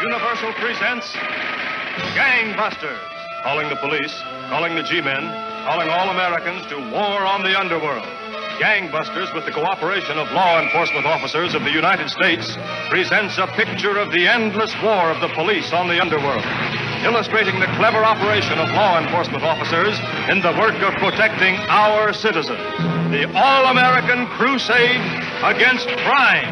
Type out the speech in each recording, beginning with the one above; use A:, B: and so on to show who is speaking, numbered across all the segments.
A: Universal presents Gangbusters. Calling the police, calling the G-men, calling all Americans to war on the underworld. Gangbusters, with the cooperation of law enforcement officers of the United States, presents a picture of the endless war of the police on the underworld, illustrating the clever operation of law enforcement officers in the work of protecting our citizens. The all-American crusade against crime.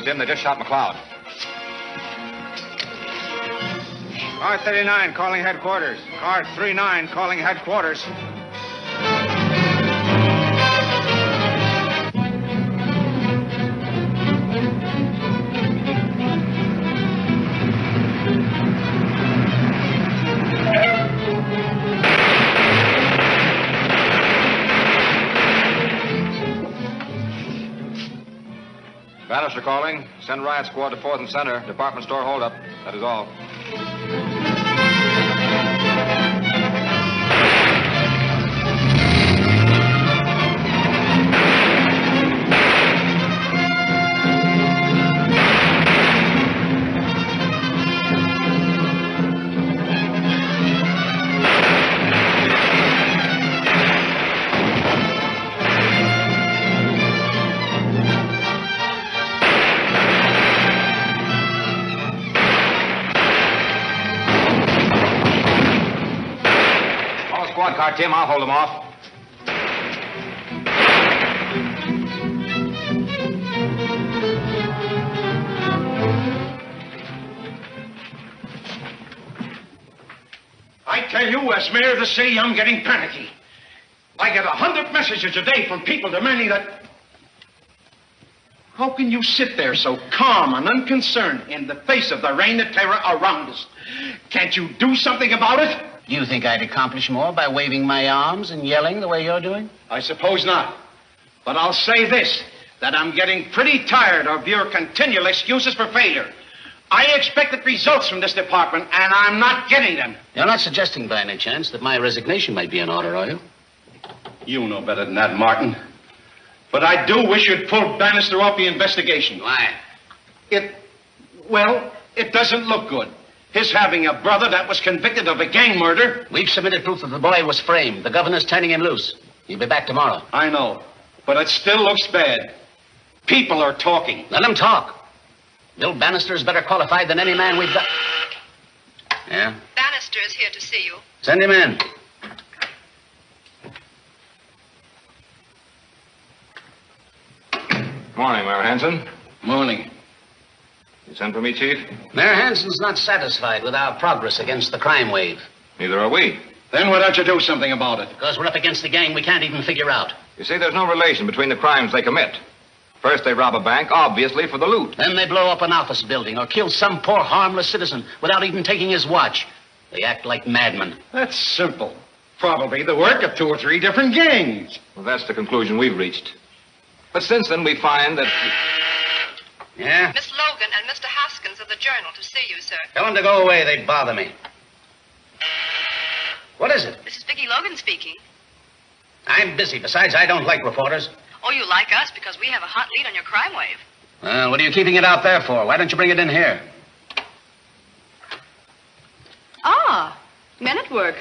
B: Jim, they just shot McLeod.
C: Car 39 calling headquarters. Car 39 calling headquarters.
B: Bannister calling. Send riot squad to 4th and Center. Department store holdup. That is all. Car, Tim, I'll hold them off.
C: I tell you, as mayor of the city, I'm getting panicky. I get 100 messages a day from people demanding that... How can you sit there so calm and unconcerned in the face of the reign of terror around us? Can't you do something about it?
D: Do you think I'd accomplish more by waving my arms and yelling the way you're doing?
C: I suppose not. But I'll say this, that I'm getting pretty tired of your continual excuses for failure. I expected results from this department, and I'm not getting them.
D: You're not suggesting by any chance that my resignation might be in order, are you?
C: You know better than that, Martin. But I do wish you'd pull Bannister off the investigation.
D: Why?
C: It doesn't look good. His having a brother that was convicted of a gang murder.
D: We've submitted proof that the boy was framed. The governor's turning him loose. He'll be back tomorrow.
C: I know, but it still looks bad. People are talking.
D: Let them talk. Bill Bannister is better qualified than any man we've got. Yeah?
E: Bannister is here to see you.
D: Send him in.
B: Morning, Mayor Hanson.
C: Morning.
B: You sent for me, Chief?
D: Mayor Hanson's not satisfied with our progress against the crime wave.
B: Neither are we.
C: Then why don't you do something about it?
D: Because we're up against a gang we can't even figure out.
B: You see, there's no relation between the crimes they commit. First, they rob a bank, obviously for the loot.
D: Then they blow up an office building or kill some poor harmless citizen without even taking his watch. They act like madmen.
C: That's simple. Probably the work of 2 or 3 different gangs.
B: Well, that's the conclusion we've reached. But since then, we find that...
D: Yeah?
E: Miss Logan and Mr. Haskins of the Journal to see you, sir.
D: Tell them to go away. They bother me. What is it?
E: This is Vicki Logan speaking.
D: I'm busy. Besides, I don't like reporters.
E: Oh, you like us because we have a hot lead on your crime wave.
D: Well, what are you keeping it out there for? Why don't you bring it in here?
F: Ah, men at work.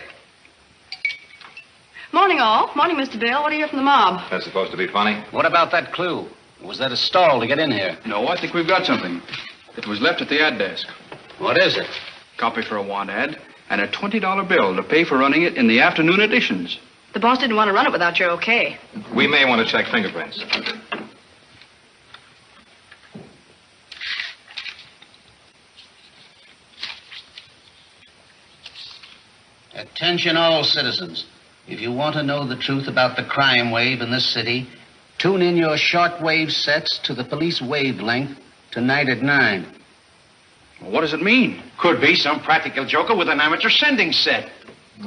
F: Morning, all. Morning, Mr. Bill. What do you hear from the mob?
B: That's supposed to be funny.
D: What about that clue? Was that a stall to get in here?
G: No, I think we've got something. It was left at the ad desk.
D: What is it?
G: Copy for a want ad. and a $20 bill to pay for running it in the afternoon editions.
F: The boss didn't want to run it without your okay.
B: We may want to check fingerprints.
D: Attention all citizens. If you want to know the truth about the crime wave in this city, tune in your shortwave sets to the police wavelength tonight at 9.
G: What does it mean?
C: Could be some practical joker with an amateur sending set.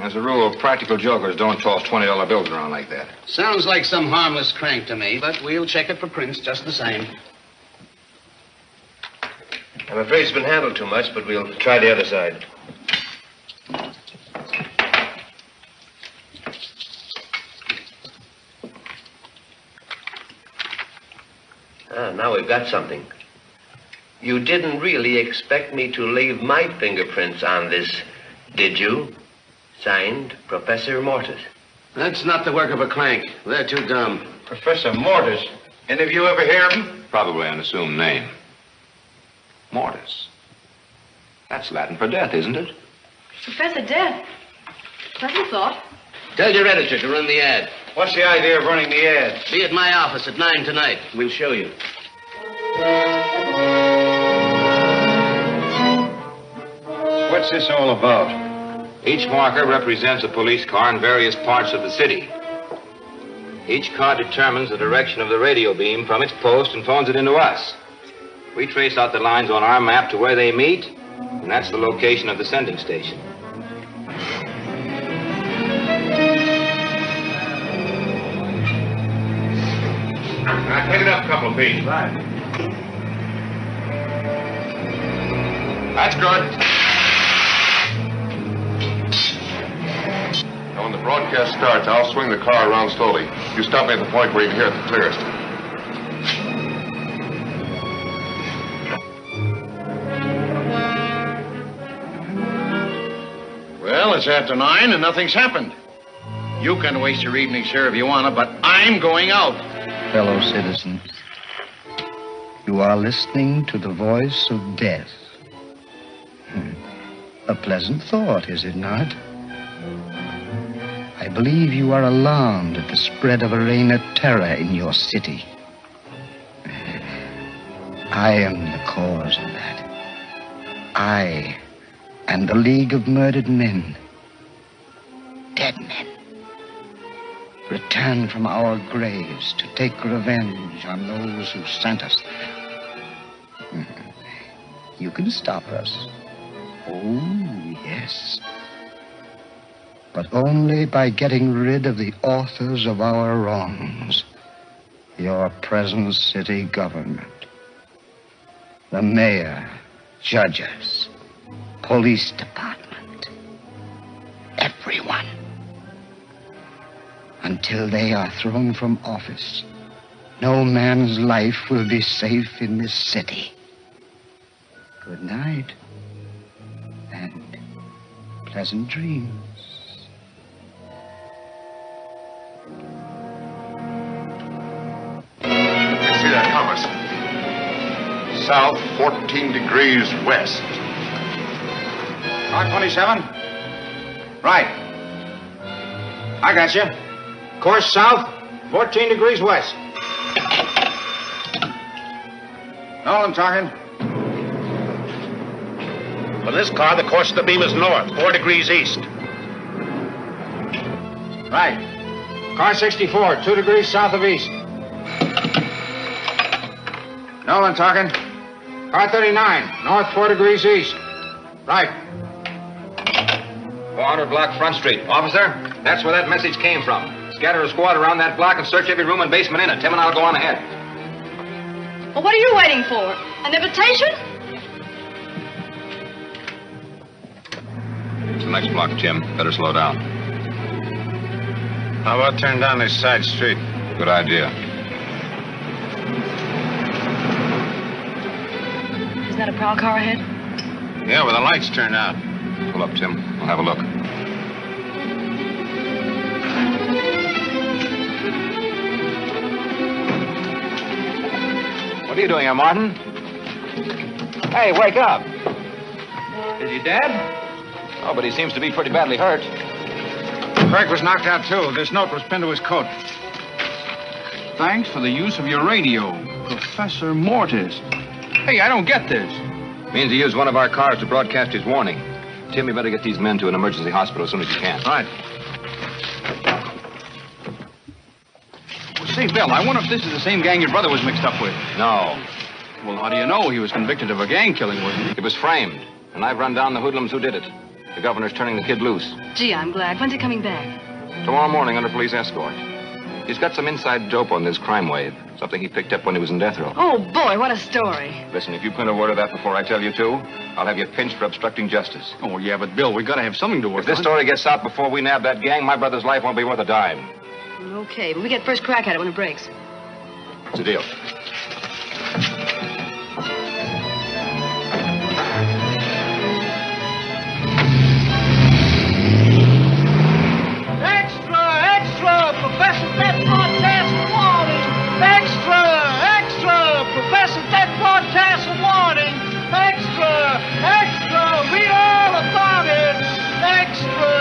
B: As a rule, practical jokers don't toss $20 bills around like that.
D: Sounds like some harmless crank to me, but we'll check it for prints just the same.
H: I'm afraid it's been handled too much, but we'll try the other side. Now we've got something. You didn't really expect me to leave my fingerprints on this, did you? Signed, Professor Mortis.
D: That's not the work of a crank. They're too dumb.
C: Professor Mortis. Any of you ever hear of him?
B: Probably an assumed name. Mortis. That's Latin for death, isn't it?
F: Professor Death. Pleasant thought.
D: Tell your editor to run the ad.
C: What's the idea of running the ad?
D: Be at my office at 9 tonight. We'll show you.
C: What's this all about?
B: Each marker represents a police car in various parts of the city. Each car determines the direction of the radio beam from its post and phones it into us. We trace out the lines on our map to where they meet, and that's the location of the sending station.
H: Now, take it up a couple of feet.
C: Right.
H: That's good. Now, when the broadcast starts, I'll swing the car around slowly. You stop me at the point where you can hear it the clearest.
C: Well, it's after 9 and nothing's happened. You can waste your evening, sir, if you want to, but I'm going out.
I: Fellow citizens, you are listening to the voice of death. A pleasant thought, is it not? I believe you are alarmed at the spread of a reign of terror in your city. I am the cause of that. I and the League of Murdered Men, dead men, return from our graves to take revenge on those who sent us there. You can stop us. Oh, yes. But only by getting rid of the authors of our wrongs. Your present city government. The mayor, judges, police department. Everyone. Until they are thrown from office, no man's life will be safe in this city. Good night. And pleasant dreams.
H: You see that compass? South 14 degrees west.
C: Car 27? Right. I got you. Course south, 14 degrees west. Noel, I'm talking.
J: For this car, the course of the beam is north, 4 degrees east.
C: Right. Car 64, 2 degrees south of east. Nolan talking. Car 39, north 4 degrees east. Right.
B: 400 block Front Street. Officer, that's where that message came from. Scatter a squad around that block and search every room and basement in it. Tim and I'll go on ahead.
F: Well, what are you waiting for? An invitation?
B: It's the next block, Jim. Better slow down.
C: How about turn down this side street?
B: Good idea.
F: Isn't that a prowl car ahead?
C: Yeah, with the lights turned out.
B: Pull up, Tim. We'll have a look. What are you doing here, Martin? Hey, wake up. Is he dead? Oh, but he seems to be pretty badly hurt.
C: Craig was knocked out, too. This note was pinned to his coat.
G: Thanks for the use of your radio, Professor Mortis. Hey, I don't get this.
B: Means he used one of our cars to broadcast his warning. Tim, you better get these men to an emergency hospital as soon as you can.
C: Right.
G: Well, say, Bill, I wonder if this is the same gang your brother was mixed up with.
B: No.
G: Well, how do you know? He was convicted of a gang killing, wasn't he?
B: It was framed, and I've run down the hoodlums who did it. The governor's turning the kid loose.
F: Gee, I'm glad. When's he coming back?
B: Tomorrow morning under police escort. He's got some inside dope on this crime wave. Something he picked up when he was in death row.
F: Oh, boy, what a story.
B: Listen, if you print a word of that before I tell you to, I'll have you pinched for obstructing justice.
G: Oh, yeah, but Bill, we gotta have something to work
B: If this
G: on.
B: story gets out before we nab that gang, my brother's life won't be worth a dime.
F: Okay, but we get first crack at it when it breaks.
B: What's the deal?
K: Professor Death Broadcast warning! Extra! Extra! Professor Death Broadcast warning! Extra! Extra! Read all about it! Extra!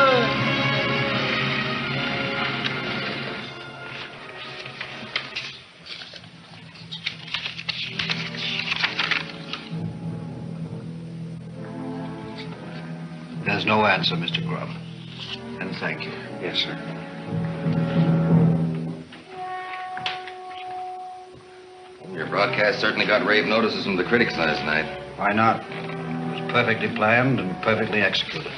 L: There's no answer, Mr. Grubb. And thank you. Yes, sir.
B: Your broadcast certainly got rave notices from the critics last night.
L: Why not? It was perfectly planned and perfectly executed.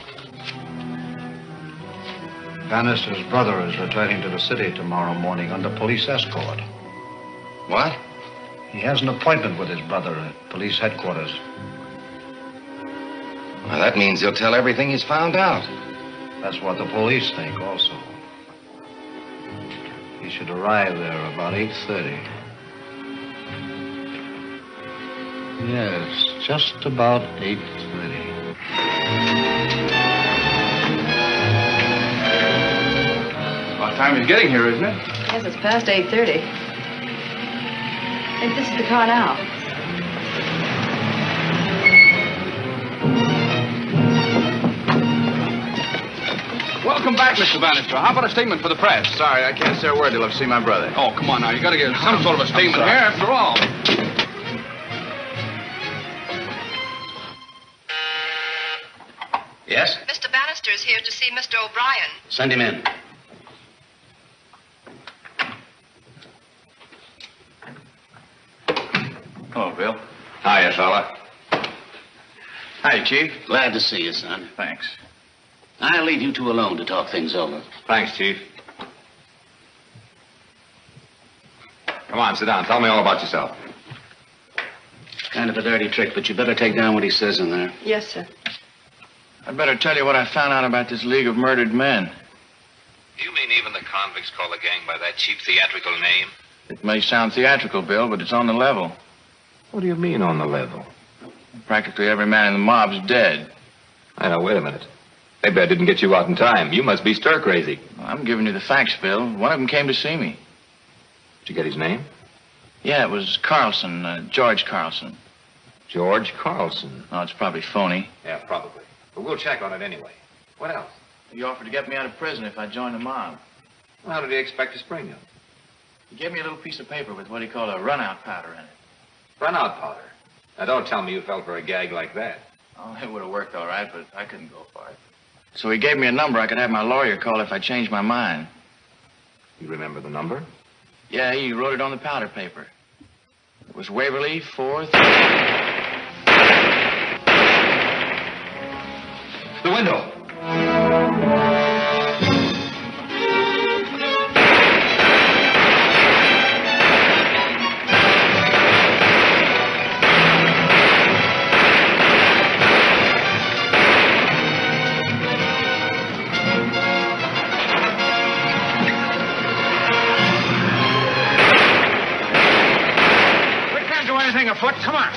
L: Bannister's brother is returning to the city tomorrow morning under police escort.
B: What?
L: He has an appointment with his brother at police headquarters.
B: Well, that means he'll tell everything he's found out.
L: That's what the police think also. He should arrive there about 8:30. Yes, just about 8:30.
G: About time he's getting here, isn't it?
F: Yes, it's past 8:30. I think this is the car now.
G: Welcome back, Mr. Bannister. How about a statement for the press?
C: Sorry, I can't say a word till I've seen my brother.
G: Oh, come on now. You gotta get some sort of a statement here, after all.
D: Yes?
E: Mr. Bannister is here to see Mr. O'Brien.
D: Send him in.
C: Hello, Bill.
B: Hiya, fella.
C: Hi, Chief.
D: Glad to see you, son.
C: Thanks.
D: I'll leave you two alone to talk things over.
B: Thanks, Chief. Come on, sit down. Tell me all about yourself.
D: Kind of a dirty trick, but you better take down what he says in there.
F: Yes, sir.
C: I'd better tell you what I found out about this League of Murdered Men.
B: You mean even the convicts call the gang by that cheap theatrical name?
C: It may sound theatrical, Bill, but it's on the level.
B: What do you mean on the level?
C: Practically every man in the mob's dead.
B: I know, wait a minute. Maybe I didn't get you out in time. You must be stir crazy.
C: Well, I'm giving you the facts, Bill. One of them came to see me.
B: Did you get his name?
C: Yeah, it was Carlson, George Carlson.
B: George Carlson.
C: Oh, it's probably phony.
B: Yeah, probably. But we'll check on it anyway. What else?
C: He offered to get me out of prison if I joined the mob.
B: Well, how did he expect to spring you?
C: He gave me a little piece of paper with what he called a run-out powder in it.
B: Run-out powder? Now, don't tell me you fell for a gag like that.
C: Oh, it would have worked all right, but I couldn't go for it. So he gave me a number I could have my lawyer call if I changed my mind.
B: You remember the number?
C: Yeah, he wrote it on the powder paper. It was Waverly 4th.
B: The window.
C: Anything afoot. Come on.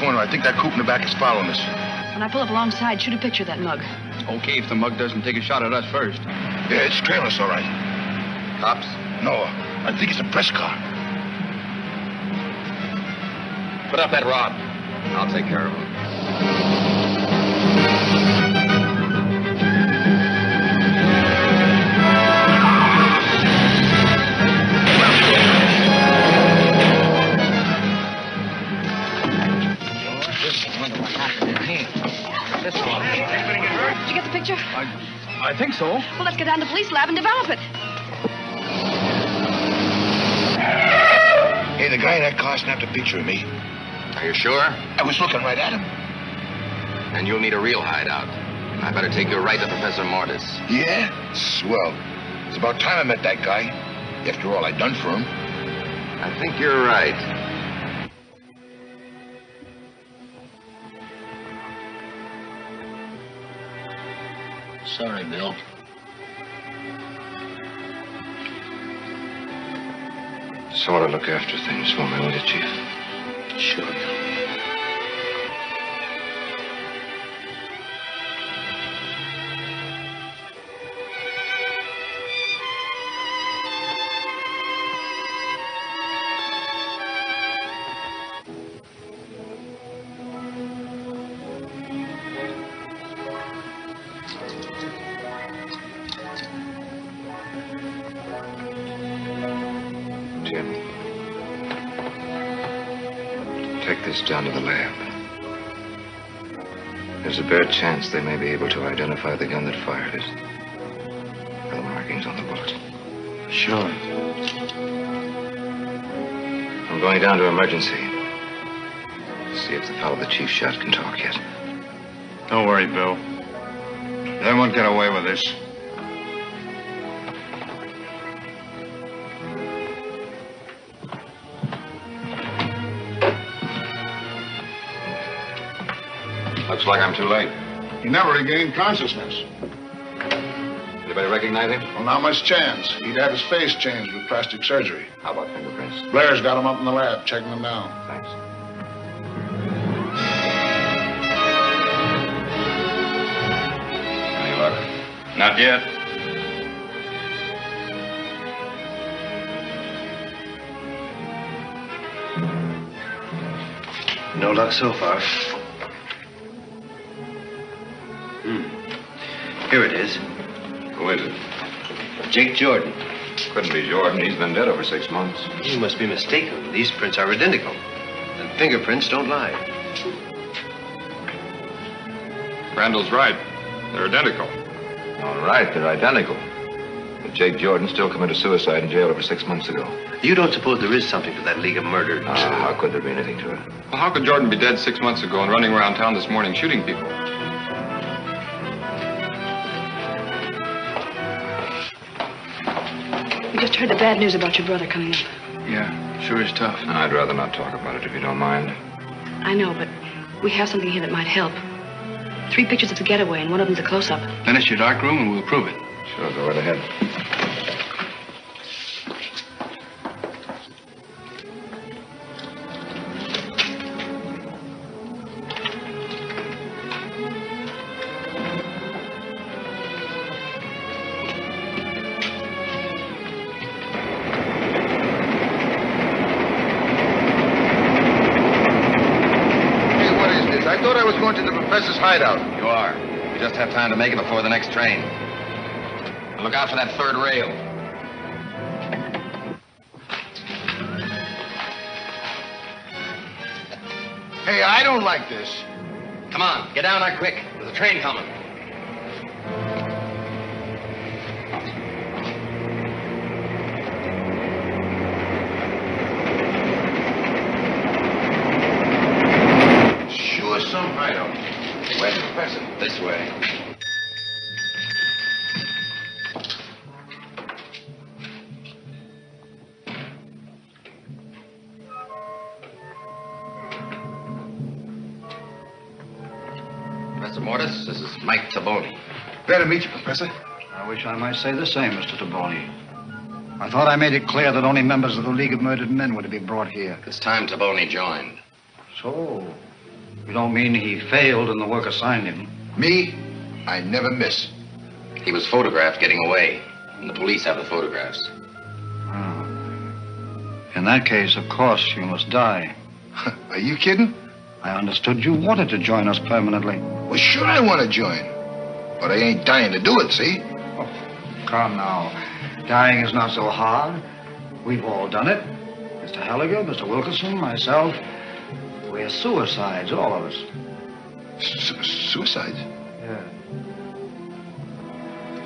M: corner. I think that coupe in the back is following us.
F: When I pull up alongside, shoot a picture of that mug.
G: Okay, if the mug doesn't take a shot at us first.
M: Yeah, it's trailing us all right.
B: Cops?
M: No, I think it's a press car.
B: Put up that rod. I'll take care of him.
F: Did you get the picture?
G: I think so.
F: Well, let's get down to the police lab and develop it.
M: Hey, the guy in that car snapped a picture of me.
B: Are you sure?
M: I was looking right at him.
B: Then you'll need a real hideout. I better take you right to Professor Mortis.
M: Yeah? Swell. It's about time I met that guy. After all I'd done for him.
B: I think you're right.
D: Sorry, Bill.
L: Sort of look after things for me, will you, Chief?
D: Sure.
L: Take this down to the lab. There's a bare chance they may be able to identify the gun that fired it. Or the markings on the bullet.
D: Sure.
L: I'm going down to emergency. See if the fellow the chief shot can talk yet.
J: Don't worry, Bill. They won't get away with this.
L: Looks like I'm too late.
J: He never regained consciousness.
L: Anybody recognize him?
J: Well, not much chance. He'd had his face changed with plastic surgery.
L: How about fingerprints?
J: Blair's got him up in the lab, checking them now.
L: Thanks. Any luck?
J: Not yet.
H: No luck so far. Here it is.
L: Who is it?
H: Jake Jordan.
L: Couldn't be Jordan. He's been dead over 6 months.
H: You must be mistaken. These prints are identical. And fingerprints don't lie.
J: Randall's right. They're identical.
L: All right, they're identical. But Jake Jordan still committed suicide in jail over 6 months ago.
H: You don't suppose there is something to that League of Murder?
L: How could there be anything to it?
J: Well, how could Jordan be dead 6 months ago and running around town this morning shooting people?
F: We just heard the bad news about your brother coming up.
J: Yeah, sure is tough.
L: I'd rather not talk about it if you don't mind.
F: I know, but we have something here that might help. 3 pictures of the getaway, and one of them's a close-up.
J: Finish your dark room and we'll prove it.
L: Sure, go right ahead.
M: Going to the professor's hideout.
B: You are. You just have time to make it before the next train. And look out for that third rail.
M: Hey, I don't like this.
B: Come on, get down there quick. There's a train coming.
M: Some hideout. Where's the professor?
B: This way. Professor Mortis, this is Mike Taboni.
M: Glad to meet you, Professor.
L: I wish I might say the same, Mr. Taboni. I thought I made it clear that only members of the League of Murdered Men were to be brought here.
B: It's time Taboni joined.
L: So,
N: You don't mean he failed in the work assigned him?
M: Me? I never miss.
L: He was photographed getting away, and the police have the photographs.
N: In that case, of course, you must die.
M: Are you kidding?
N: I understood you wanted to join us permanently.
M: Well, sure I want to join. But I ain't dying to do it, see?
N: Oh, come now. Dying is not so hard. We've all done it. Mr. Halliger, Mr. Wilkerson, myself. We're suicides, all of us.
M: Suicides?
N: Yeah.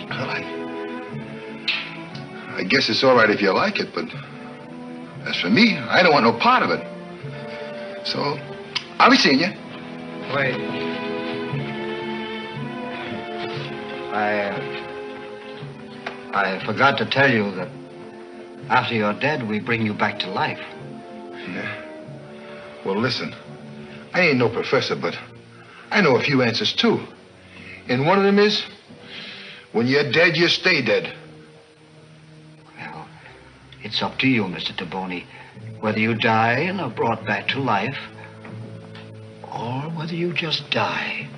M: Well, I guess it's all right if you like it, but as for me, I don't want no part of it. So, I'll be seeing you.
N: Wait. I forgot to tell you that after you're dead, we bring you back to life.
M: Yeah. Well, listen. I ain't no professor, but I know a few answers, too. And one of them is, when you're dead, you stay dead.
N: Well, it's up to you, Mr. Taboni, whether you die and are brought back to life, or whether you just die.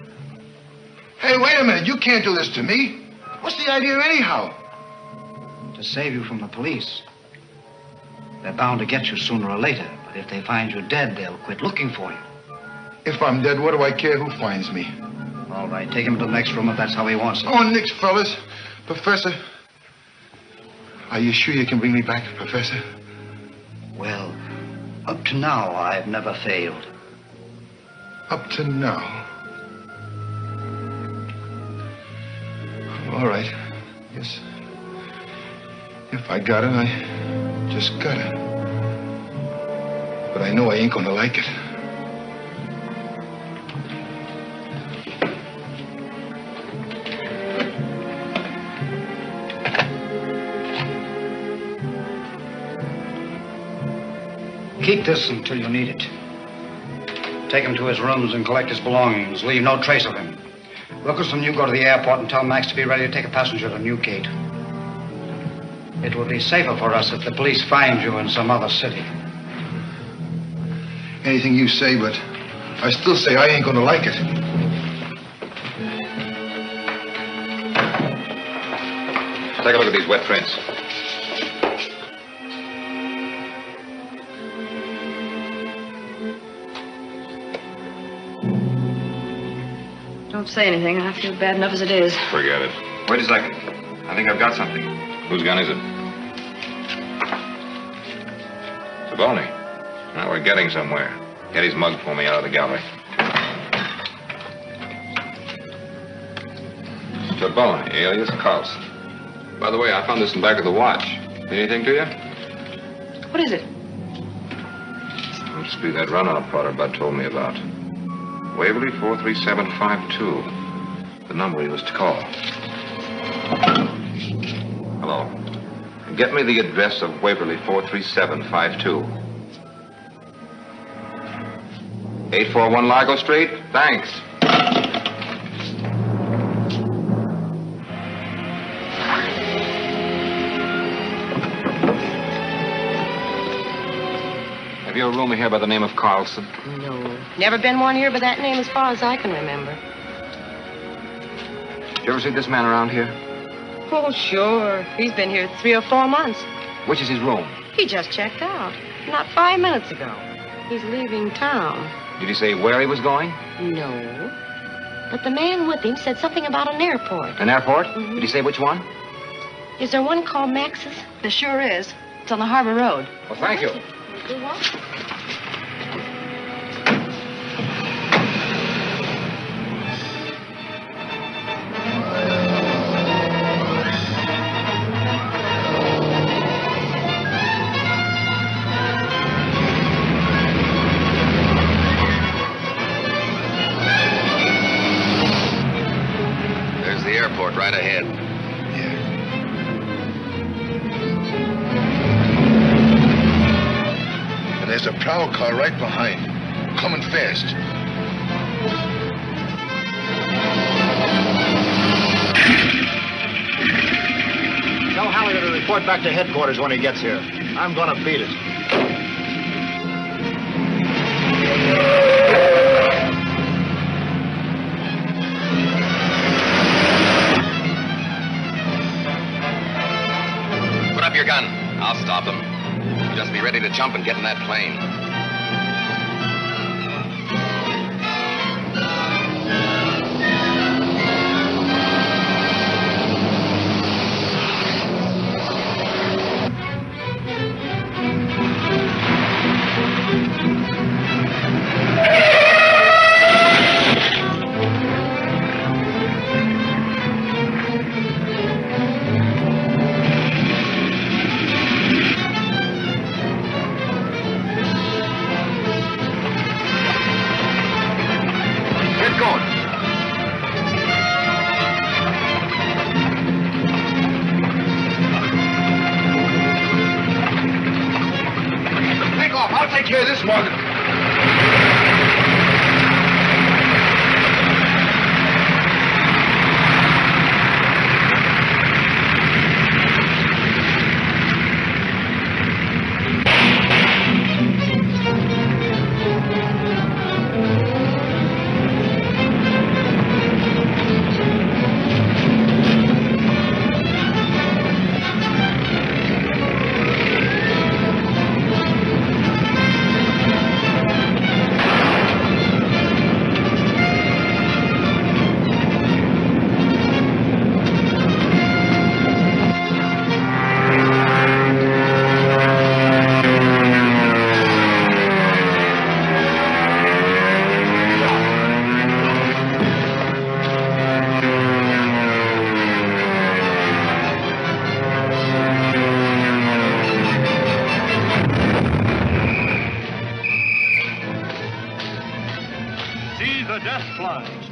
M: Hey, wait a minute. You can't do this to me. What's the idea anyhow?
N: To save you from the police. They're bound to get you sooner or later, but if they find you dead, they'll quit looking for you.
M: If I'm dead, what do I care who finds me?
N: All right, take him to the next room if that's how he wants it.
M: Oh, nix, fellas. Professor, are you sure you can bring me back, Professor?
N: Well, up to now, I've never failed.
M: Up to now? All right. Yes. If I got it, I just got it. But I know I ain't gonna like it.
N: Keep this until you need it. Take him to his rooms and collect his belongings. Leave no trace of him. Wilkerson, you go to the airport and tell Max to be ready to take a passenger to Newgate. It will be safer for us if the police find you in some other city.
M: Anything you say, but I still say I ain't gonna like it.
L: Take a look at these wet prints.
F: Don't say anything. I feel bad enough as it is.
L: Forget it. Wait a second. I think I've got something. Whose gun is it? Taboni. Now we're getting somewhere. Get his mug for me out of the gallery. Taboni, alias Carlson. By the way, I found this in the back of the watch. Anything to you?
F: What is it?
L: Must be that runout Potter Bud told me about. Waverly 43752. The number he was to call. Hello. Get me the address of Waverly 43752. 841 Largo Street? Thanks. Have you a room here by the name of Carlson?
O: No. Never been one here by that name as far as I can remember.
L: Did you ever see this man around here?
O: Oh, sure. He's been here 3 or 4 months.
L: Which is his room?
O: He just checked out. Not 5 minutes ago. He's leaving town.
L: Did he say where he was going?
O: No. But the man with him said something about an airport.
L: An airport?
O: Mm-hmm.
L: Did he say which one?
O: Is there one called Max's?
F: There sure is. It's on the Harbor Road.
L: Well, thank you.
O: You what?
L: There's the airport right ahead.
M: There's a prowl car right behind. Coming fast.
C: Tell Halligan to report back to headquarters when he gets here. I'm gonna beat it.
L: Drop your gun. I'll stop them. You just be ready to jump and get in that plane.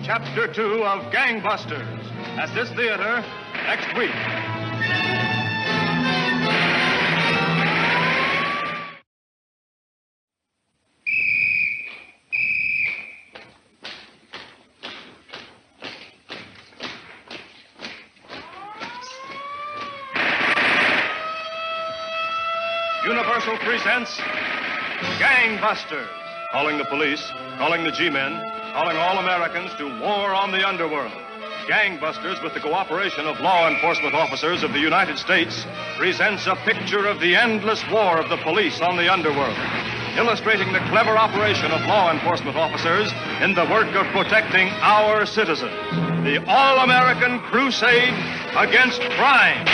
A: Chapter 2 of Gangbusters at this theater next week. Universal presents Gangbusters. Calling the police, calling the G-men, calling all Americans to war on the underworld. Gangbusters, with the cooperation of law enforcement officers of the United States, presents a picture of the endless war of the police on the underworld, illustrating the clever operation of law enforcement officers in the work of protecting our citizens. The all-American crusade against crime.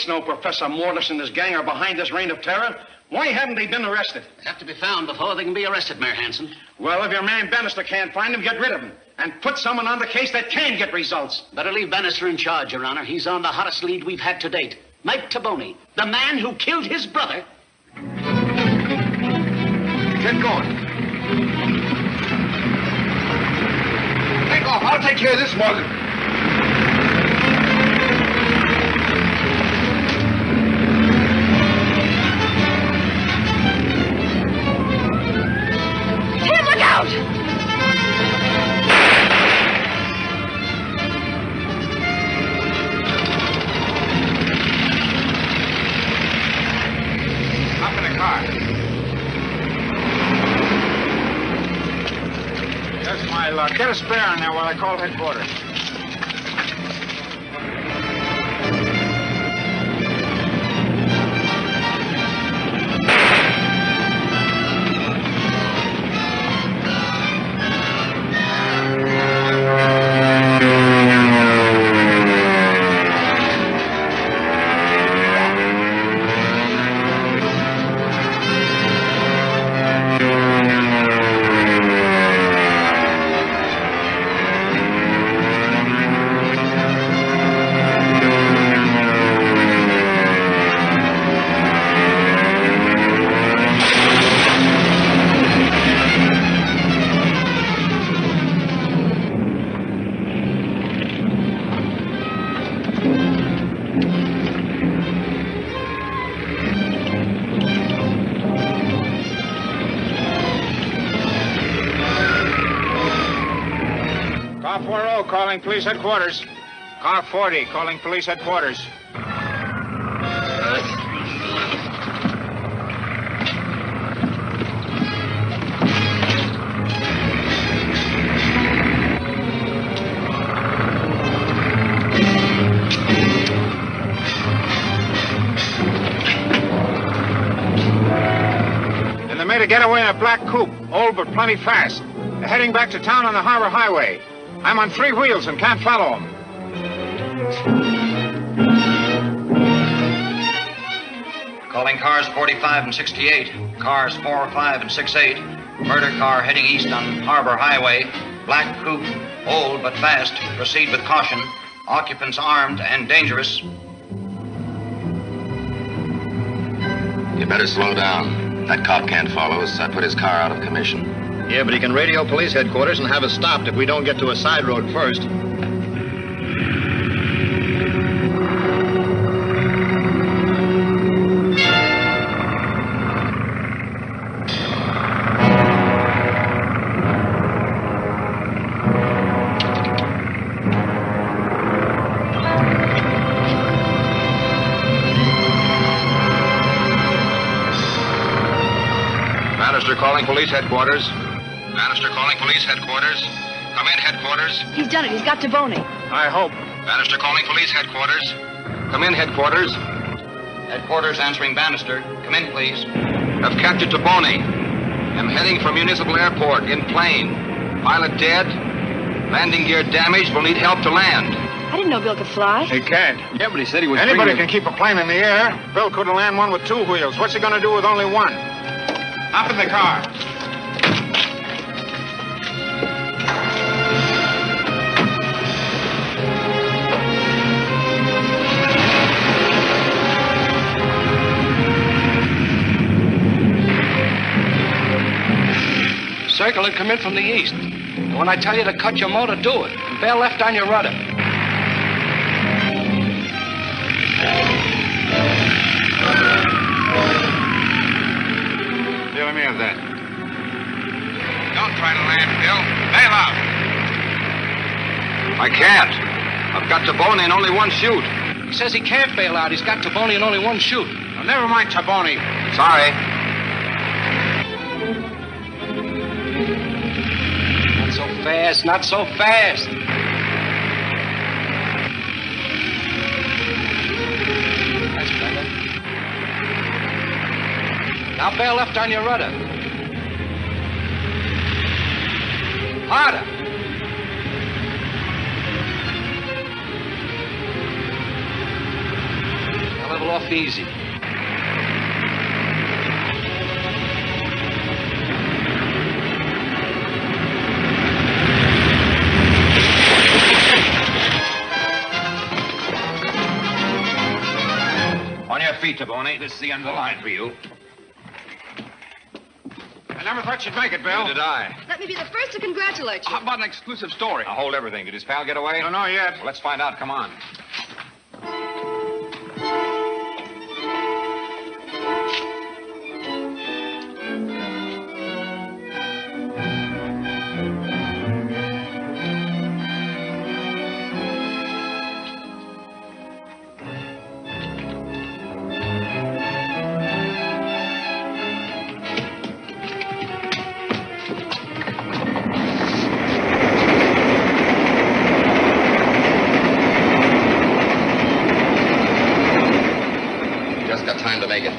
C: Know Professor Mortis and his gang are behind this reign of terror. Why haven't they been arrested?
D: They have to be found before they can be arrested, Mayor Hanson.
C: Well, if your man Bannister can't find them, get rid of him. And put someone on the case that can get results.
D: Better leave Bannister in charge, Your Honor. He's on the hottest lead we've had to date. Mike Taboni, the man who killed his brother.
M: Get going. Take off. I'll take care of this, Morgan.
F: Out!
C: Hop in the car. That's my luck. Get a spare in there while I call headquarters.
P: calling police headquarters. Car 40 calling police headquarters. And they made a getaway in a black coupe, old but plenty fast. They're heading back to town on the Harbor Highway. I'm on 3 wheels and can't follow them.
N: Calling cars 45 and 68, cars 45 and 68. Murder car heading east on Harbor Highway. Black coupe, old but fast. Proceed with caution. Occupants armed and dangerous.
B: You better slow down. That cop can't follow us. I put his car out of commission.
Q: Yeah, but he can radio police headquarters and have us stopped if we don't get to a side road first.
L: Bannister calling police headquarters. Bannister calling police headquarters. Come in, headquarters.
F: He's done it. He's got Taboni.
P: I hope.
L: Bannister calling police headquarters. Come in, headquarters.
N: Headquarters answering Bannister. Come in, please.
L: Have captured Taboni. Am heading for Municipal Airport in plane. Pilot dead. Landing gear damaged. Will need help to land.
F: I didn't know Bill could fly.
P: He can't.
Q: Yeah, but he said he was
P: Anybody
Q: free.
P: can keep a plane in the air. Bill couldn't land one with 2 wheels. What's he going to do with only one? Hop in the car.
Q: Circle had come in from the east. And when I tell you to cut your motor, do it. And bail left on your rudder.
P: Here, let me have that.
L: Don't try to land, Bill. Bail out. I can't. I've got Taboni in only one shoot.
Q: He says he can't bail out. He's got Taboni in only one shoot.
P: Well, never mind Taboni.
L: Sorry.
Q: Not so fast, not so fast. That's better. Now bail left on your rudder. Harder. Now level off easy.
B: On your feet, Taboni. This is the end of the line for you.
P: I never thought you'd make it, Bill.
L: Neither did I.
F: Let me be the first to congratulate you.
L: How about an exclusive story? Now hold everything. Did his pal get away?
P: Don't know yet.
L: Well, let's find out. Come on. Time to make it.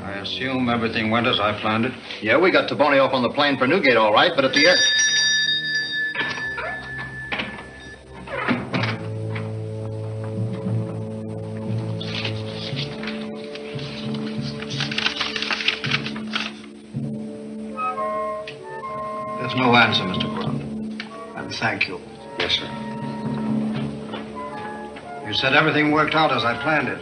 N: I assume everything went as I planned it.
Q: Yeah, we got Taboni off on the plane for Newgate, all right, but at the air...
N: There's no answer, Mr. Brown. And thank you.
P: Yes, sir.
N: You said everything worked out as I planned it.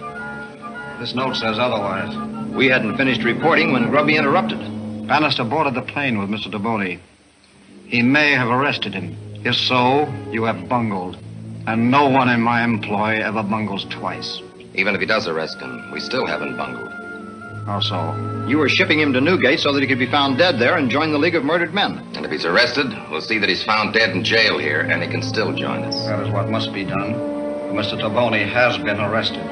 N: This note says otherwise.
P: We hadn't finished reporting when Grubby interrupted.
N: Bannister boarded the plane with Mr. Daboney. He may have arrested him. If so, you have bungled. And no one in my employ ever bungles twice.
L: Even if he does arrest him, we still haven't bungled.
N: How so?
P: You were shipping him to Newgate so that he could be found dead there and join the League of Murdered Men.
L: And if he's arrested, we'll see that he's found dead in jail here, and he can still join us.
N: That is what must be done. Mr. Daboney has been arrested.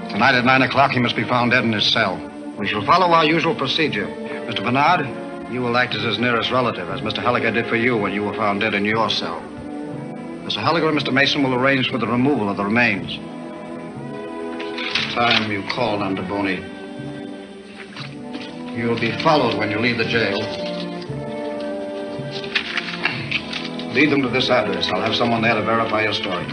N: Tonight at 9 o'clock, he must be found dead in his cell. We shall follow our usual procedure. Mr. Bernard, you will act as his nearest relative, as Mr. Halligan did for you when you were found dead in your cell. Mr. Halligan and Mr. Mason will arrange for the removal of the remains. Time you called on Daboney. You'll be followed when you leave the jail. Lead them to this address. I'll have someone there to verify your story.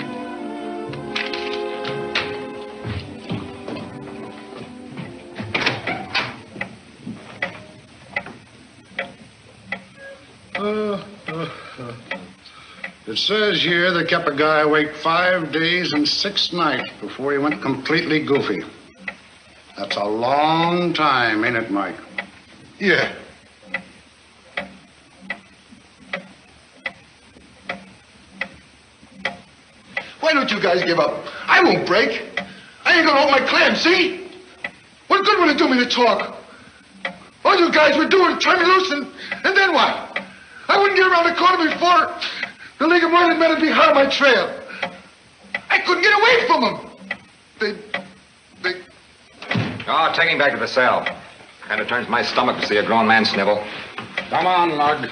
R: It says here they kept a guy awake 5 days and 6 nights before he went completely goofy. That's a long time, ain't it, Mike?
M: Yeah. Why don't you guys give up? I won't break. I ain't gonna open my clam, see? What good would it do me to talk? All you guys were doing, turn me loose, and then what? I wouldn't get around the corner before the League of Murdered Men would be hot on my trail. I couldn't get away from them.
L: Oh, take him back to the cell. Kind of turns my stomach to see a grown man snivel.
P: Come on, Lug.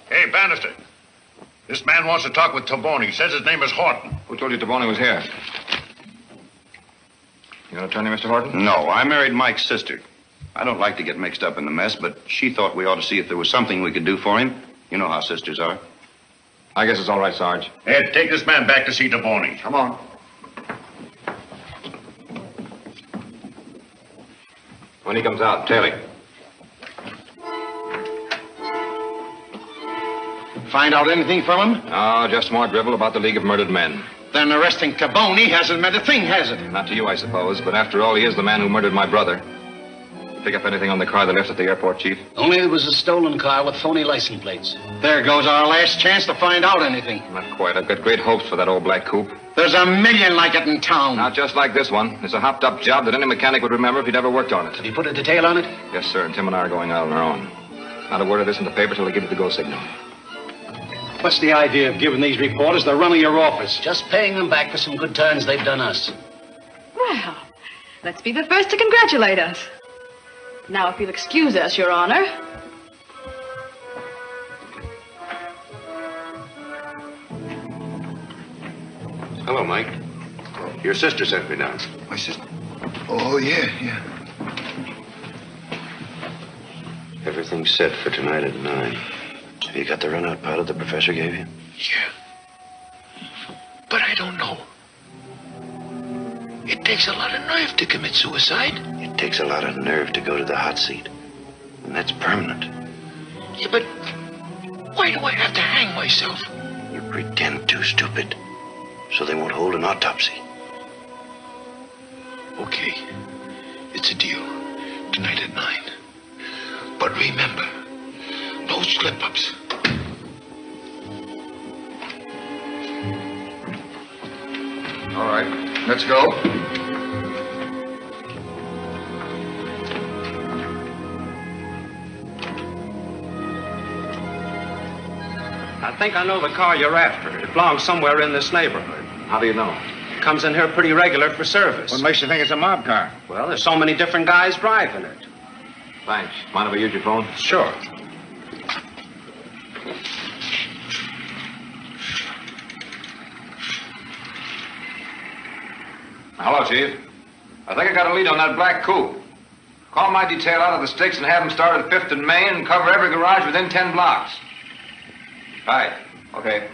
J: Hey, Bannister. This man wants to talk with Taboni. He says his name is Horton.
L: Who told you Taboni was here? You an attorney, Mr. Horton?
S: No, I married Mike's sister. I don't like to get mixed up in the mess, but she thought we ought to see if there was something we could do for him. You know how sisters are.
L: I guess it's all right, Sarge.
J: Ed, take this man back to see Taboni.
L: Come on. When he comes out, tail him.
C: Find out anything from him?
L: Oh, just more drivel about the League of Murdered Men.
C: Then arresting Taboni hasn't meant a thing, has it?
L: Not to you, I suppose, but after all, he is the man who murdered my brother. Pick up anything on the car they left at the airport, Chief?
D: Only it was a stolen car with phony license plates.
C: There goes our last chance to find out anything.
L: Not quite. I've got great hopes for that old black coupe.
C: There's a million like it in town.
L: Not just like this one. It's a hopped-up job that any mechanic would remember if he'd ever worked on it.
D: Have you put a detail on it?
L: Yes, sir, and Tim and I are going out on our own. Not a word of this in the paper till they give it the go signal.
C: What's the idea of giving these reporters the run of your office?
D: Just paying them back for some good turns they've done us.
F: Well, let's be the first to congratulate us. Now, if you'll excuse us, Your Honor.
S: Hello, Mike. Your sister sent me down.
M: My sister? Oh, yeah.
S: Everything's set for tonight at 9. Have you got the runout pilot the professor gave you?
I: Yeah. But I don't know. It takes a lot of nerve to commit suicide.
S: It takes a lot of nerve to go to the hot seat. And that's permanent.
I: Yeah, but why do I have to hang myself?
S: You pretend to, stupid. So they won't hold an autopsy.
I: Okay. It's a deal. Tonight at 9. But remember, no slip-ups.
L: All right, let's go.
C: I think I know the car you're after. It belongs somewhere in this neighborhood.
L: How do you know?
C: Comes in here pretty regular for service.
P: What makes you think it's a mob car?
C: Well, there's so many different guys driving it.
L: Thanks. Mind if I use your phone?
C: Sure.
L: Hello, Chief. I think I got a lead on that black coupe. Call my detail out of the sticks and have them start at 5th and Main and cover every garage within 10 blocks. Right. Okay.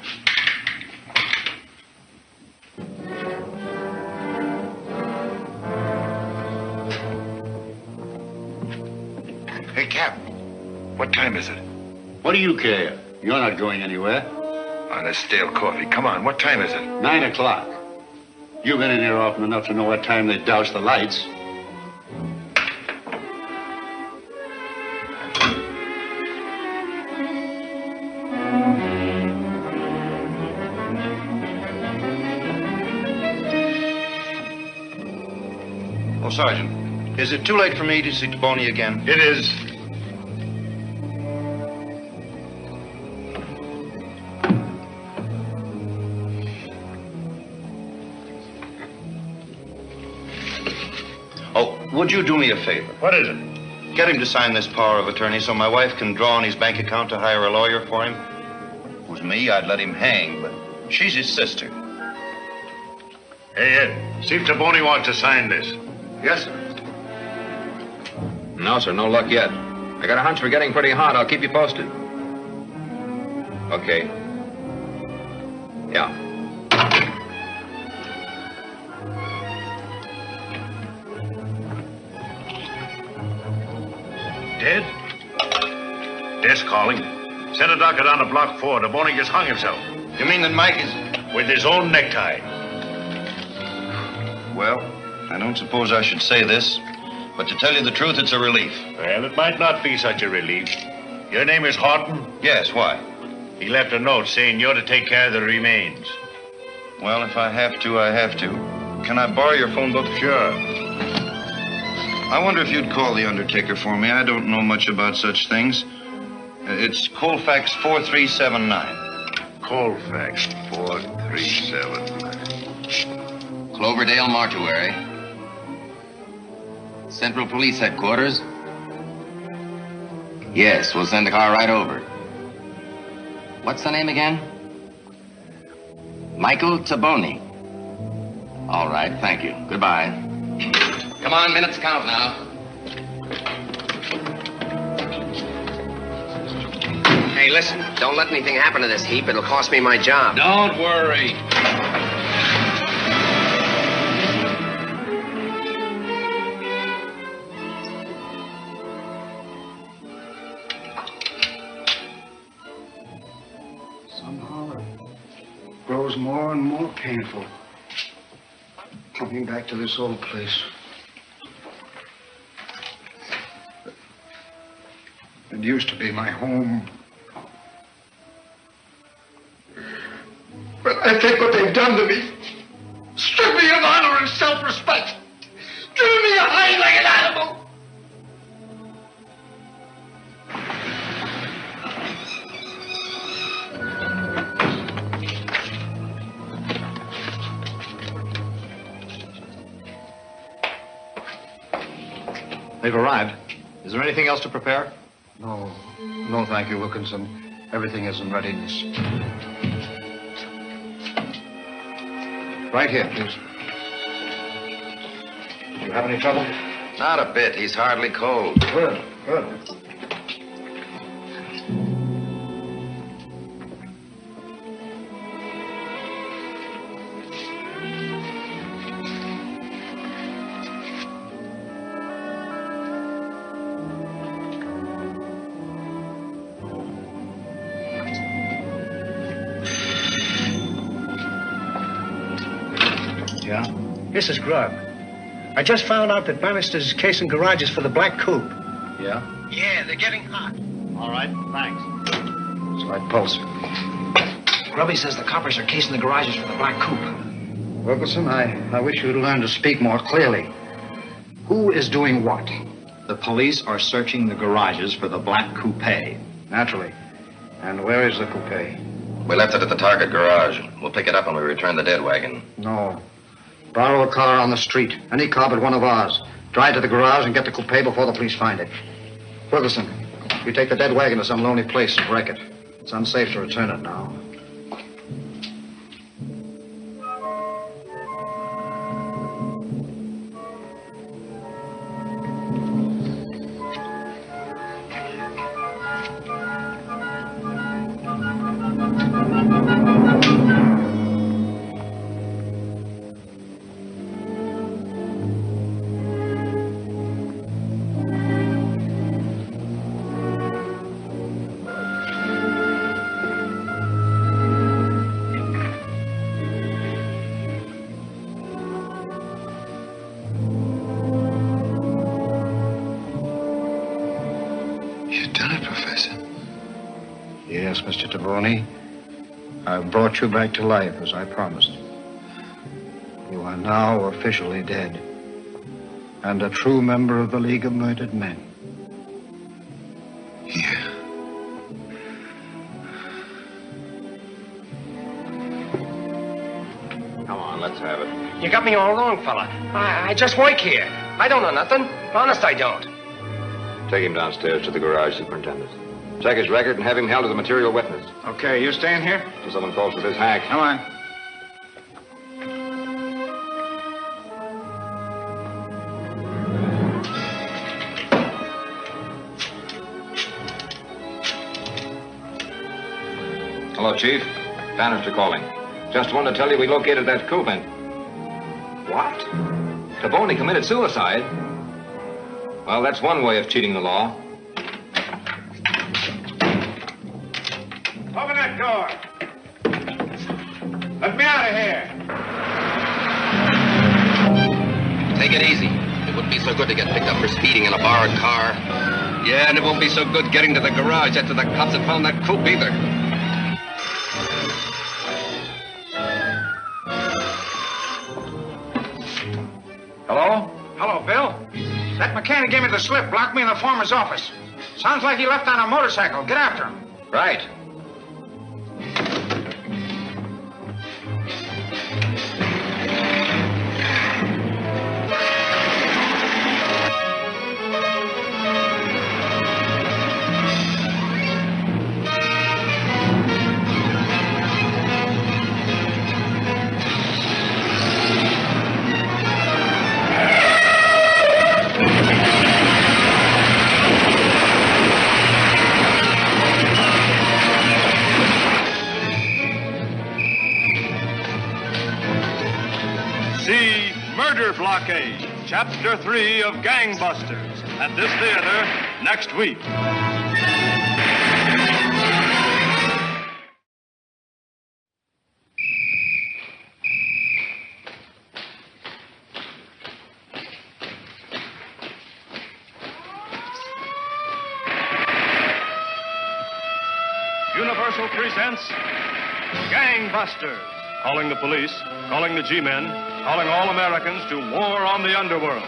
J: Hey, Cap. What time is it?
R: What do you care? You're not going anywhere.
J: On a stale coffee. Come on, what time is it?
R: 9 o'clock. You've been in here often enough to know what time they douse the lights.
S: Oh, Sergeant, is it too late for me to see Taboni again?
J: It is.
S: Would you do me a favor?
J: What is it?
S: Get him to sign this power of attorney so my wife can draw on his bank account to hire a lawyer for him. If it was me, I'd let him hang, but she's his sister.
J: Hey, Ed, see if Taboni wants to sign this.
R: Yes, sir.
B: No, sir, no luck yet. I got a hunch we're getting pretty hot. I'll keep you posted. Okay. Yeah.
J: Dead? Death's calling. Send a doctor down to Block 4. Taboni just hung himself.
S: You mean that Mike is...
J: With his own necktie.
S: Well, I don't suppose I should say this, but to tell you the truth, it's a relief.
J: Well, it might not be such a relief. Your name is Horton?
S: Yes, why?
J: He left a note saying you're to take care of the remains.
S: Well, if I have to, I have to. Can I borrow your phone book?
J: Sure.
S: I wonder if you'd call the undertaker for me. I don't know much about such things. It's Colfax 4379.
J: Colfax 4379.
B: Cloverdale Mortuary. Central Police Headquarters. Yes, we'll send a car right over. What's the name again? Michael Taboni. All right, thank you. Goodbye. Come on, minutes count now.
H: Hey, listen, don't let anything happen to this heap. It'll cost me my job.
Q: Don't worry.
N: Somehow it grows more and more painful. Coming back to this old place. It used to be my home.
M: But I think what they've done to me, stripped me of honor and self-respect, driven me a hind-legged animal.
T: They've arrived. Is there anything else to prepare?
N: No. No, thank you, Wilkinson. Everything is in readiness. Right here, please. You have any trouble?
B: Not a bit. He's hardly cold.
N: Good, good.
C: This is Grub. I just found out that Bannister's casing garages for the Black Coupe.
N: Yeah?
C: Yeah, they're getting hot.
T: All right, thanks.
N: Slight pulse.
C: Grubby says the coppers are casing the garages for the Black Coupe.
N: Wilkinson, I wish you'd learn to speak more clearly. Who is doing what?
T: The police are searching the garages for the Black Coupe.
N: Naturally. And where is the coupe?
B: We left it at the Target garage. We'll pick it up when we return the dead wagon.
N: No. Borrow a car on the street. Any car but one of ours. Drive to the garage and get the coupe before the police find it. Wilkinson, you take the dead wagon to some lonely place and wreck it. It's unsafe to return it now.
M: You've done it, Professor.
N: Yes, Mr. Taboni. I've brought you back to life, as I promised. You are now officially dead, and a true member of the League of Murdered Men.
M: Yeah.
T: Come on, let's have it.
C: You got me all wrong, fella. I just work here. I don't know nothing. Honest, I don't.
L: Take him downstairs to the garage, Superintendent. Check his record and have him held as a material witness.
P: Okay, you staying here?
L: Till someone calls for this hack.
P: Come on.
L: Hello, Chief. Bannister calling. Just wanted to tell you we located that coup and... What? Taboni committed suicide? Well, that's one way of cheating the law.
P: Open that door. Let me out of here.
U: Take it easy. It wouldn't be so good to get picked up for speeding in a borrowed car. Yeah, and it won't be so good getting to the garage after the cops have found that coupe either.
P: Hello? Hello, Bill. That mechanic gave me the slip, blocked me in the foreman's office. Sounds like he left on a motorcycle. Get after him.
L: Right.
A: Blockade, Chapter 3 of Gangbusters, at this theater next week. Universal presents Gangbusters. Calling the police, calling the G-men, calling all Americans to war on the underworld.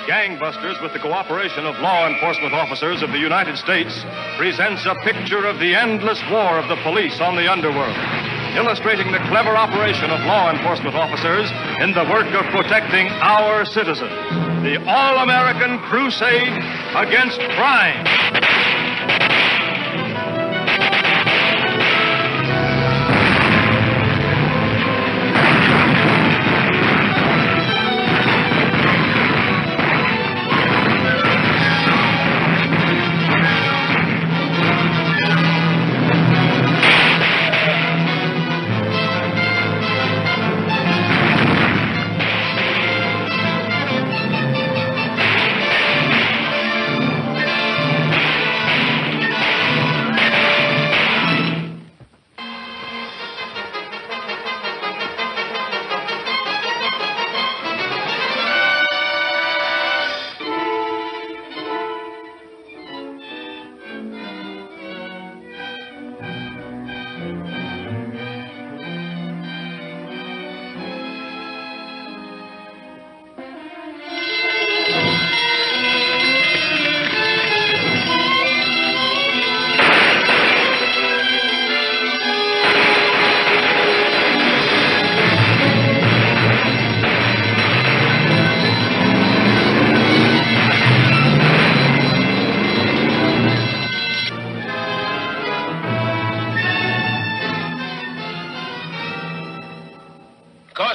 A: Gangbusters, with the cooperation of law enforcement officers of the United States, presents a picture of the endless war of the police on the underworld, illustrating the clever operation of law enforcement officers in the work of protecting our citizens. The all-American crusade against crime.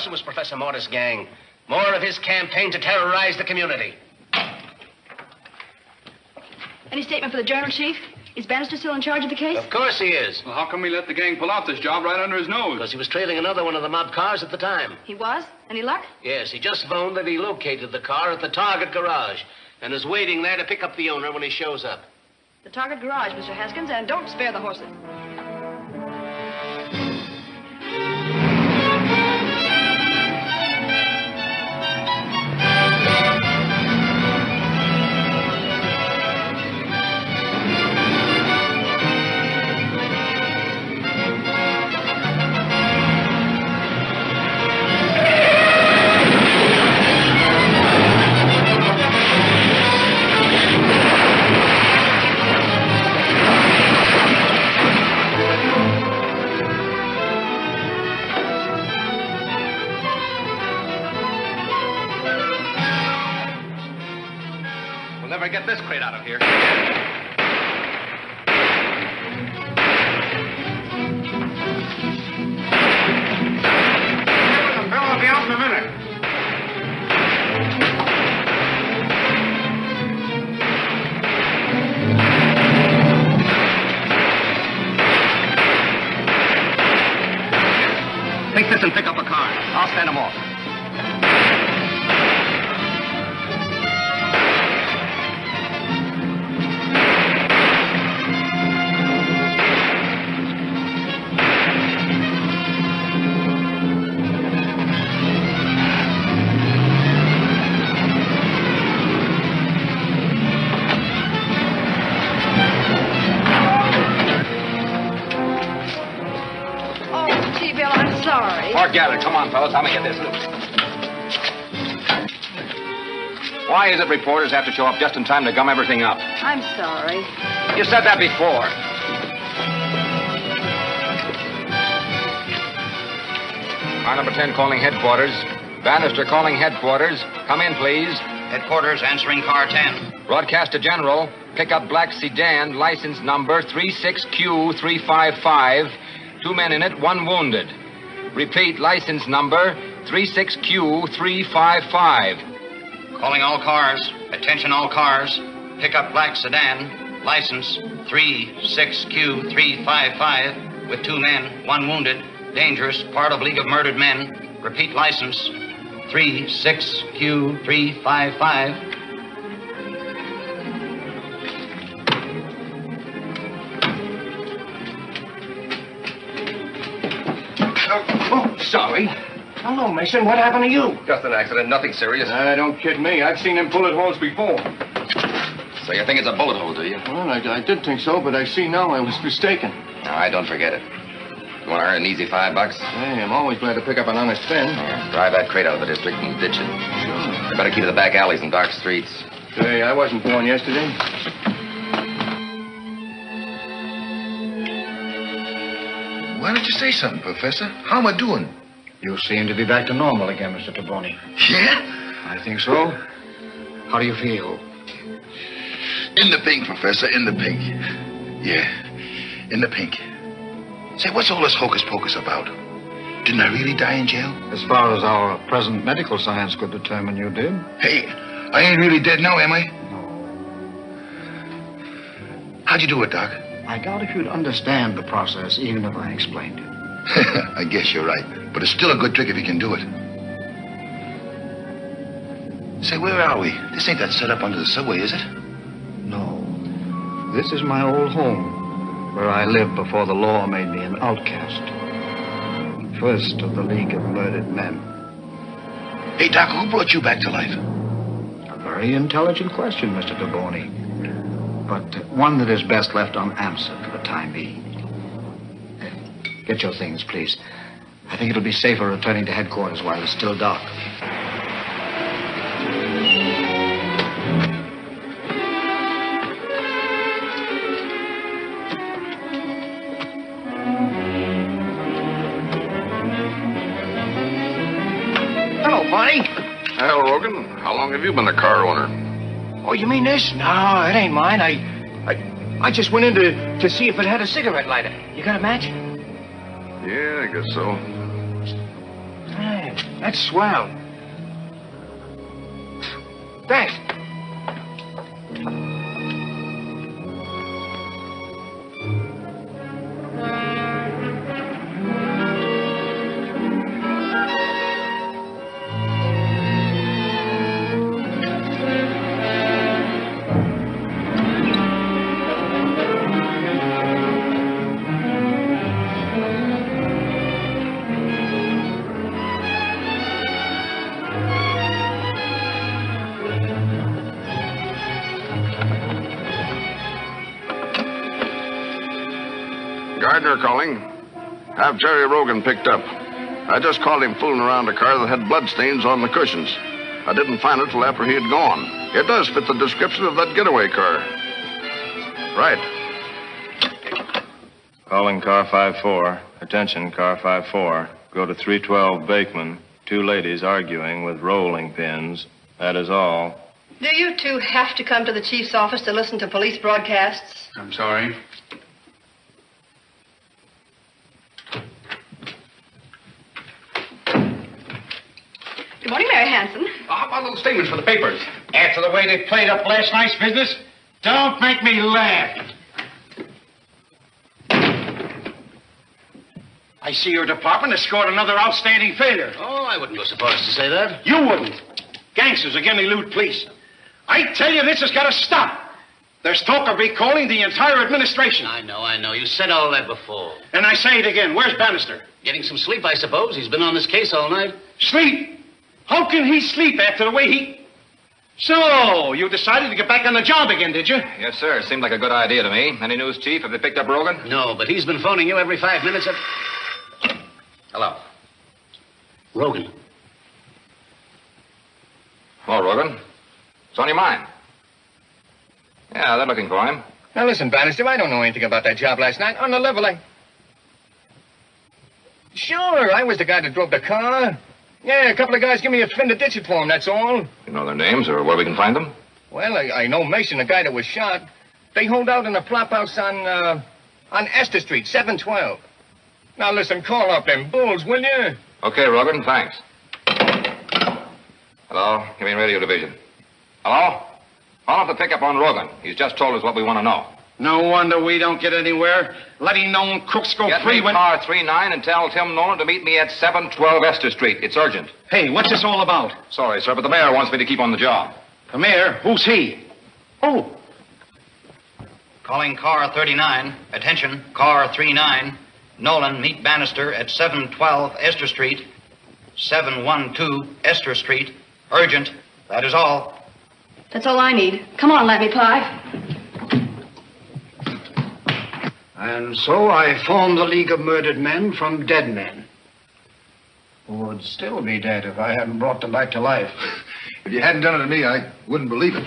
D: It was Professor Mortis' gang. More of his campaign to terrorize the community.
F: Any statement for the journal, Chief? Is Bannister still in charge of the case?
D: Of course he is.
G: Well, how come he let the gang pull off this job right under his nose?
D: Because he was trailing another one of the mob cars at the time.
F: He was? Any luck?
D: Yes, he just phoned that he located the car at the Target garage and is waiting there to pick up the owner when he shows up.
F: The Target garage, Mr. Haskins, and don't spare the horses.
T: straight out of here.
P: Bill, I'll be out in a minute.
T: Take this and pick up a car. I'll stand them off.
Q: Forget it. Come on, fellas. Help me get this loose.
L: Why is it reporters have to show up just in time to gum everything up?
O: I'm sorry.
L: You said that before. Car number 10 calling headquarters. Bannister calling headquarters. Come in, please.
D: Headquarters answering car 10.
L: Broadcast to General. Pick up black sedan, license number 36Q355. 2 men in it, 1 wounded. Repeat, license number 36Q355.
D: Calling all cars. Attention all cars. Pick up black sedan. License 36Q355 with 2 men, 1 wounded. Dangerous, part of League of Murdered Men. Repeat, license 36Q355.
C: Oh, sorry. Hello, Mason. What happened to you?
U: Just an accident, nothing serious.
G: Don't kid me. I've seen them bullet holes before.
U: So you think it's a bullet hole, do you?
G: Well, I did think so, but I see now I was mistaken.
U: All right, don't forget it. You want to earn an easy $5?
G: Hey, I'm always glad to pick up an honest spin.
U: Drive that crate out of the district and ditch it.
G: Sure.
U: You better keep to the back alleys and dark streets.
G: Hey, I wasn't born yesterday.
M: Why don't you say something, Professor? How am I doing?
N: You seem to be back to normal again, Mr. Taboni.
M: Yeah?
N: I think so. How do you feel?
M: In the pink, Professor, in the pink. Yeah, in the pink. Say, what's all this hocus pocus about? Didn't I really die in jail?
N: As far as our present medical science could determine, you did.
M: Hey, I ain't really dead now, am I?
N: No.
M: How'd you do it, Doc?
N: I doubt if you'd understand the process, even if I explained it.
M: I guess you're right. But it's still a good trick if you can do it. Say, where are we? This ain't that setup under the subway, is it?
N: No. This is my old home, where I lived before the law made me an outcast. First of the League of Murdered Men.
M: Hey, Doc, who brought you back to life?
N: A very intelligent question, Mr. Taboni. But one that is best left unanswered for the time being. Get your things, please. I think it'll be safer returning to headquarters while it's still dark.
C: Hello, Bonnie.
K: Hal Rogan, how long have you been a car owner?
C: Oh, you mean this? No, it ain't mine. I just went in to see if it had a cigarette lighter. You got a match?
K: Yeah, I guess so.
C: Hey, that's swell. Thanks.
K: Gardner calling. Have Jerry Rogan picked up. I just called him fooling around a car that had bloodstains on the cushions. I didn't find it till after he had gone. It does fit the description of that getaway car. Right.
A: Calling car 54. Attention, car 54. Go to 312 Bakeman. 2 ladies arguing with rolling pins. That is all.
F: Do you two have to come to the chief's office to listen to police broadcasts?
G: I'm sorry.
F: Good morning, Mary Hanson.
P: How about little statements for the papers? After the way they played up last night's business, don't make me laugh. I see your department has scored another outstanding failure.
D: Oh, I wouldn't go so far as to say that.
P: You wouldn't. Gangsters again elude police. I tell you, this has got to stop. There's talk of recalling the entire administration.
D: I know. You said all that before.
P: And I say it again. Where's Bannister?
D: Getting some sleep, I suppose. He's been on this case all night.
P: Sleep? How can he sleep after the way he... So, you decided to get back on the job again, did you?
L: Yes, sir. Seemed like a good idea to me. Any news, Chief? Have they picked up Rogan?
D: No, but he's been phoning you every 5 minutes. Hello. Rogan.
L: Hello, Rogan. What's on your mind? Yeah, they're looking for him.
E: Now, listen, Bannister, I don't know anything about that job last night. On the level, Sure, I was the guy that drove the car. Yeah, a couple of guys give me a fin to ditch it for him, that's all.
L: You know their names or where we can find them?
E: Well, I know Mason, the guy that was shot. They hold out in a flop house on Esther Street, 712. Now, listen, call up them bulls, will you?
L: Okay, Rogan, thanks. Hello, give me radio division. Hello? Call up the pickup on Rogan. He's just told us what we want to know.
P: No wonder we don't get anywhere. Letting known crooks go
L: Get
P: free
L: me
P: when...
L: car 39 and tell Tim Nolan to meet me at 712 Esther Street. It's urgent.
P: Hey, what's this all about?
L: Sorry, sir, but the mayor wants me to keep on the job.
P: The mayor? Who's he? Oh.
N: Calling car 39. Attention, car 39. Nolan, meet Bannister at 712 Esther Street. 712 Esther Street. Urgent. That is all.
F: That's all I need. Come on, Lammy Pie.
N: And so I formed the League of Murdered Men from dead men. Who would still be dead if I hadn't brought them back to life.
M: If you hadn't done it to me, I wouldn't believe it.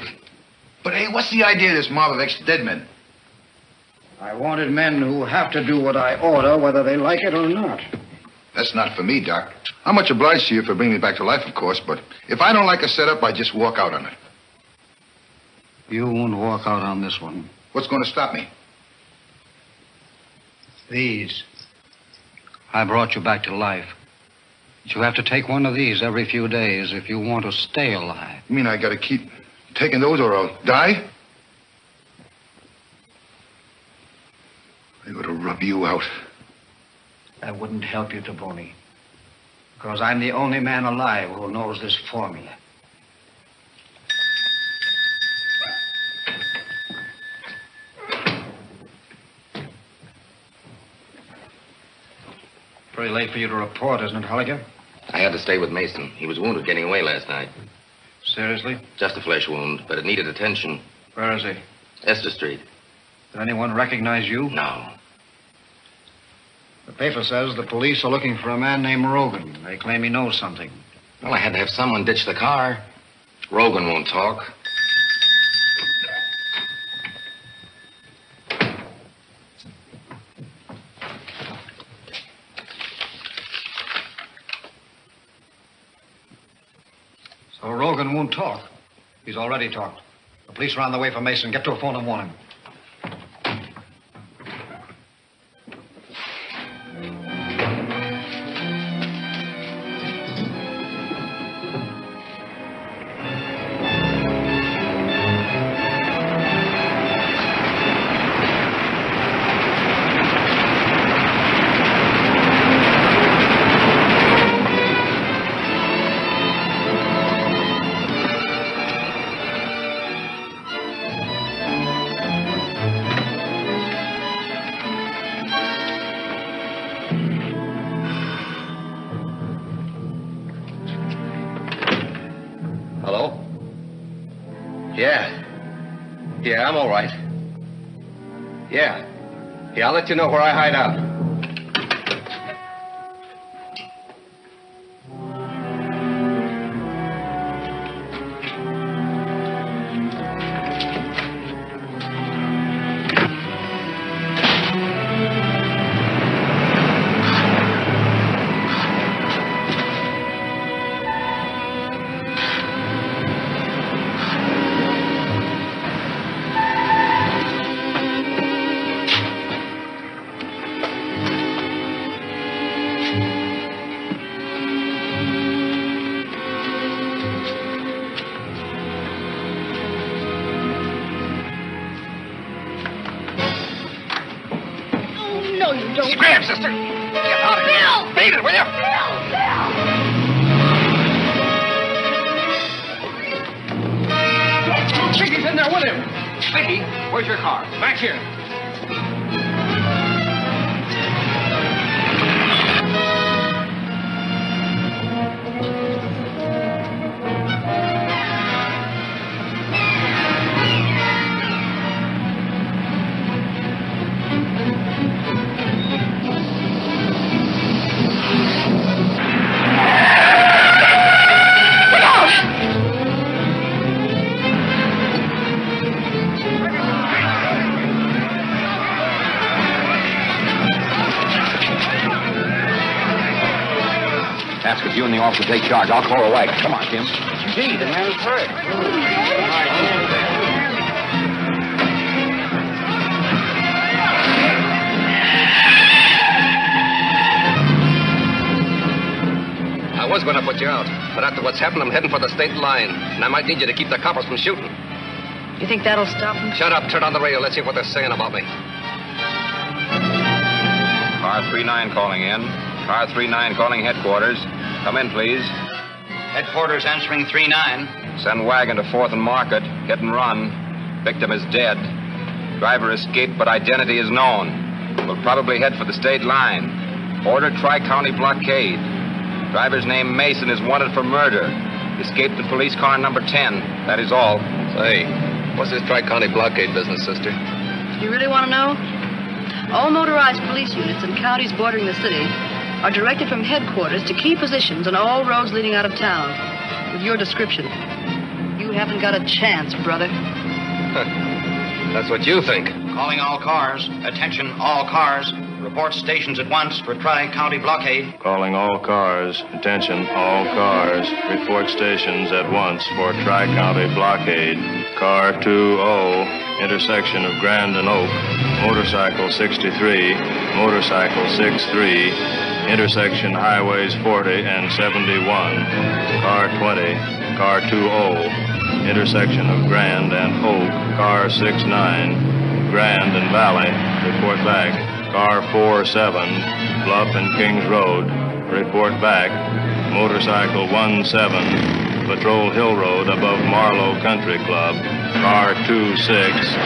M: But, hey, what's the idea of this mob of ex-dead men?
N: I wanted men who have to do what I order, whether they like it or not.
M: That's not for me, Doc. I'm much obliged to you for bringing me back to life, of course, but if I don't like a setup, I just walk out on it.
N: You won't walk out on this one.
M: What's going to stop me?
N: These. I brought you back to life. But you have to take one of these every few days if you want to stay alive.
M: You mean I got to keep taking those or I'll die? I got to rub you out.
N: That wouldn't help you, Taboni. Because I'm the only man alive who knows this formula. Pretty late for you to report, isn't it, Holliger?
B: I had to stay with Mason. He was wounded getting away last night.
N: Seriously?
B: Just a flesh wound, but it needed attention.
N: Where is he?
B: Esther Street.
N: Did anyone recognize you?
B: No.
N: The paper says the police are looking for a man named Rogan. They claim he knows something.
B: Well, I had to have someone ditch the car. Rogan won't talk.
N: So Rogan won't talk. He's already talked. The police are on the way for Mason. Get to a phone and warn him.
B: Yeah, I'm all right. Yeah, I'll let you know where I hide out.
O: No, you don't.
U: Scram, sister. Get out of here. Beat it, will you?
G: Vicky's in there with him. Vicky, where's your car?
P: Back here.
T: Ask if you and the officer take charge. I'll call a wagon. Come on, Tim.
G: Gee, the man is hurt.
U: I was going to put you out, but after what's happened, I'm heading for the state line, and I might need you to keep the coppers from shooting.
O: You think that'll stop them?
U: Shut up. Turn on the radio. Let's hear what they're saying about me.
B: Car 39 calling in. Car 39 calling headquarters. Come in, please.
D: Headquarters answering 39.
B: Send wagon to 4th and Market. Hit and run. Victim is dead. Driver escaped, but identity is known. Will probably head for the state line. Order Tri-County blockade. Driver's name Mason is wanted for murder. Escaped in police car number 10. That is all.
U: Say, what's this Tri-County blockade business, sister?
F: You really want to know? All motorized police units in counties bordering the city are directed from headquarters to key positions on all roads leading out of town. With your description, you haven't got a chance, brother.
U: That's what you think.
D: Calling all cars. Attention, all cars. Report stations at once for Tri-County blockade.
A: Calling all cars. Attention, all cars. Report stations at once for Tri-County blockade. Car 20, intersection of Grand and Oak. Motorcycle 63, motorcycle 63, intersection highways 40 and 71. Car 20, car 20, intersection of Grand and Oak. Car 69, Grand and Valley. Report back. Car 47, Bluff and Kings Road. Report back. Motorcycle 17, Patrol Hill Road above Marlow Country Club. Car 26,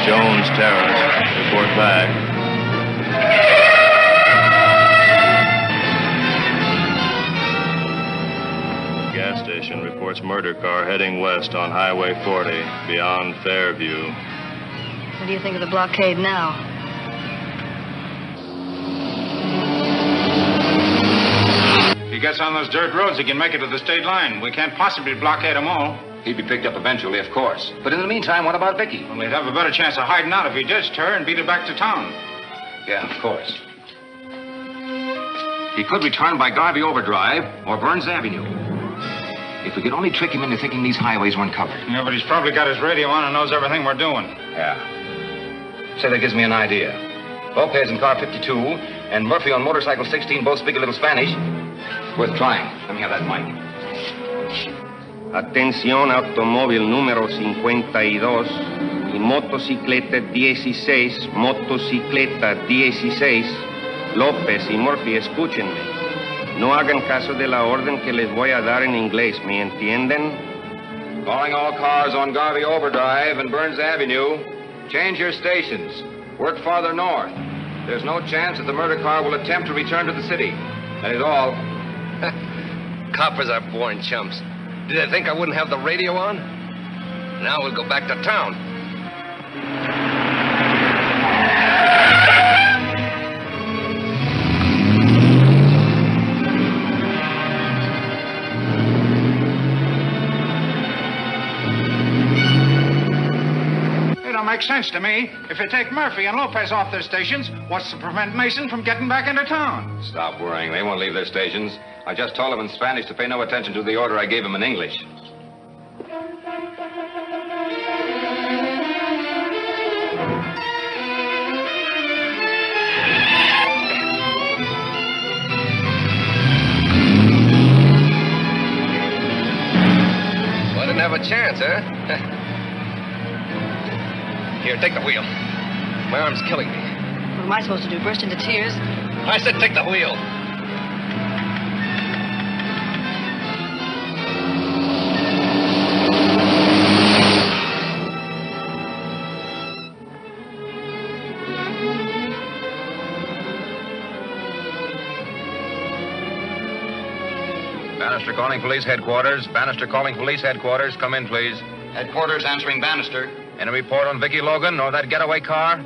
A: Jones Terrace. Report back. Gas station reports murder car heading west on Highway 40 beyond Fairview.
F: What do you think of the blockade now?
P: If he gets on those dirt roads, he can make it to the state line. We can't possibly blockade them all.
T: He'd be picked up eventually, of course. But in the meantime, what about Vicky?
P: Well, he'd have a better chance of hiding out if he ditched her and beat her back to town.
T: Yeah, of course. He could return by Garvey Overdrive or Burns Avenue. If we could only trick him into thinking these highways weren't covered.
P: Yeah, but he's probably got his radio on and knows everything we're doing.
T: Yeah. Say, that gives me an idea. Lopez in car 52 and Murphy on motorcycle 16 both speak a little Spanish. Worth trying. Let me have that mic.
I: Atención, automóvil número 52 y motocicleta 16, motocicleta 16. López y Murphy, escúchenme. No hagan caso de la orden que les voy a dar en inglés, ¿me entienden?
B: Calling all cars on Garvey Overdrive and Burns Avenue. Change your stations. Work farther north. There's no chance that the murder car will attempt to return to the city. That is all.
U: Coppers are born chumps. Did they think I wouldn't have the radio on? Now we'll go back to town.
P: It don't make sense to me. If you take Murphy and Lopez off their stations, what's to prevent Mason from getting back into town?
B: Stop worrying. They won't leave their stations. I just told them in Spanish to pay no attention to the order I gave them in English.
U: Well, I didn't have a chance, huh? Here, take the wheel. My arm's killing me.
F: Well, am I supposed to do? Burst into tears?
Q: I said take the wheel.
T: Bannister calling police headquarters. Bannister calling police headquarters. Come in, please.
N: Headquarters answering Bannister.
T: Any report on Vicky Logan or that getaway car?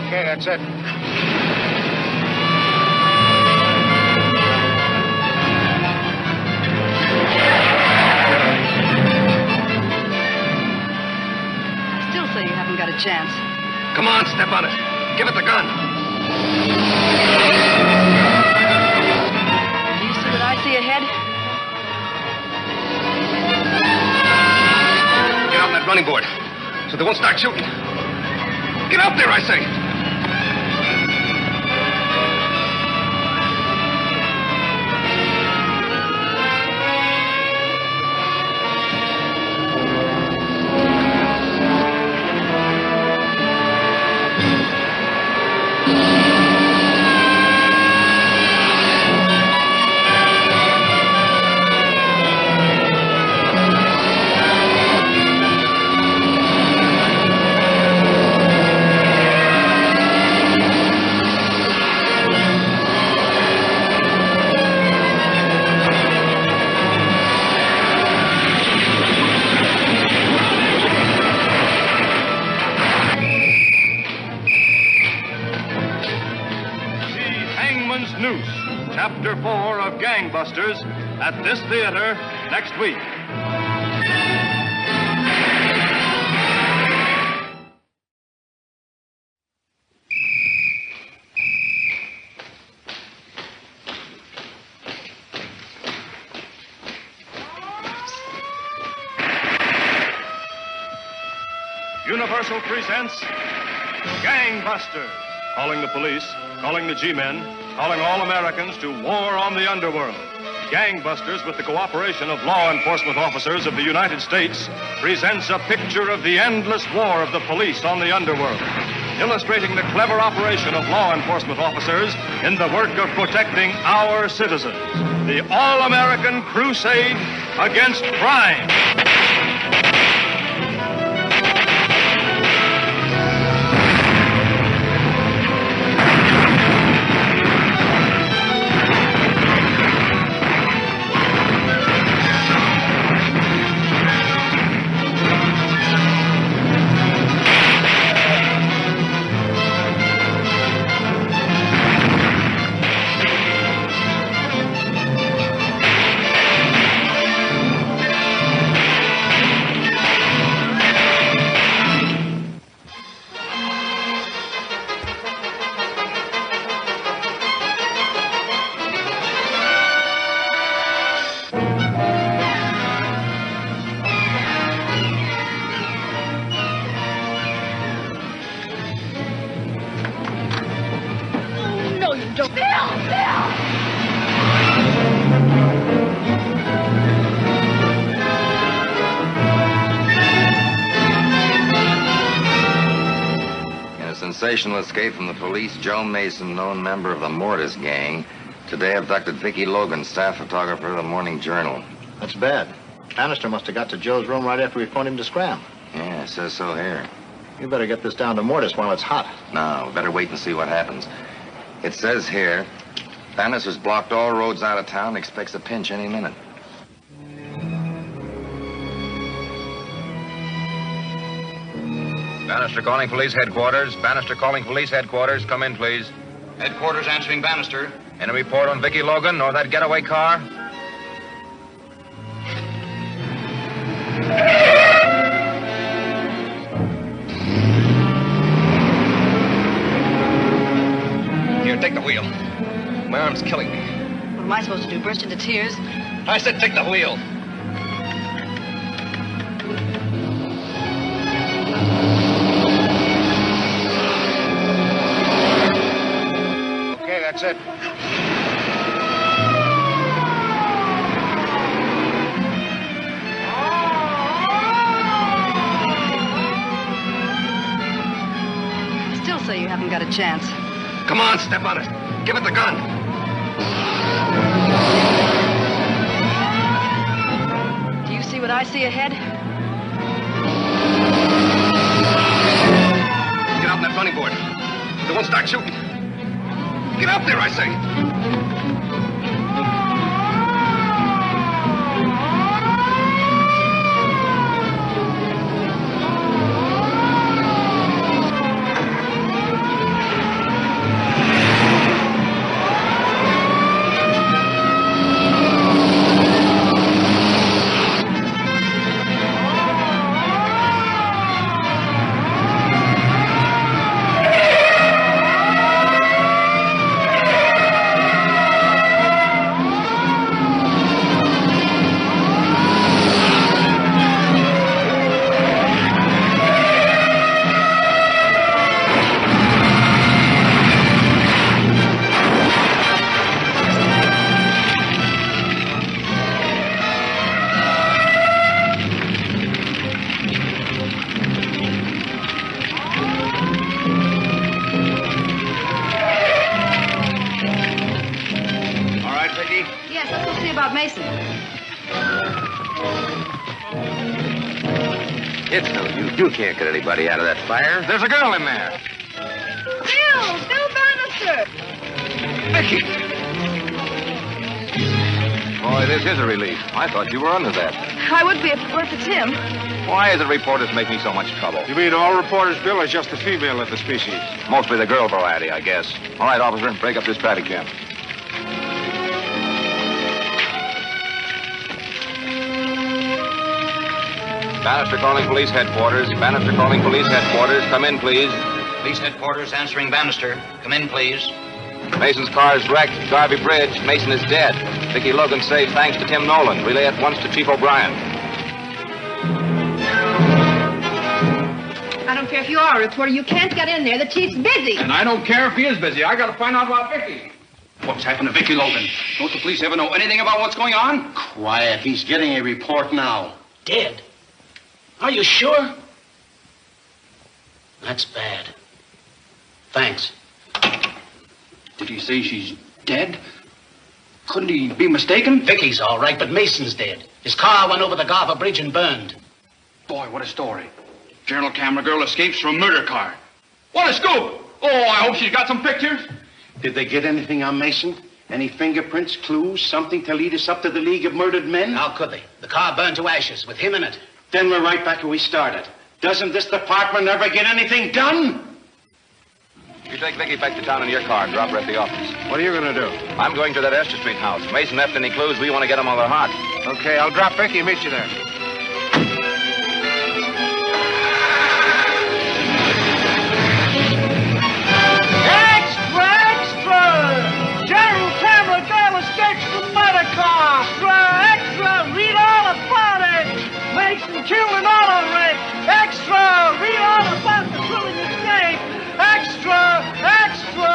N: Okay, that's it.
F: Got a chance.
Q: Come on, step on it. Give it the gun.
F: Do you see what I see ahead?
Q: Get out on that running board so they won't start shooting. Get up there, I say.
A: Chapter 4 of Gangbusters at this theater next week. Universal presents Gangbusters. Calling the police, calling the G-men, calling all Americans to war on the underworld. Gangbusters, with the cooperation of law enforcement officers of the United States, presents a picture of the endless war of the police on the underworld, illustrating the clever operation of law enforcement officers in the work of protecting our citizens. The all-American crusade against crime.
B: Sensational escape from the police, Joe Mason, known member of the Mortis gang, today abducted Vicky Logan, staff photographer of the Morning Journal.
R: That's bad. Bannister must have got to Joe's room right after we phoned him to scram.
B: Yeah, it says so here.
R: You better get this down to Mortis while it's hot.
B: No, better wait and see what happens. It says here, Bannister's blocked all roads out of town and expects a pinch any minute.
T: Bannister calling police headquarters. Bannister calling police headquarters. Come in, please.
N: Headquarters answering Bannister.
T: Any report on Vicky Logan or that getaway car?
Q: Here, take the wheel. My arm's killing me.
F: What am I supposed to do? Burst into tears?
Q: I said take the wheel.
P: That's it.
F: I still say you haven't got a chance.
U: Come on, step on it. Give it the gun.
F: Do you see what I see ahead?
U: Get out on that running board. They won't start shooting. Get up there, I say.
B: It's no use. You can't get anybody out of that fire.
L: There's a girl in there.
F: Bill Bannister!
L: Vicky! Boy, this is a relief. I thought you were under that.
F: I would be if it weren't for Tim.
L: Why is it reporters make me so much trouble?
P: You mean all reporters, Bill, or just the female of the species?
L: Mostly the girl variety, I guess. All right, officer, break up this traffic jam. Bannister calling police headquarters. Bannister calling police headquarters. Come in, please.
D: Police headquarters answering Bannister. Come in, please.
L: Mason's car is wrecked. Garvey Bridge. Mason is dead. Vicky Logan saved thanks to Tim Nolan. Relay at once to Chief O'Brien.
S: I don't care if you are a reporter. You can't get in there. The chief's busy.
G: And I don't care if he is busy. I got to find out about Vicky. What's happened to Vicky Logan? Don't the police ever know anything about what's going on?
V: Quiet. He's getting a report now.
W: Dead? Are you sure?
D: That's bad. Thanks.
G: Did he say she's dead? Couldn't he be mistaken?
D: Vicky's all right, but Mason's dead. His car went over the Garver Bridge and burned.
G: Boy, what a story. Journal camera girl escapes from a murder car. What a scoop! Oh, I hope she's got some pictures.
V: Did they get anything on Mason? Any fingerprints, clues, something to lead us up to the League of Murdered Men?
D: How could they? The car burned to ashes with him in it.
V: Then we're right back where we started. Doesn't this department ever get anything done?
L: You take Vicky back to town in your car and drop her at the office.
P: What are you going to do?
L: I'm going to that Esther Street house. Mason left any clues. We want to get them while they're hot.
P: Okay, I'll drop Vicky and meet you there.
X: Extra, extra! General camera girl escapes from murder car. Extra, read all about it. Mason killed an auto wreck. Extra, read all about the thrilling escape. Extra, extra!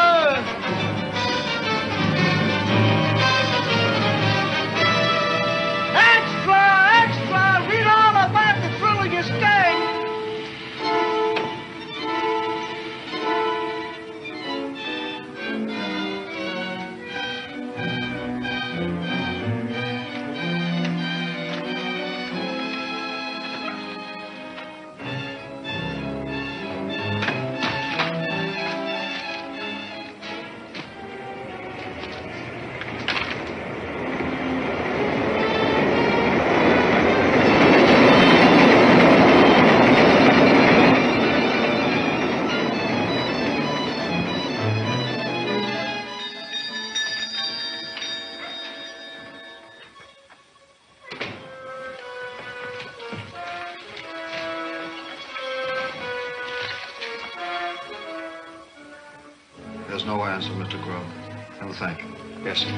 X: Extra, extra! Read all about the thrilling escape!
R: There's no answer, Mr. Grove. No, thank you.
P: Yes, sir.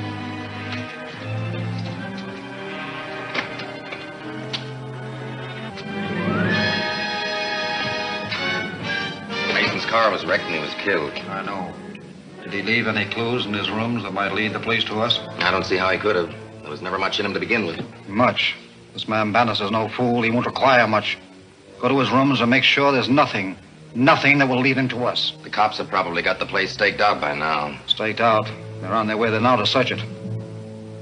B: Mason's car was wrecked and he was killed.
R: I know. Did
N: Did he leave any clues in his rooms that might lead the police to us?
U: I don't see how he could have. There was never much in him to begin with.
N: Much. This man Bannister's no fool. He won't require much. Go to his rooms and make sure there's nothing that will lead him to us.
U: The cops have probably got the place staked out by now.
N: Staked out? They're on their way there now to search it.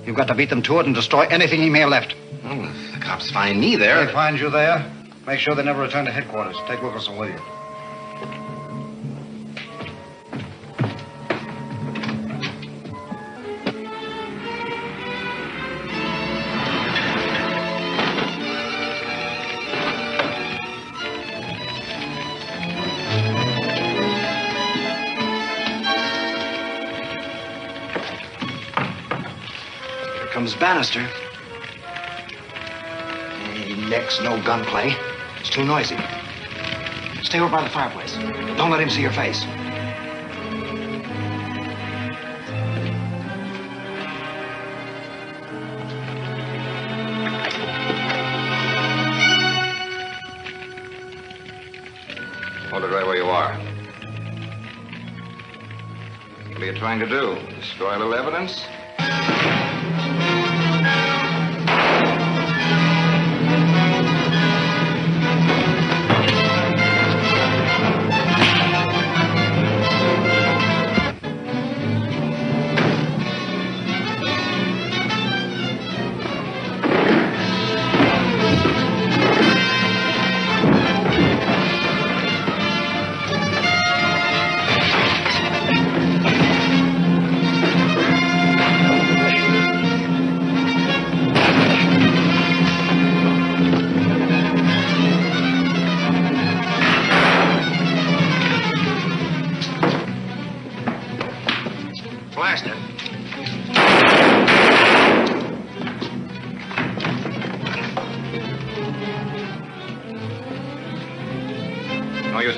N: You've got to beat them to it and destroy anything he may have left.
U: Well, if the cops find me there...
N: If they find you there, make sure they never return to headquarters. Take Wilkerson with you.
V: Comes Bannister. Hey, Lex, no gunplay. It's too noisy. Stay over by the fireplace. Don't let him see your face.
U: Hold it right where you are. What are you trying to do? Destroy a little evidence?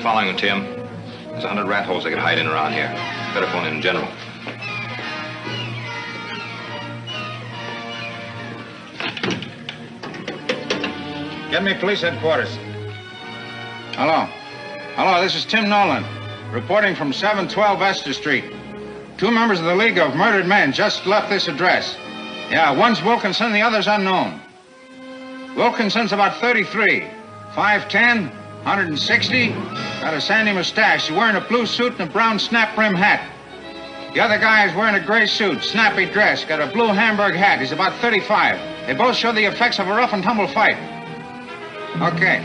T: Following you, Tim. There's 100 rat holes they could hide in around here. Better phone in general.
P: Get me police headquarters. Hello. Hello, this is Tim Nolan, reporting from 712 Esther Street. 2 members of the League of Murdered Men just left this address. Yeah, one's Wilkinson, the other's unknown. Wilkinson's about 33, 5'10", 160, got a sandy mustache. He's wearing a blue suit and a brown snap-brim hat. The other guy is wearing a gray suit, snappy dress, got a blue Hamburg hat. He's about 35. They both show the effects of a rough-and-tumble fight. Okay.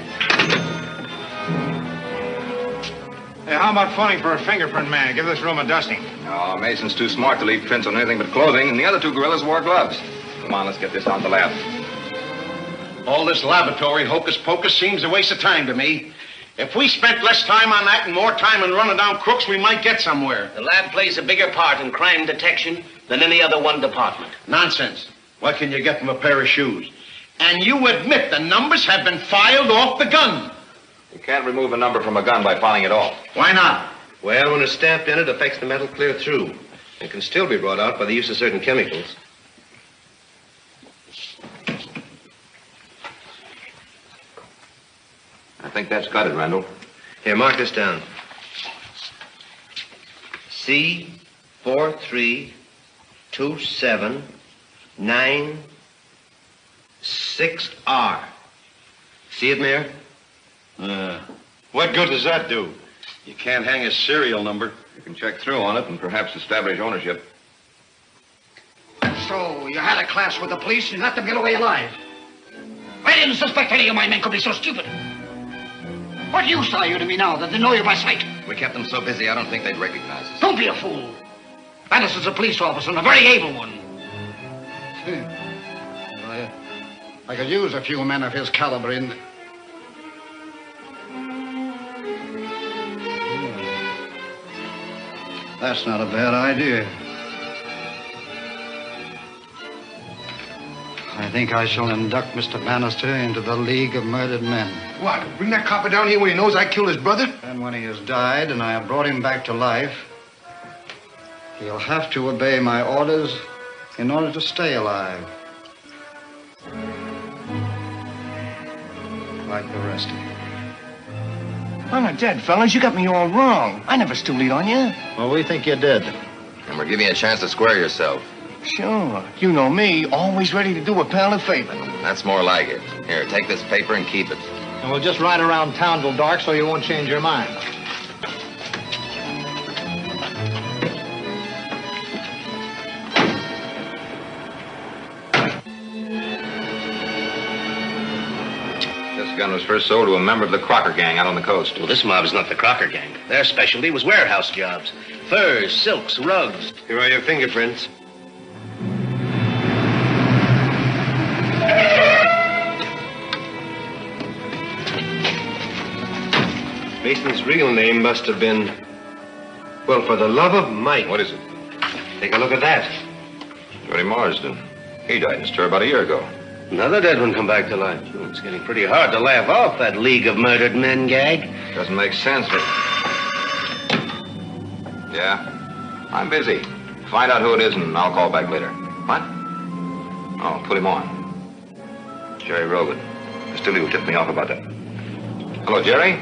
P: Hey, how about phoning for a fingerprint man? Give this room a dusting.
T: Oh, Mason's too smart to leave prints on anything but clothing, and the other 2 gorillas wore gloves. Come on, let's get this on the lab.
V: All this laboratory hocus-pocus seems a waste of time to me. If we spent less time on that and more time in running down crooks, we might get somewhere.
W: The lab plays a bigger part in crime detection than any other one department.
V: Nonsense. What can you get from a pair of shoes? And you admit the numbers have been filed off the gun.
T: You can't remove a number from a gun by filing it off.
V: Why not? Well, when it's stamped in, it affects the metal clear through. It can still be brought out by the use of certain chemicals.
T: I think that's got it, Randall.
V: Here, mark this down. C4327996R. See it, Mayor? What good does that do? You can't hang a serial number.
T: You can check through on it and perhaps establish ownership.
D: So, you had a clash with the police and let them get away alive. I didn't suspect any of my men could be so stupid. What use are you to me now that they know you by sight?
U: We kept them so busy, I don't think they'd recognize us.
D: Don't be a fool. Bannister's a police officer and a very able one. I could use a few men of his caliber in... That's not a bad idea. I think I shall induct Mr. Bannister into the League of Murdered Men.
M: What? Bring that copper down here when he knows I killed his brother?
D: And when he has died and I have brought him back to life, he'll have to obey my orders in order to stay alive. Like the rest of you.
E: I'm not dead, fellas. You got me all wrong. I never stole it on you.
R: Well, we think you're dead.
U: And we're giving you a chance to square yourself.
M: Sure. You know me, always ready to do a pal a favor.
U: That's more like it. Here, take this paper and keep it.
R: And we'll just ride around town till dark so you won't change your mind.
T: This gun was first sold to a member of the Crocker gang out on the coast.
W: Well, this mob is not the Crocker gang. Their specialty was warehouse jobs. Furs, silks, rugs.
C: Here are your fingerprints. Mason's real name must have been, well, for the love of Mike.
T: What is it?
C: Take a look at that.
T: Johnny Marsden. He died in stir about a year ago.
W: Another dead one come back to life. Oh, it's getting pretty hard to laugh off that League of Murdered Men gag.
T: Doesn't make sense, but... Yeah? I'm busy. Find out who it is and I'll call back later. What? Oh, put him on. Jerry Rogan. Castillo tipped me off about that. Hello, Jerry?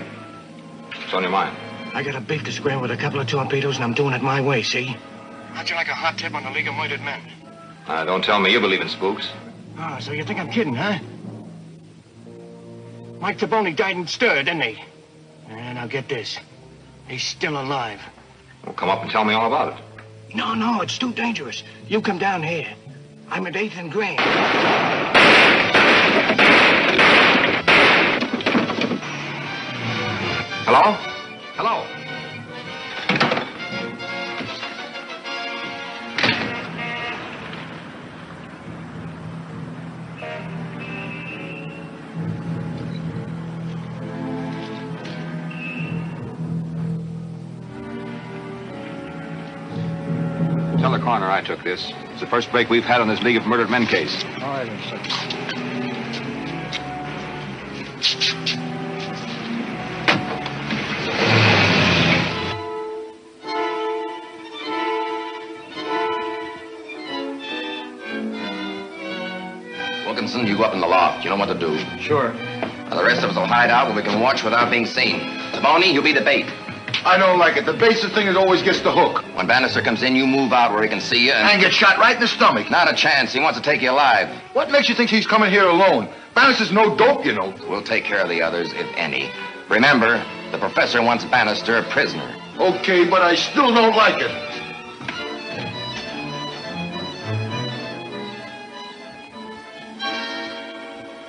T: What's on your mind?
X: I got a beef to square with a couple of torpedoes, and I'm doing it my way, see?
E: How'd you like a hot tip on the League of Murdered Men?
T: Don't tell me you believe in spooks.
E: Oh, so you think I'm kidding, huh? Mike Taboni died in stir, didn't he? And now get this. He's still alive.
T: Well, come up and tell me all about it.
E: No, it's too dangerous. You come down here. I'm at 8th and Grain.
T: Hello? Hello? Tell the coroner I took this. It's the first break we've had on this League of Murdered Men case.
R: All right, Inspector.
U: Wilkinson, you go up in the loft. You know what to do.
R: Sure.
U: Now, the rest of us will hide out where we can watch without being seen. Taboni, you be the bait.
M: I don't like it. The basic thing is always gets the hook.
U: When Bannister comes in, you move out where he can see you
M: And get shot right in the stomach.
U: Not a chance. He wants to take you alive.
M: What makes you think he's coming here alone? Bannister's no dope, you know.
U: We'll take care of the others, if any. Remember, the professor wants Bannister a prisoner.
M: Okay, but I still don't like it.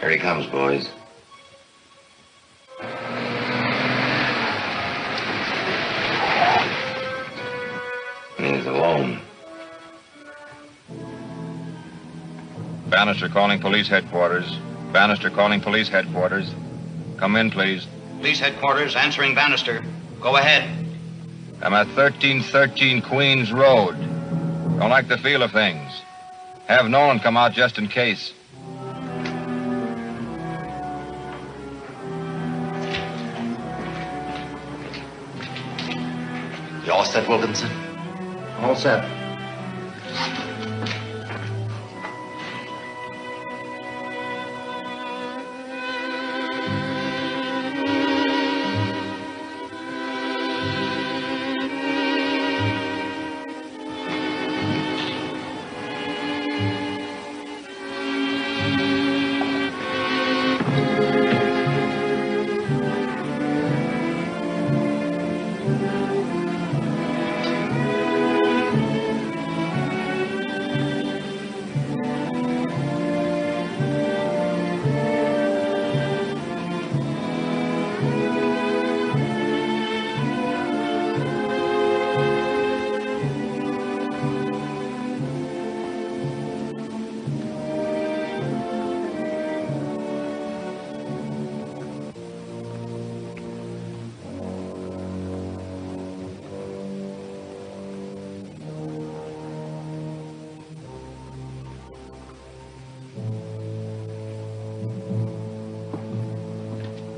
U: Here he comes, boys. And he's alone.
T: Bannister calling police headquarters. Bannister calling police headquarters. Come in, please.
N: Police headquarters answering Bannister. Go ahead.
T: I'm at 1313 Queens Road. Don't like the feel of things. Have Nolan come out just in case.
U: You all set, Wilkinson?
R: All set.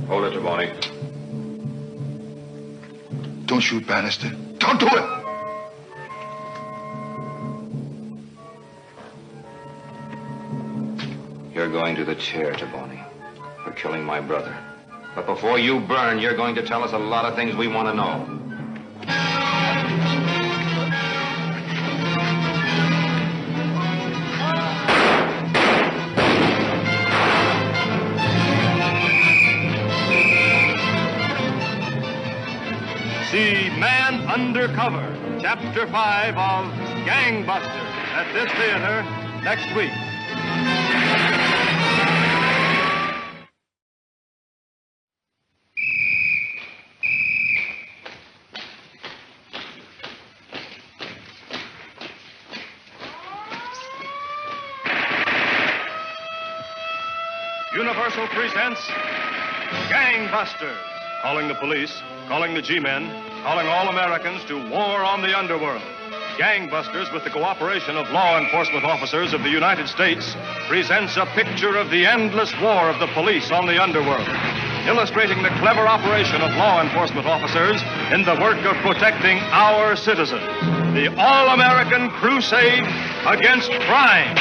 T: Hold it, Taboni.
M: Don't shoot, Bannister. Don't do it!
T: You're going to the chair, Taboni, for killing my brother. But before you burn, you're going to tell us a lot of things we want to know.
A: Undercover, Chapter 5 of Gangbusters at this theater next week. Universal presents Gangbusters, calling the police, calling the G-men, calling all Americans to war on the underworld. Gangbusters, with the cooperation of law enforcement officers of the United States, presents a picture of the endless war of the police on the underworld, illustrating the clever operation of law enforcement officers in the work of protecting our citizens. The all-American crusade against crime.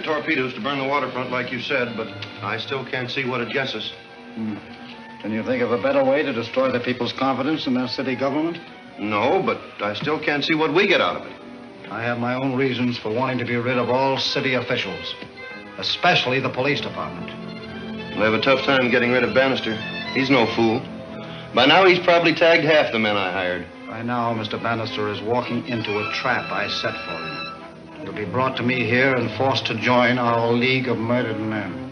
C: Torpedoes to burn the waterfront like you said, but I still can't see what it gets us.
N: Can you think of a better way to destroy the people's confidence in their city government?
C: No, but I still can't see what we get out of it.
N: I have my own reasons for wanting to be rid of all city officials, especially the police department.
C: We'll have a tough time getting rid of Bannister. He's no fool. By now, he's probably tagged half the men I hired.
N: By now, Mr. Bannister is walking into a trap I set for him. He'll be brought to me here and forced to join our League of Murdered Men.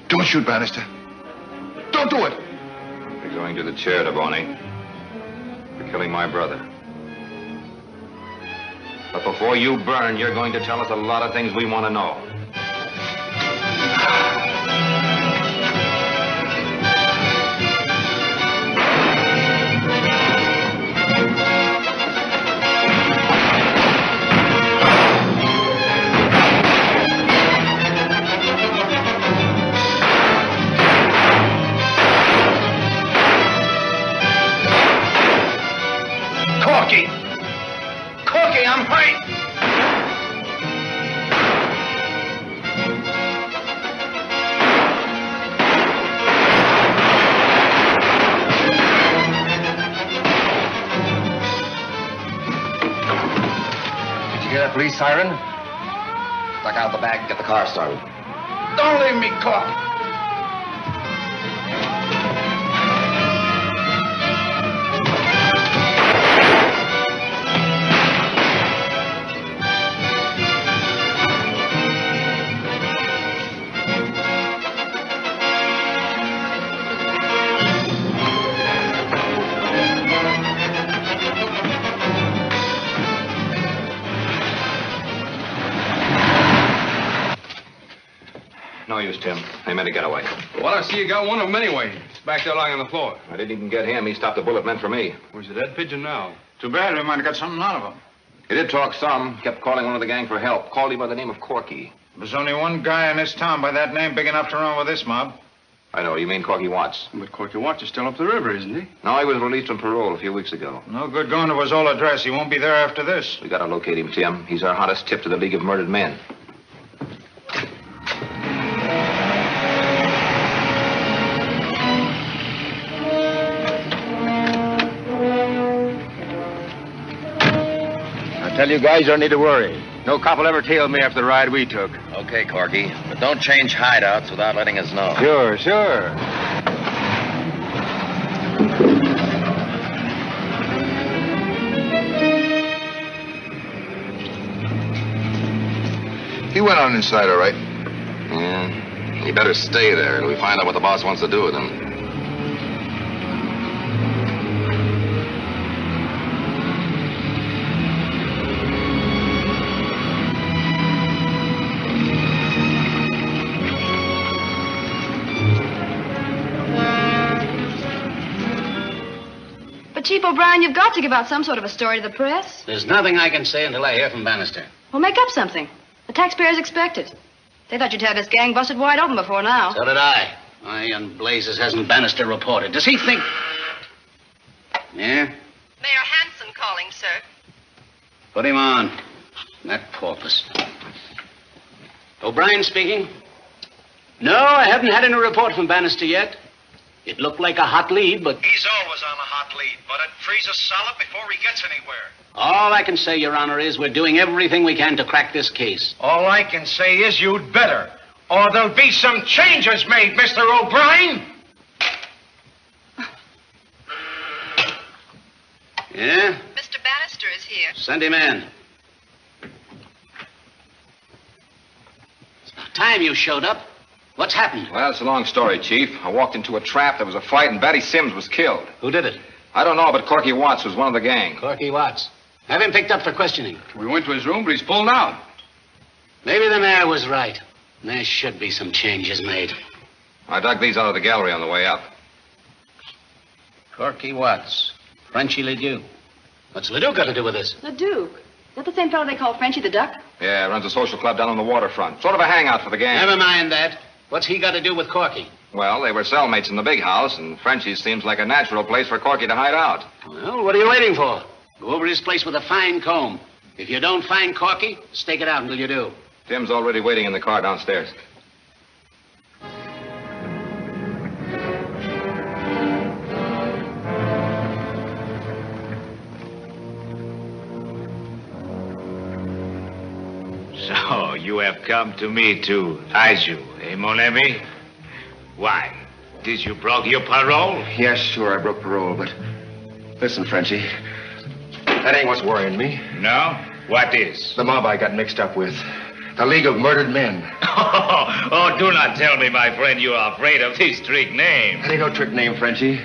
M: Don't shoot, Bannister. Don't do it.
T: You're going to the chair, Daboni, for killing my brother. But before you burn, you're going to tell us a lot of things we want to know.
X: Corky, I'm hurt!
U: Did you hear that police siren? Duck out the back and get the car started.
X: Don't leave me, Corky.
T: No use, Tim. They made a getaway.
G: Well, I see you got one of them anyway. It's back there lying on the floor.
T: I didn't even get him. He stopped the bullet meant for me.
G: Where's the dead pigeon now?
P: Too bad we might have got something out of him.
T: He did talk some. Kept calling one of the gang for help. Called him by the name of Corky.
P: There's only one guy in this town by that name big enough to run with this mob.
T: I know. You mean Corky Watts?
G: But Corky Watts is still up the river, isn't he?
T: No, he was released on parole a few weeks ago.
P: No good going to his old address. He won't be there after this.
T: We gotta locate him, Tim. He's our hottest tip to the League of Murdered Men.
V: I tell you guys, you don't need to worry. No cop will ever tail me after the ride we took.
U: Okay, Corky, but don't change hideouts without letting us know.
V: Sure, sure.
M: He went on inside, all right.
U: Yeah. You better stay there till we find out what the boss wants to do with him.
F: Chief O'Brien, you've got to give out some sort of a story to the press.
D: There's nothing I can say until I hear from Bannister.
F: Well, make up something. The taxpayers expect it. They thought you'd have this gang busted wide open before now.
D: So did I. Why in blazes hasn't Bannister reported? Does he think... Yeah?
H: Mayor Hanson calling, sir.
D: Put him on. That porpoise. O'Brien speaking. No, I haven't had any report from Bannister yet. It looked like a hot lead, but...
V: He's always on a hot lead, but it freezes solid before he gets anywhere.
D: All I can say, Your Honor, is we're doing everything we can to crack this case.
V: All I can say is you'd better, or there'll be some changes made, Mr. O'Brien.
D: Yeah?
H: Mr. Bannister is here.
D: Send him in. It's about time you showed up. What's happened?
T: Well, it's a long story, Chief. I walked into a trap, there was a fight, and Batty Sims was killed.
D: Who did it?
T: I don't know, but Corky Watts was one of the gang.
D: Corky Watts. Have him picked up for questioning.
G: We went to his room, but he's pulled out.
D: Maybe the mayor was right. There should be some changes made.
T: I dug these out of the gallery on the way up.
D: Corky Watts. Frenchy Ledoux. What's Ledoux got to do with this?
F: Ledoux? Is that the same fellow they call Frenchy the Duck?
T: Yeah, runs a social club down on the waterfront. Sort of a hangout for the gang.
D: Never mind that. What's he got to do with Corky?
T: Well, they were cellmates in the big house, and Frenchy's seems like a natural place for Corky to hide out.
D: Well, what are you waiting for? Go over his place with a fine comb. If you don't find Corky, stake it out until you do.
T: Tim's already waiting in the car downstairs.
J: So, you have come to me to Aiju, eh, mon ami? Why? Did you broke your parole?
V: Yes, sure, I broke parole, but... Listen, Frenchy. That ain't what's worrying me.
J: No? What is?
V: The mob I got mixed up with. The League of Murdered Men.
J: Oh, do not tell me, my friend, you are afraid of this trick name.
V: That ain't no trick name, Frenchy.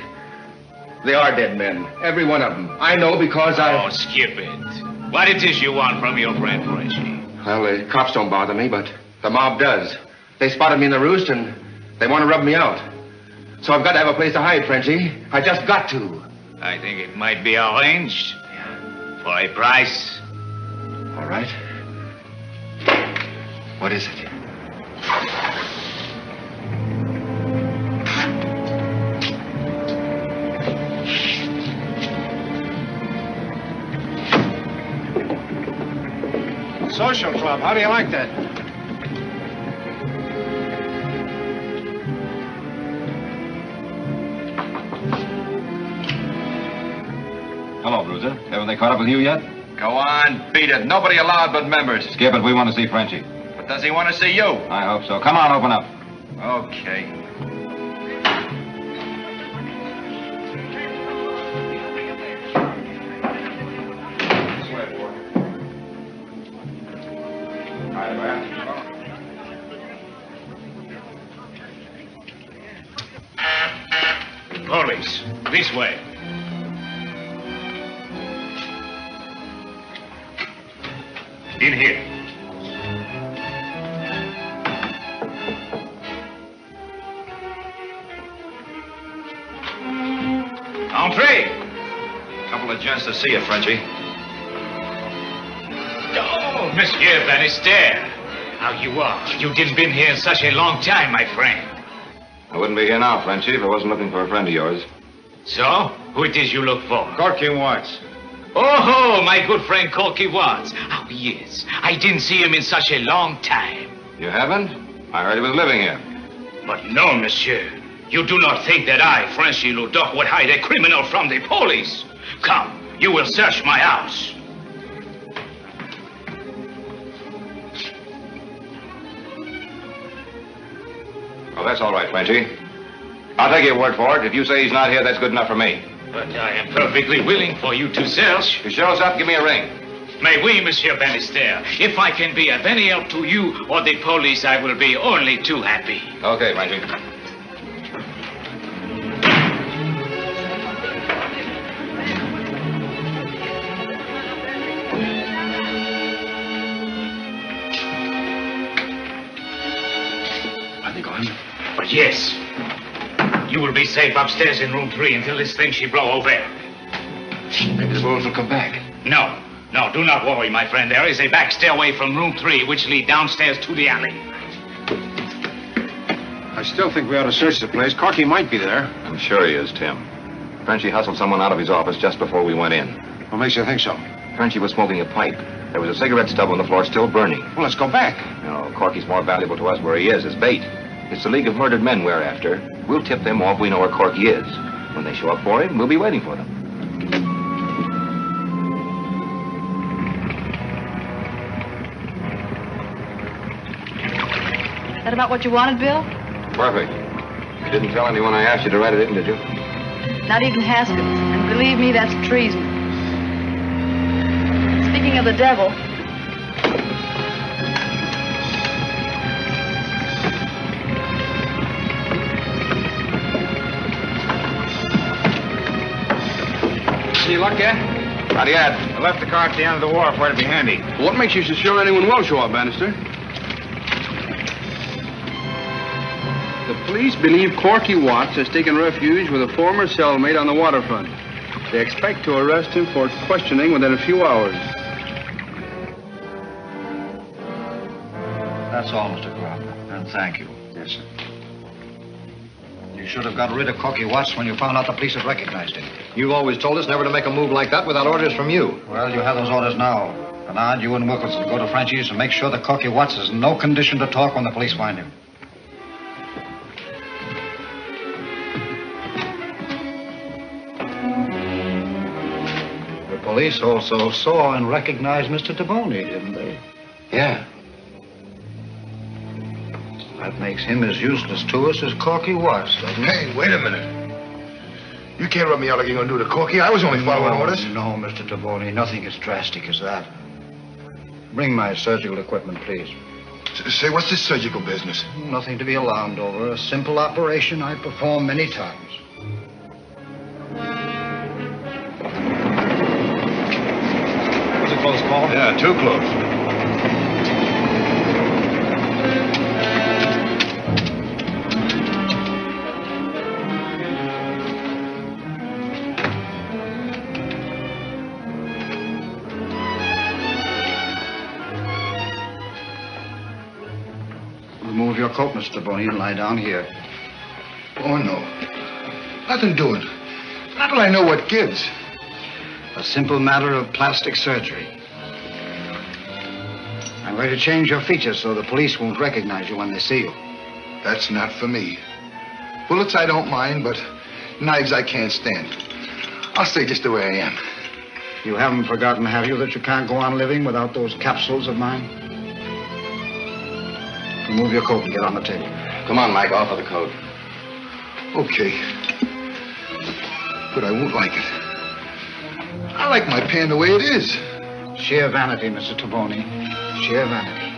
V: They are dead men. Every one of them. I know because I...
J: Oh, skip it. What it is you want from your friend, Frenchy?
V: Well, the cops don't bother me, but the mob does. They spotted me in the roost, and they want to rub me out. So I've got to have a place to hide, Frenchy. I just got to.
J: I think it might be arranged. For a price.
V: All right. What is it?
P: Social club. How do you like that?
T: Hello, Bruiser. Haven't they caught up with you yet?
L: Go on, beat it. Nobody allowed but members.
T: Skip it. We want to see Frenchy.
L: But does he want to see you?
T: I hope so. Come on, open up.
L: Okay.
J: Police, this way. In here. Entree.
T: Couple of gents to see you, Frenchie.
J: Oh, Monsieur Bannister. How you are? You didn't been here in such a long time, my friend.
T: I wouldn't be here now, Frenchie, if I wasn't looking for a friend of yours.
J: So, who it is you look for?
P: Corky Watts.
J: Oh, my good friend Corky Watts. Oh, yes. I didn't see him in such a long time.
T: You haven't? I heard he was living here.
J: But no, monsieur. You do not think that I, Frenchy Ludoc, would hide a criminal from the police. Come, you will search my house.
T: Oh, that's all right, Frenchy. I'll take your word for it. If you say he's not here, that's good enough for me.
J: But I am perfectly willing for you to search.
T: If he shows up, give me a ring.
J: Mais oui, Monsieur Bannister. If I can be of any help to you or the police, I will be only too happy.
T: Okay, Frenchy.
M: Are they gone?
J: But yes. You will be safe upstairs in room 3 until this thing she blow over.
M: Maybe the wolves will come back.
J: No, do not worry, my friend. There is a back stairway from room 3 which lead downstairs to the alley.
P: I still think we ought to search the place. Corky might be there.
T: I'm sure he is, Tim. Frenchy hustled someone out of his office just before we went in.
P: What makes you think so?
T: Frenchy was smoking a pipe. There was a cigarette stub on the floor still burning.
P: Well, let's go back.
T: No, Corky's more valuable to us where he is as bait. It's the League of Murdered Men we're after. We'll tip them off we know where Corky is. When they show up for him, we'll be waiting for them.
F: That about what you wanted, Bill?
T: Perfect. You didn't tell anyone I asked you to write it in, did you?
F: Not even Haskins. And believe me, that's treason. Speaking of the devil,
P: Any luck yet?
T: Not yet.
P: I left the car at the end of the wharf where it'd be handy.
C: What makes you so sure anyone will show up, Bannister? The police believe Corky Watts has taken refuge with a former cellmate on the waterfront. They expect to arrest him for questioning within a few hours.
N: That's all, Mr. Crawford. And thank you.
C: Yes, sir.
N: You should have got rid of Corky Watts when you found out the police had recognized him.
R: You've always told us never to make a move like that without orders from you.
N: Well, you have those orders now. Bernard, you and Wilkinson go to Frenchie's and make sure that Corky Watts is in no condition to talk when the police find him. The police also saw and recognized Mr. Taboni, didn't they?
R: Yeah.
N: That makes him as useless to us as Corky Watts, doesn't it?
M: Hey, wait a minute. You can't rub me out like you're going to do to Corky. I was only following orders.
N: No, Mr. Taboni, nothing as drastic as that. Bring my surgical equipment, please.
M: Say, what's this surgical business?
N: Nothing to be alarmed over. A simple operation I've performed many times.
R: Was it close, Paul?
C: Yeah, too close.
N: Remove your coat, Mr. Taboni, and lie down here.
M: Oh, no. Nothing doing. Not till I know what gives.
N: A simple matter of plastic surgery. I'm going to change your features so the police won't recognize you when they see you.
M: That's not for me. Bullets I don't mind, but knives I can't stand. I'll stay just the way I am.
N: You haven't forgotten, have you, that you can't go on living without those capsules of mine? Remove your coat and get on the table.
T: Come on, Mike, off of the coat.
M: Okay. But I won't like it. I like my pan the way it is.
N: Sheer vanity, Mr. Taboni. Sheer vanity.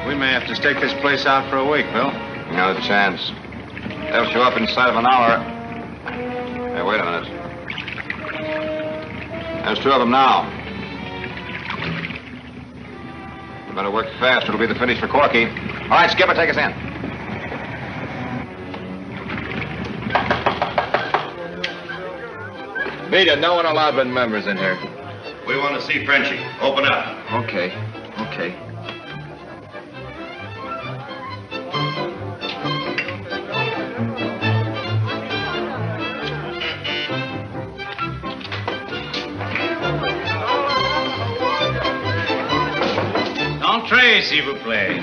P: We may have to stake this place out for a week, Bill.
T: No chance. They'll show up inside of an hour. Hey, wait a minute. There's 2 of them now. You better work fast. It'll be the finish for Corky. All right, Skipper, take us in.
A: Media, no one allowed but members in here.
V: We want to see Frenchie. Open up.
C: Okay.
J: Entrez, s'il vous plaît.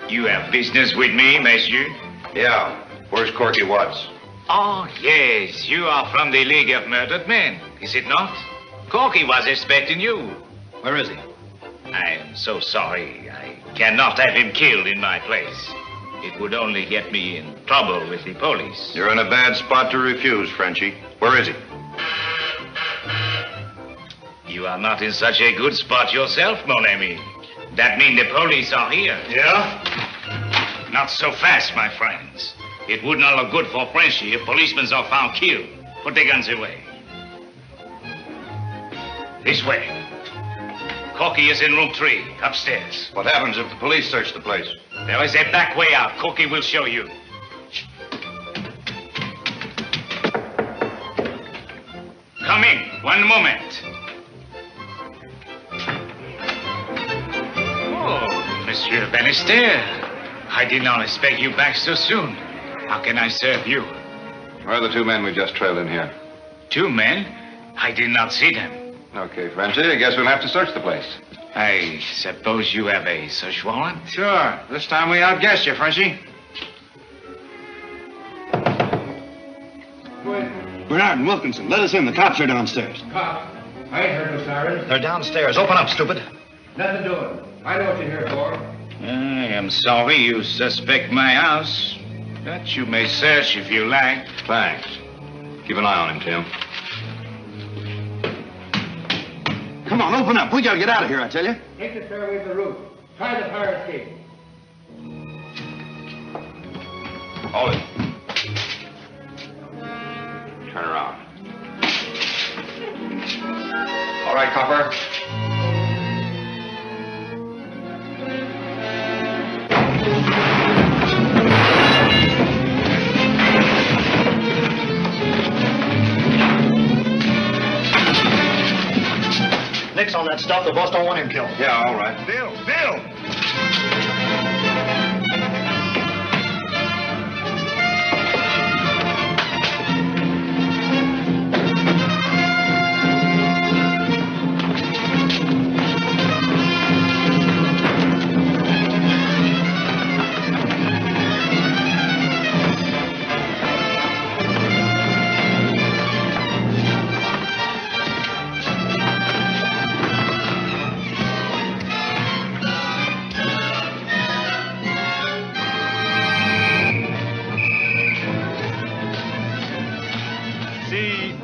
J: You have business with me, monsieur?
V: Yeah. Where's Corky Watts?
J: Oh, yes. You are from the League of Murdered Men, is it not? Corky was expecting you.
N: Where is he?
J: I am so sorry. I cannot have him killed in my place. It would only get me in trouble with the police.
V: You're in a bad spot to refuse, Frenchie. Where is he?
J: You are not in such a good spot yourself, mon ami. That means the police are here.
V: Yeah?
J: Not so fast, my friends. It would not look good for Frenchie if policemen are found killed. Put the guns away. This way. Corky is in room 3, upstairs.
V: What happens if the police search the place?
J: There is a back way out. Corky will show you. Come in. One moment. Oh, Monsieur Bannister. I did not expect you back so soon. How can I serve you?
T: Where are the 2 men we just trailed in here?
J: 2 men? I did not see them.
T: Okay, Frenchie, I guess we'll have to search the place.
J: I suppose you have a search warrant?
P: Sure. This time we outguessed you, Frenchie.
N: Bernard and Wilkinson, let us in. The cops are downstairs.
E: Cops? I ain't heard no sirens.
N: They're downstairs. Open up, stupid.
E: Nothing doing. I know what you're here for.
J: I am sorry you suspect my house, but you may search if you like.
T: Thanks. Keep an eye on him, Tim.
N: Come on, open up. We gotta get out of here, I tell you.
E: Take the stairway to the roof. Try the fire escape.
T: Hold it. Turn around. All right, copper.
N: Nix on that stuff. The boss don't want him killed.
T: Yeah, all right.
V: Bill!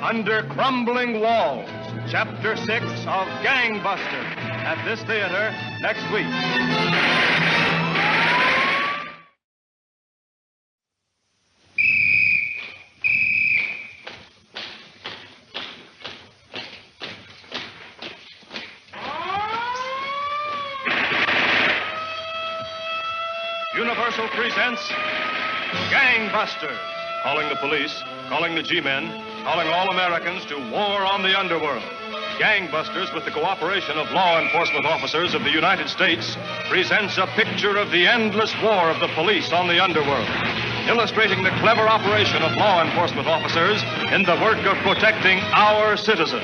A: Under Crumbling Walls, Chapter 6 of Gangbuster, at this theater next week. Universal presents Gangbusters, calling the police, calling the G-men, calling all Americans to war on the underworld. Gangbusters, with the cooperation of law enforcement officers of the United States, presents a picture of the endless war of the police on the underworld, illustrating the clever operation of law enforcement officers in the work of protecting our citizens.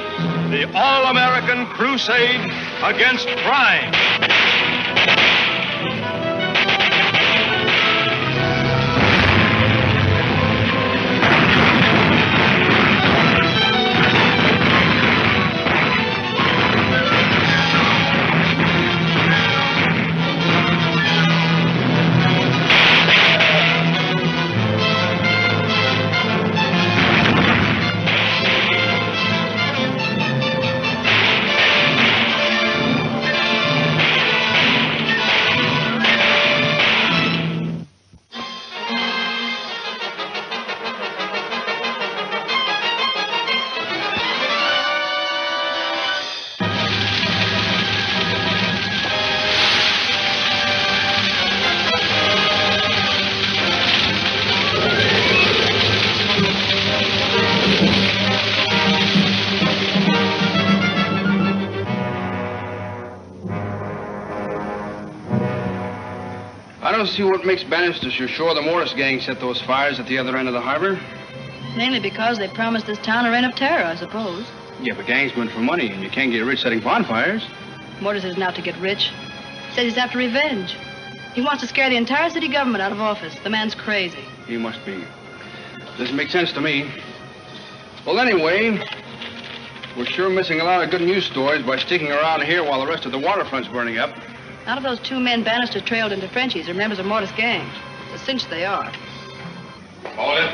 A: The all-American crusade against crime.
C: don't see what makes Bannister so sure the Mortis gang set those fires at the other end of the harbor.
F: Mainly because they promised this town a reign of terror, I suppose.
C: Yeah, but gangs go in for money, and you can't get rich setting bonfires.
F: Mortis isn't out to get rich. He says he's after revenge. He wants to scare the entire city government out of office. The man's crazy.
C: He must be. Doesn't make sense to me. Well, anyway, we're sure missing a lot of good news stories by sticking around here while the rest of the waterfront's burning up.
F: None of those 2 men Bannister trailed into Frenchies are members of Mortis' gang. It's a cinch they are.
V: Hold it.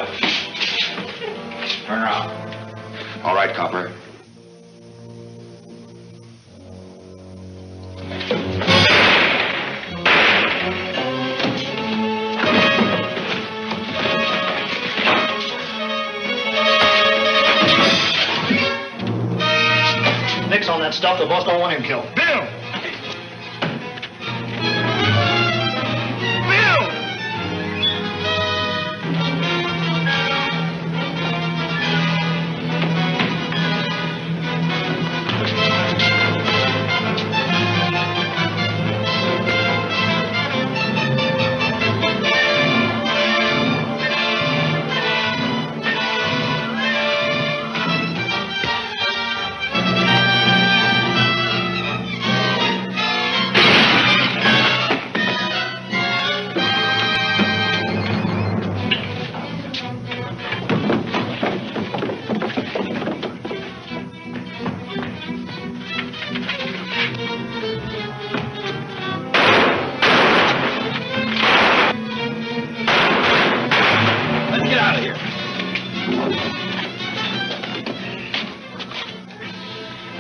V: Turn around.
T: All right, copper.
R: Nix on that stuff. The boss don't want him killed.
E: Bill!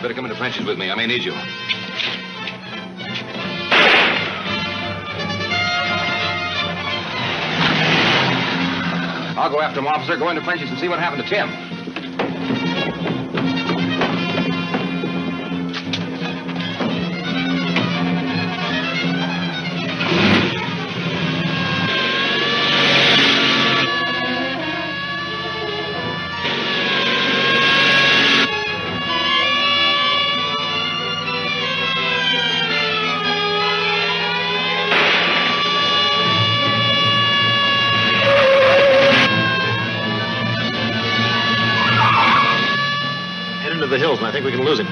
T: Better come into Frenchies with me. I may need you. I'll go after him, officer. Go into Frenchies and see what happened to Tim.
R: The hills, and I think we can lose him.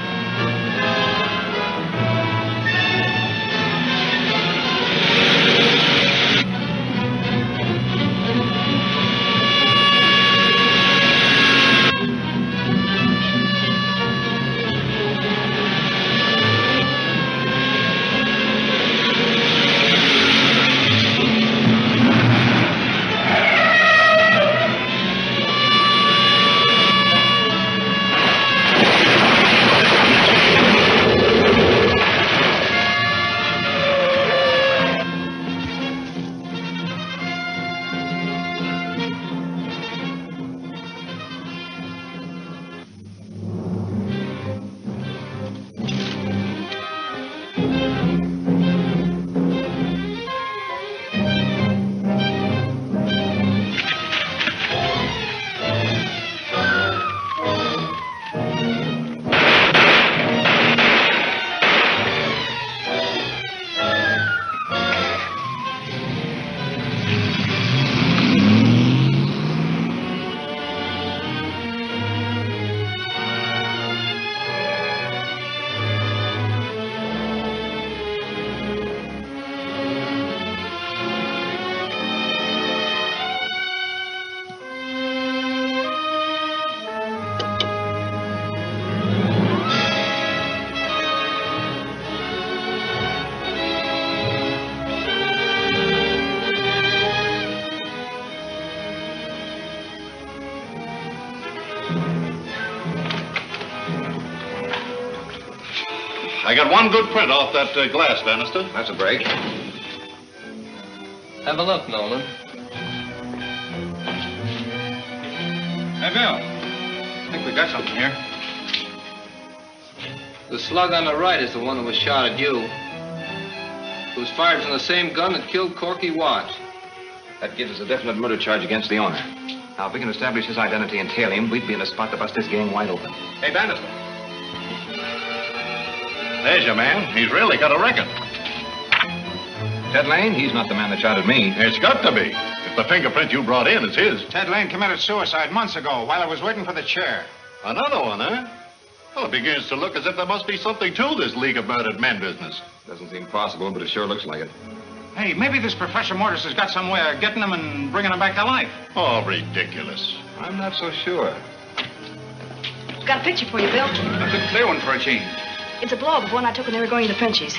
V: I got one good print off that glass, Bannister.
T: That's a break.
I: Have a look, Nolan.
P: Hey, Bill. I think we got something here.
I: The slug on the right is the one that was shot at you. It was fired from the same gun that killed Corky Watts.
T: That gives us a definite murder charge against the owner. Now, if we can establish his identity and tail him, we'd be in a spot to bust this gang wide open.
V: Hey, Bannister. There's your man. He's really got a record.
L: Ted Lane, he's not the man that shot at me.
K: It's got to be. If the fingerprint you brought in is his.
V: Ted Lane committed suicide months ago while I was waiting for the chair.
K: Another one, huh? Well, it begins to look as if there must be something to this League of Murdered Men business.
L: Doesn't seem possible, but it sure looks like it.
V: Hey, maybe this Professor Mortis has got some way of getting them and bringing them back to life.
K: Oh, ridiculous.
L: I'm not so sure.
F: Got a picture for you, Bill.
C: A good clear one for a change.
F: It's a blow-up of one I took when they were going to the Frenchies.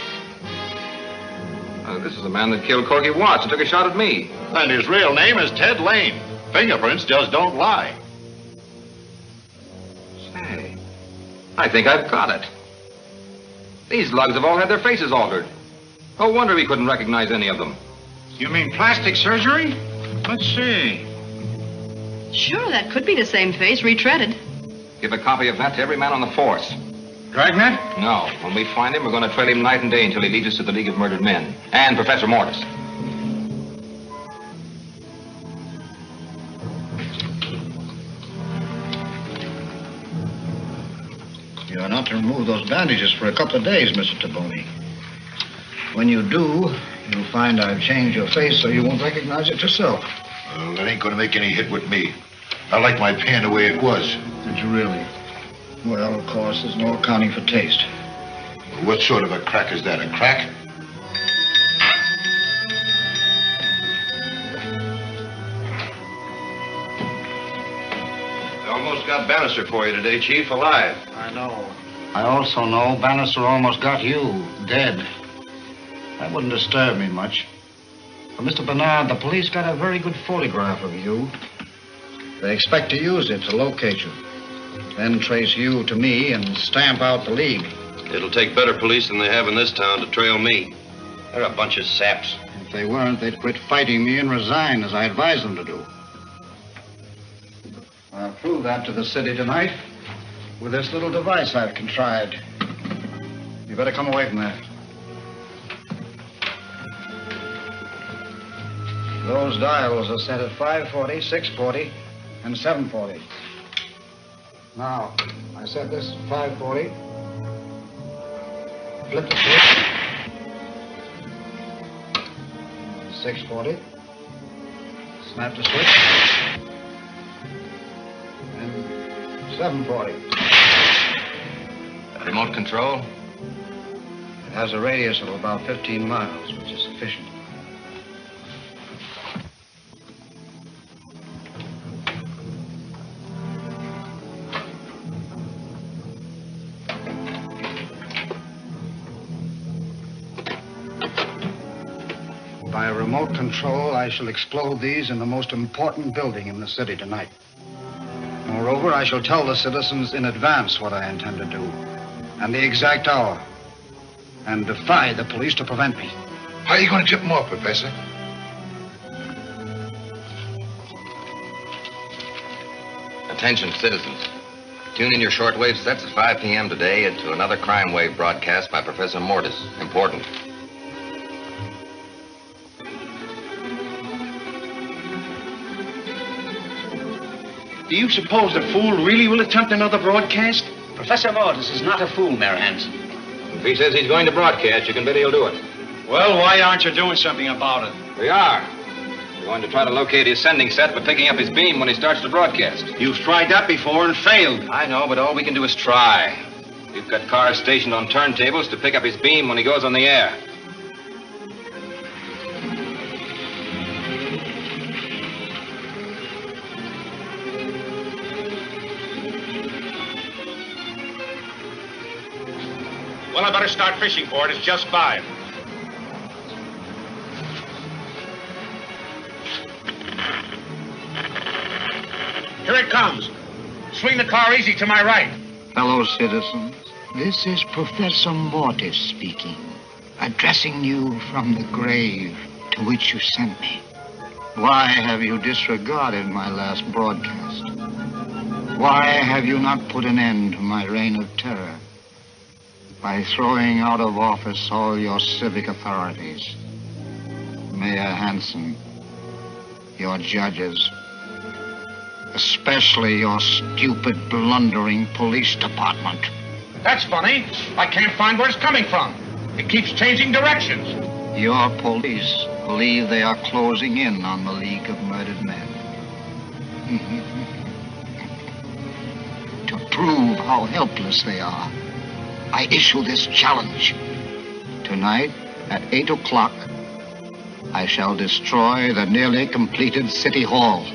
L: This is the man that killed Corky Watts and took a shot at me.
K: And his real name is Ted Lane. Fingerprints just don't lie.
L: Say, I think I've got it. These lugs have all had their faces altered. No wonder we couldn't recognize any of them.
V: You mean plastic surgery? Let's see.
F: Sure, that could be the same face, retreaded.
L: Give a copy of that to every man on the force.
V: Dragnet?
L: No. When we find him, we're going to trail him night and day until he leads us to the League of Murdered Men. And Professor Mortis.
N: You are not to remove those bandages for a couple of days, Mr. Taboni. When you do, you'll find I've changed your face so you won't recognize it yourself.
M: Well, that ain't gonna make any hit with me. I like my pan the way it was.
N: Did you really? Well, of course, there's no accounting for taste.
M: What sort of a crack is that? A crack?
V: I almost got Bannister for you today, Chief, alive.
N: I know. I also know Bannister almost got you, dead. That wouldn't disturb me much. But, Mr. Bernard, the police got a very good photograph of you. They expect to use it to locate you. Then trace you to me and stamp out the League.
W: It'll take better police than they have in this town to trail me. They're a bunch of saps.
N: If they weren't, they'd quit fighting me and resign, as I advised them to do. I'll prove that to the city tonight with this little device I've contrived. You better come away from there. Those dials are set at 540, 640, and 740. Now, I set this at 540. Flip the switch. 640. Snap the switch. And 740.
B: Remote control?
N: It has a radius of about 15 miles, which is sufficient. By remote control, I shall explode these in the most important building in the city tonight. Moreover, I shall tell the citizens in advance what I intend to do, and the exact hour, and defy the police to prevent me.
M: How are you going to tip them off, Professor?
U: Attention, citizens. Tune in your shortwave sets at 5 p.m. today to another crime wave broadcast by Professor Mortis. Important.
V: Do you suppose the fool really will attempt another broadcast?
D: Professor Mortis is not a fool, Mayor Hanson.
B: If he says he's going to broadcast, you can bet he'll do it.
V: Well, why aren't you doing something about it?
B: We are. We're going to try to locate his sending set by picking up his beam when he starts to broadcast.
V: You've tried that before and failed.
B: I know, but all we can do is try. We've got cars stationed on turntables to pick up his beam when he goes on the air.
V: Well, I better start fishing for it. It's just 5. Here it comes. Swing the car easy to my right.
O: Fellow citizens, this is Professor Mortis speaking, addressing you from the grave to which you sent me. Why have you disregarded my last broadcast? Why have you not put an end to my reign of terror by throwing out of office all your civic authorities? Mayor Hanson, your judges, especially your stupid, blundering police department.
V: That's funny. I can't find where it's coming from. It keeps changing directions.
O: Your police believe they are closing in on the League of Murdered Men. To prove how helpless they are, I issue this challenge. Tonight, at 8 o'clock, I shall destroy the nearly completed City Hall.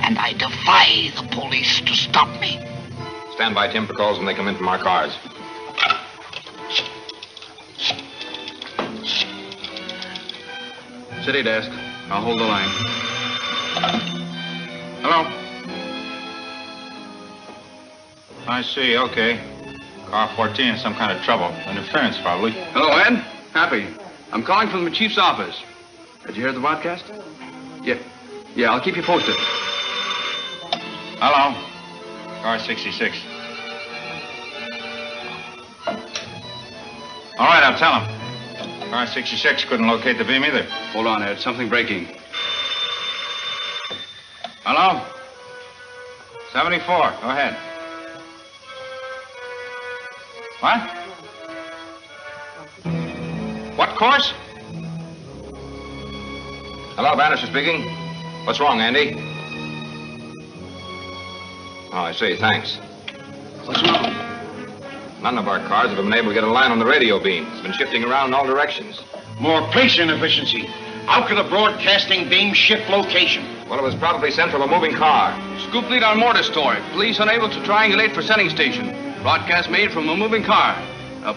O: And I defy the police to stop me.
T: Stand by, Tim, for calls when they come in from our cars.
C: City desk. I'll hold the line. Hello?
P: I see, okay. Car 14 in some kind of trouble. Interference, probably.
C: Hello, Ed. Happy. I'm calling from the chief's office. Did you hear the broadcast? Yeah, I'll keep you posted.
P: Hello. Car 66. All right, I'll tell him. Car 66 couldn't locate the beam either.
C: Hold on, Ed. Something breaking.
P: Hello? 74. Go ahead. What? What course?
T: Hello, Bannister speaking. What's wrong, Andy? Oh, I see. Thanks.
D: What's wrong?
T: None of our cars have been able to get a line on the radio beam. It's been shifting around in all directions.
V: More police inefficiency. How could a broadcasting beam shift location?
T: Well, it was probably sent from a moving car.
C: Scoop lead on Mortis story. Police unable to triangulate for sending station. Broadcast made from a moving car.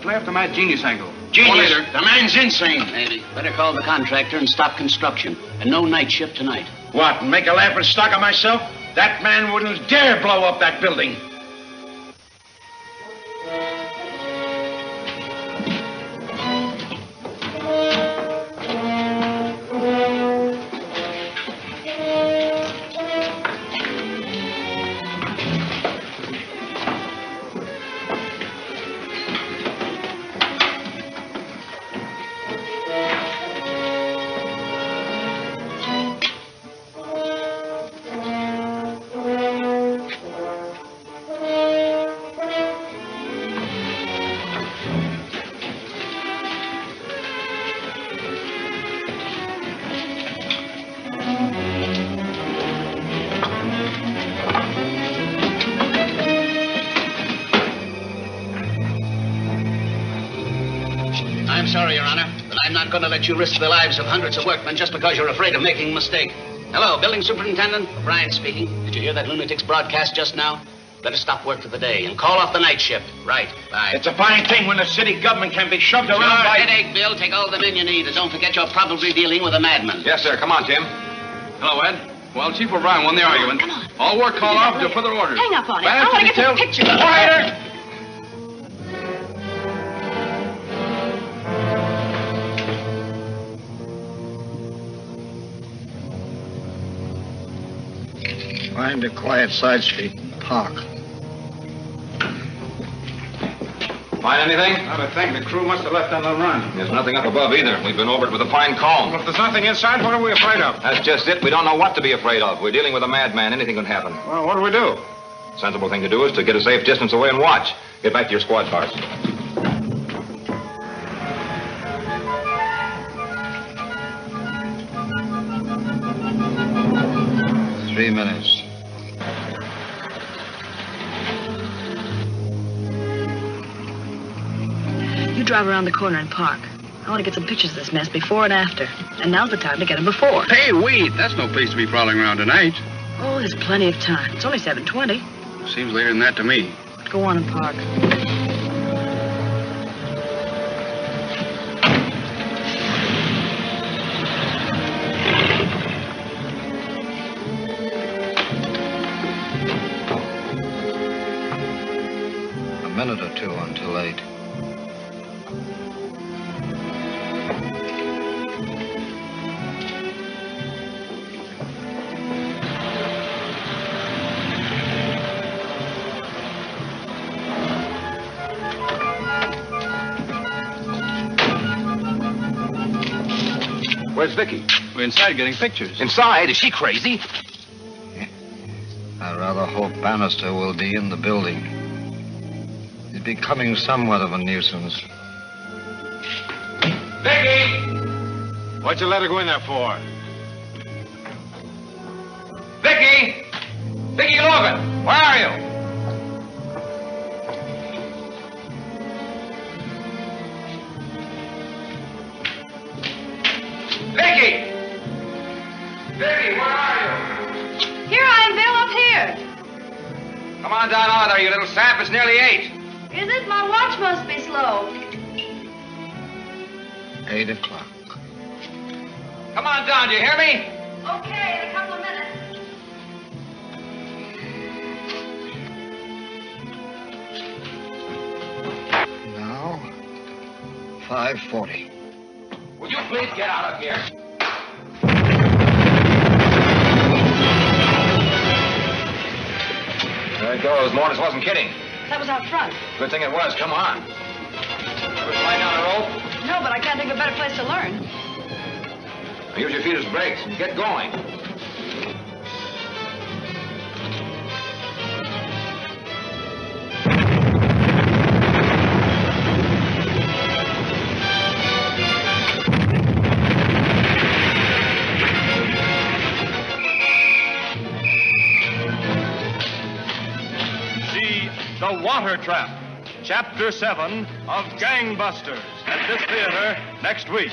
C: Play up the mad genius angle.
V: Genius? The man's insane.
D: Maybe. Better call the contractor and stop construction. And no night shift tonight.
V: What, make a laughing stock of myself? That man wouldn't dare blow up that building.
D: I'm sorry, Your Honor, but I'm not going to let you risk the lives of hundreds of workmen just because you're afraid of making a mistake. Hello, Building Superintendent. O'Brien speaking. Did you hear that lunatic's broadcast just now? Better stop work for the day and call off the night shift. Right, bye.
V: It's a fine thing when the city government can be shoved around by...
D: Headache, Bill. Take all the men you need, and don't forget you're probably dealing with a madman.
T: Yes, sir. Come on, Tim.
C: Hello, Ed. Well, Chief O'Brien won the argument.
F: Come on.
C: All work called off until further orders.
F: Hang up on it.
C: Bannister
F: I want to get
C: details.
F: some pictures.
C: Quieter!
O: Find a quiet side street and park.
T: Find anything?
P: Not a thing. The crew must have left on the run.
T: There's nothing up above either. We've been over it with a fine comb.
P: Well, if there's nothing inside, what are we afraid of?
T: That's just it. We don't know what to be afraid of. We're dealing with a madman. Anything can happen.
P: Well, what do we do?
T: Sensible thing to do is to get a safe distance away and watch. Get back to your squad cars.
O: Three minutes.
F: You drive around the corner and park. I want to get some pictures of this mess before and after. And now's the time to get them before.
C: Hey, wait. That's no place to be prowling around tonight.
F: Oh, there's plenty of time. It's only 7:20.
C: Seems later than that to me.
F: Go on and park.
O: A minute or two until 8.
T: Where's Vicky?
C: We're inside getting pictures.
T: Inside? Is she crazy?
O: I rather hope Bannister will be in the building. He's becoming somewhat of a nuisance.
L: Vicky!
P: What'd you let her go in there for?
L: Vicky! Vicky Logan, where are you? Vicky! Vicky, where are you?
F: Here I am, Bill, up here.
L: Come on down out there, you little sap. It's nearly 8.
F: Is it? My watch must be slow.
O: 8 o'clock.
L: Come on down, do you hear me?
F: Okay, in a couple of minutes.
O: Now, 5:40.
L: Will you please get out of here?
T: There it goes. Mortis wasn't kidding.
F: That was out front.
T: Good thing it was. Come on. Ever slide down a rope?
F: No, but I can't think of a better place to learn.
T: Now use your feet as brakes. Get going.
A: The Water Trap, Chapter 7 of Gangbusters, at this theater next week.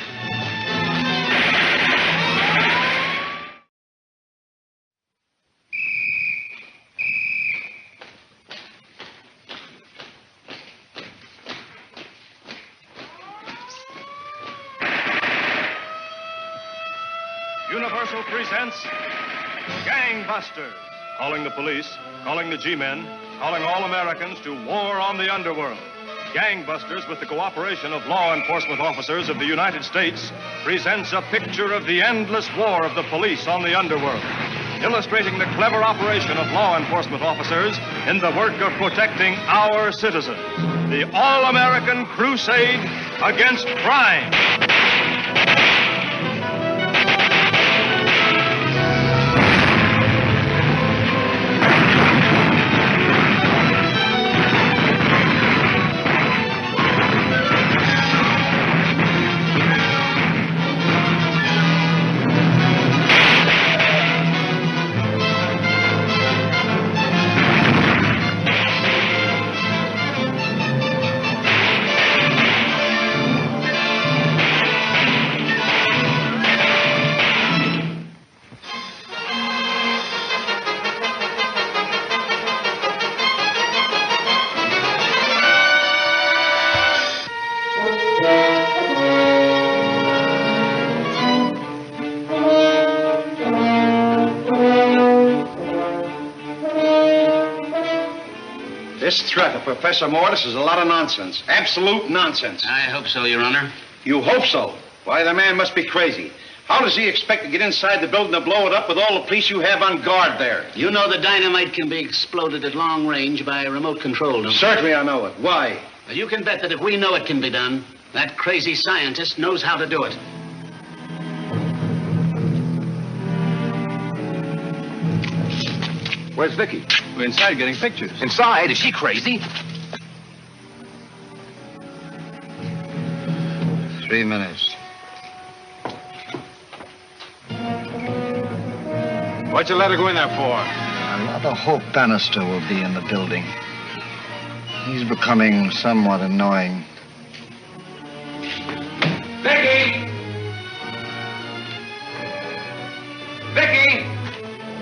A: Universal presents Gangbusters, calling the police, calling the G-men, calling all Americans to war on the underworld. Gangbusters, with the cooperation of law enforcement officers of the United States, presents a picture of the endless war of the police on the underworld, illustrating the clever operation of law enforcement officers in the work of protecting our citizens. The all-American crusade against crime.
V: This threat of Professor Mortis is a lot of nonsense. Absolute nonsense.
D: I hope so, Your Honor.
V: You hope so? Why, the man must be crazy. How does he expect to get inside the building to blow it up with all the police you have on guard there?
D: You know the dynamite can be exploded at long range by remote control, don't you?
V: Certainly I know it. Why?
D: Well, you can bet that if we know it can be done, that crazy scientist knows how to do it.
T: Where's Vicky?
C: We're inside getting pictures.
T: Inside? Is she crazy?
O: 3 minutes.
P: What'd you let her go in there for?
O: I rather hope Bannister will be in the building. He's becoming somewhat annoying.
L: Vicky! Vicky!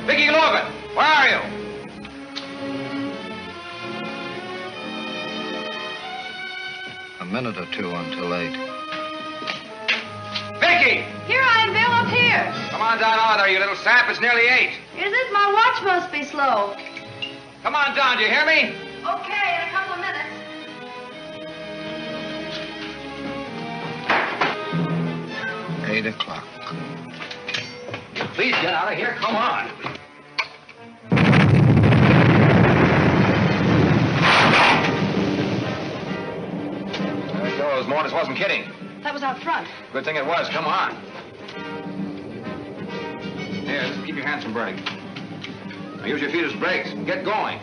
L: Vicky Logan, where are you?
O: A minute or two until 8.
L: Vicky!
F: Here I am, Bill, up here.
L: Come on down out there, you little sap. It's nearly 8.
F: Is it? My watch must be slow.
L: Come on down, do you hear me?
F: Okay, in a couple of minutes.
O: Eight o'clock.
L: Please get out of here. Come on.
T: There it goes. Mortis wasn't kidding.
F: That was out front.
T: Good thing it was. Come on. Here, just keep your hands from burning. Now use your feet as brakes. Get going.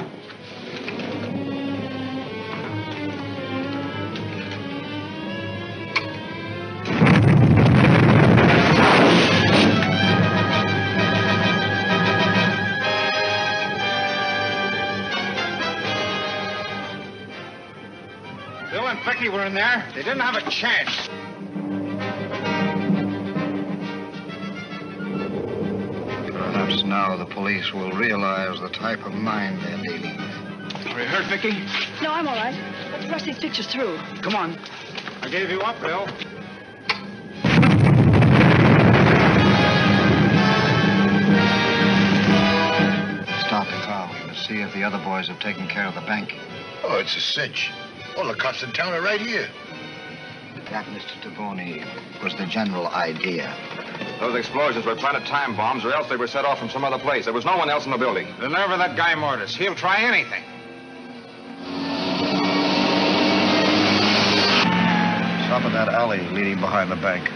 P: in there. They didn't have a chance.
N: Perhaps now the police will realize the type of mind they're dealing with.
G: Are you hurt, Vicky?
F: No, I'm all right. Let's rush these pictures through.
G: Come on.
P: I gave you up, Bill.
N: Stop the car. We must see if the other boys have taken care of the bank.
M: Oh, it's a cinch. All the cops in town are right here.
N: That, Mr. Taboni, was the general idea.
T: Those explosions were planted time bombs, or else they were set off from some other place. There was no one else in the building.
P: The nerve of that guy Mortis. He'll try anything.
N: Stop at that alley leading behind the bank.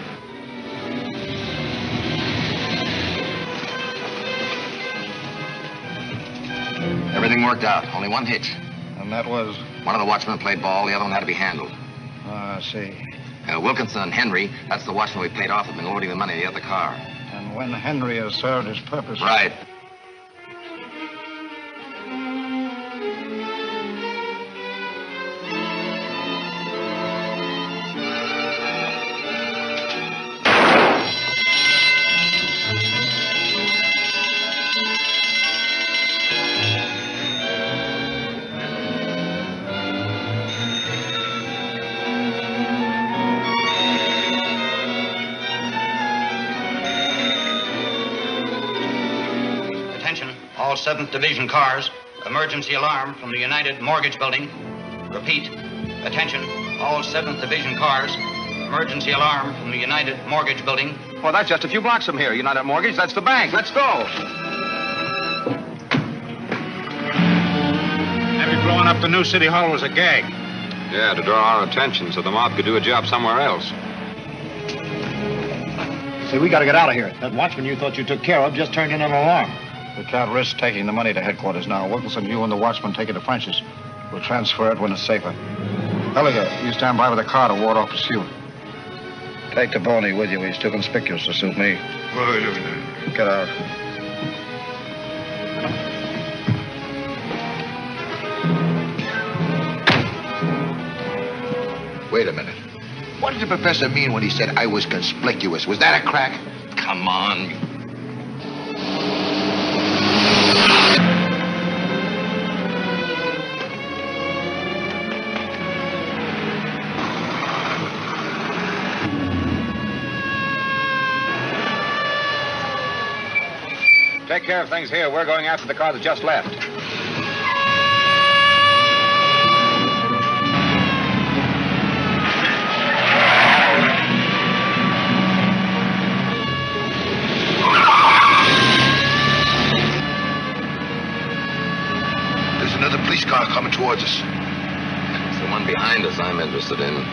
U: Everything worked out. Only one hitch.
N: And that was?
U: One of the watchmen played ball. The other one had to be handled.
N: I see.
U: Wilkinson and Henry, that's the watchman we paid off, have been loading the money in the other car.
N: And when Henry has served his purpose...
U: Right.
N: All 7th Division cars. Emergency alarm from the United Mortgage Building. Repeat. Attention. All 7th Division cars. Emergency alarm from the United Mortgage Building.
T: Well, that's just a few blocks from here. United Mortgage, that's the bank. Let's go.
P: Maybe blowing up the new city hall was a gag.
T: Yeah, to draw our attention so the mob could do a job somewhere else.
R: Say, we gotta get out of here. That watchman you thought you took care of just turned in an alarm.
N: We can't risk taking the money to headquarters now. Wilkinson, you and the watchman take it to French's. We'll transfer it when it's safer. Elliot, you stand by with the car to ward off pursuit. Take the Boney with you. He's too conspicuous to suit me. Get out.
M: Wait a minute. What did the professor mean when he said I was conspicuous? Was that a crack?
U: Come on.
T: Take care of things here. We're going after the car that just left.
M: There's another police car coming towards us.
U: It's the one behind us I'm interested in.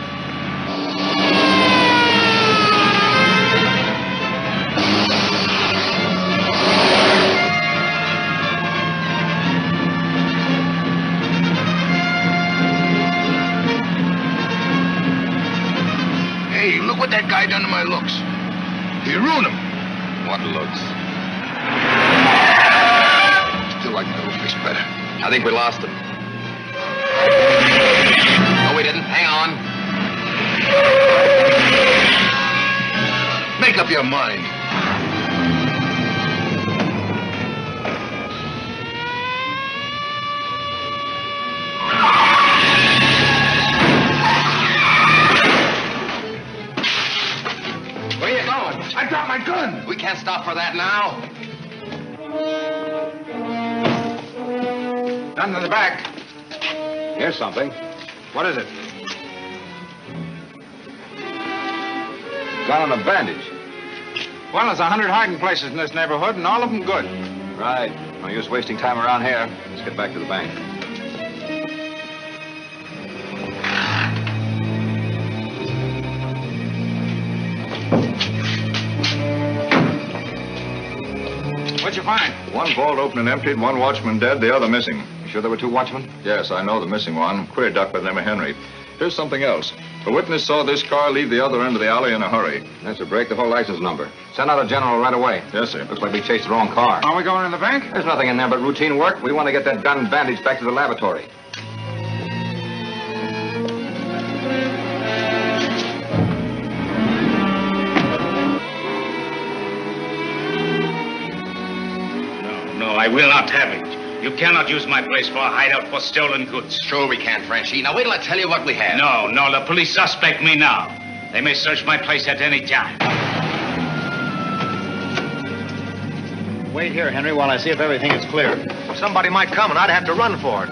M: Hey, look what that guy done to my looks. He ruined them.
U: What looks?
M: Still like my old face better.
U: I think we lost him. No, we didn't. Hang on.
M: Make up your mind.
U: Where you going?
M: I dropped my gun.
U: We can't stop for that now.
P: Down to the back.
T: Here's something.
P: What is it?
T: Gun and a bandage.
P: Well, there's 100 hiding places in this neighborhood, and all of them good.
T: Right. No use wasting time around here. Let's get back to the bank.
P: What'd you find?
A: One vault open and emptied, one watchman dead, the other missing.
T: You sure there were two watchmen?
A: Yes, I know the missing one. Queer duck by the name of Henry. Here's something else. A witness saw this car leave the other end of the alley in a hurry.
T: That's a break the whole license number. Send out a general right away.
A: Yes, sir.
T: Looks like we chased the wrong car.
P: Are we going in the bank?
T: There's nothing in there but routine work. We want to get that gun and bandage back to the laboratory.
J: will not have it. You cannot use my place for a hideout for stolen goods.
U: Sure we can, Frenchy. Now wait till I tell you what we have.
J: No, the police suspect me now. They may search my place at any time.
R: Wait here, Henry, while I see if everything is clear.
U: Somebody might come and I'd have to run for it.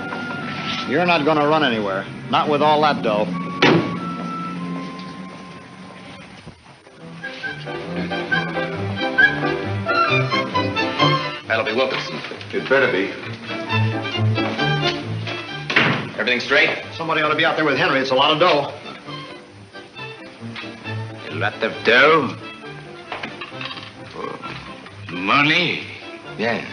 R: You're not going to run anywhere. Not with all that dough.
U: That'll be Wilkinson.
K: It better be.
U: Everything straight?
R: Somebody ought to be out there with Henry. It's a lot of dough.
J: A lot of dough? Money?
U: Yeah.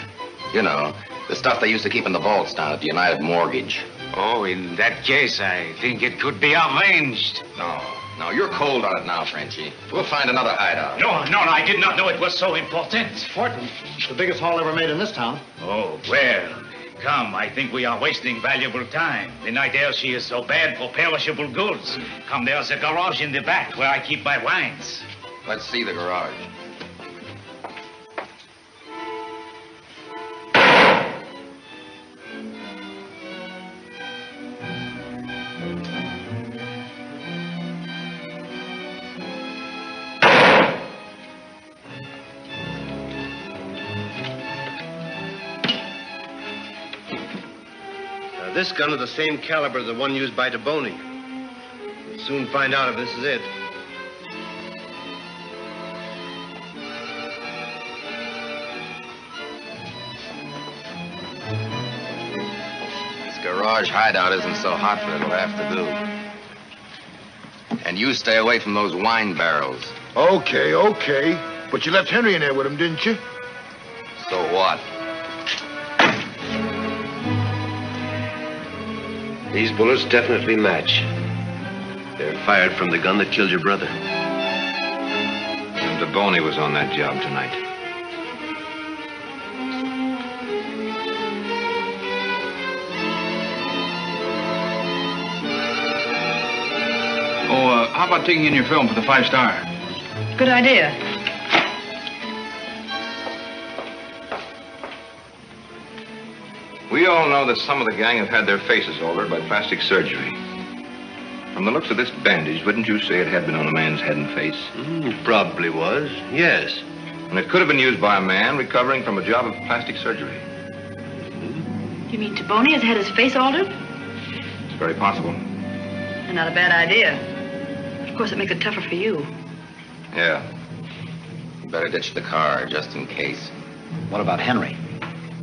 U: You know, the stuff they used to keep in the vaults down at the United Mortgage.
J: Oh, in that case, I think it could be arranged.
U: No, you're cold on it now, Frenchy. We'll find another hideout.
J: No, I did not know it was so important.
R: Important. It's the biggest haul ever made in this town.
J: Oh, well, come, I think we are wasting valuable time. The night air she is so bad for perishable goods. Come, there's a garage in the back where I keep my wines.
U: Let's see the garage.
W: This gun is the same caliber as the one used by DeBoney. We'll soon find out if this is it.
U: This garage hideout isn't so hot, but it'll have to do. And you stay away from those wine barrels.
M: Okay. But you left Henry in there with him, didn't you?
U: So what?
W: These bullets definitely match. They're fired from the gun that killed your brother.
T: And DeBoney was on that job tonight.
C: Oh, how about taking in your film for the 5-star?
F: Good idea.
T: We all know that some of the gang have had their faces altered by plastic surgery. From the looks of this bandage, wouldn't you say it had been on a man's head and face?
W: Probably was, yes.
T: And it could have been used by a man recovering from a job of plastic surgery.
F: You mean DeBoney has had his face altered?
T: It's very possible.
F: And not a bad idea. Of course, it makes it tougher for you.
U: Yeah. You better ditch the car, just in case.
N: What about Henry?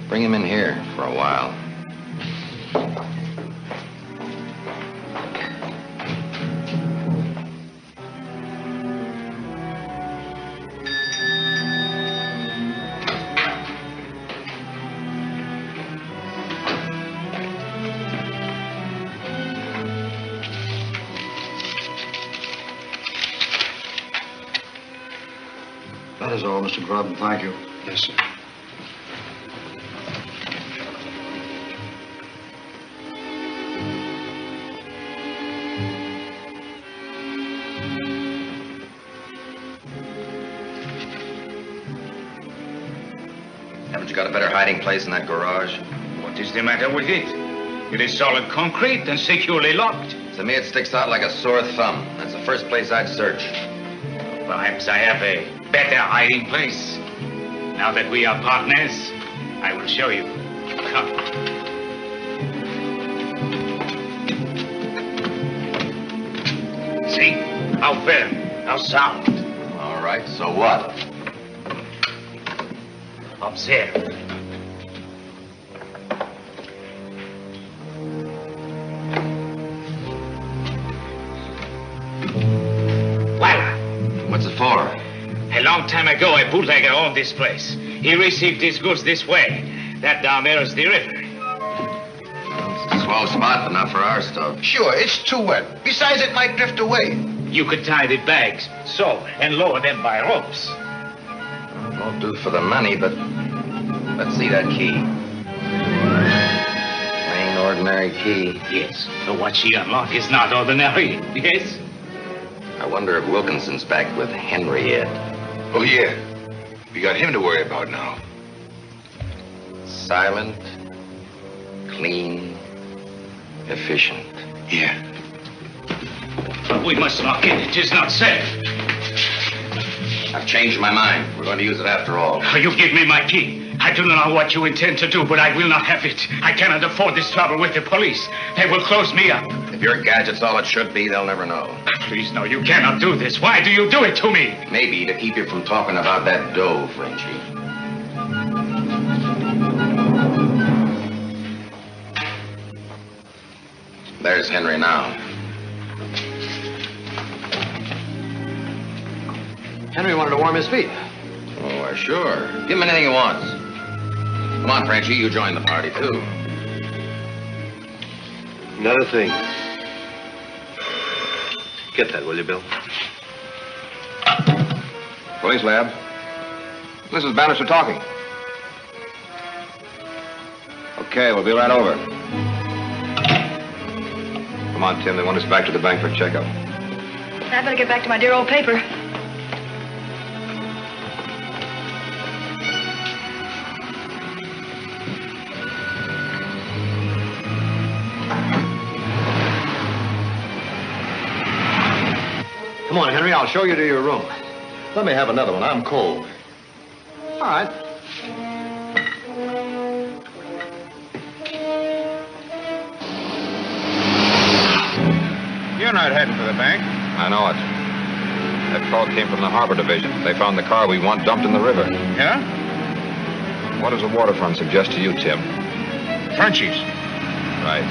U: Bring him in here for a while.
N: That is all, Mr. Grubb, and thank you.
C: Yes, sir.
U: Haven't you got a better hiding place in that garage?
J: What is the matter with it? It is solid concrete and securely locked.
U: To me, it sticks out like a sore thumb. That's the first place I'd search.
J: Perhaps I have a better hiding place. Now that we are partners, I will show you. Come. See? How firm, how sound.
U: All right, so what?
J: Observe. Voila.
U: What's it for?
J: A long time ago, a bootlegger owned this place. He received his goods this way. That down there is the river.
U: It's a swell spot, but not for our stuff.
M: Sure, it's too wet. Besides, it might drift away.
J: You could tie the bags so and lower them by ropes.
U: Won't do for the money, but let's see that key. Plain, ordinary key.
J: Yes, but what she unlocked is not ordinary. Yes?
U: I wonder if Wilkinson's back with Henry yet.
M: Oh, yeah. We got him to worry about now.
U: Silent, clean, efficient.
V: Yeah. But we must not get it. It is not safe.
U: I've changed my mind. We're going to use it after all.
V: You give me my key. I do not know what you intend to do, but I will not have it. I cannot afford this trouble with the police. They will close me up.
U: If your gadget's all it should be, they'll never know.
V: Please, no, you cannot do this. Why do you do it to me?
U: Maybe to keep you from talking about that dough, Frenchie. There's Henry now.
I: Henry wanted to warm his feet.
U: Oh, why, sure. Give him anything he wants. Come on, Frenchie, you join the party, too.
W: Another thing. Get that, will you, Bill?
U: Police lab. This is Bannister talking. Okay, we'll be right over. Come on, Tim. They want us back to the bank for a checkup.
F: I better get back to my dear old paper.
R: Come on, Henry, I'll show you to your room. Let me have another one. I'm cold. All right.
P: You're not heading for the bank.
U: I know it. That call came from the Harbor Division. They found the car we want dumped in the river.
P: Yeah?
U: What does the waterfront suggest to you, Tim?
P: Frenchie's.
U: Right.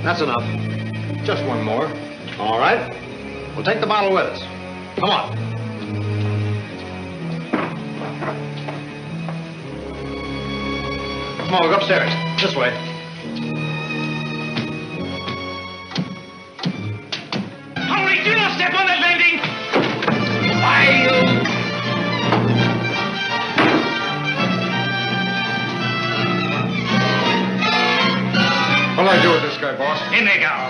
R: That's enough. Just one more. All right. We'll take the bottle with us. Come on. Come on, we'll go upstairs. This way.
V: Hurry, do not step on that landing! Why, you...
P: What'll I do with this guy, boss?
V: In they go.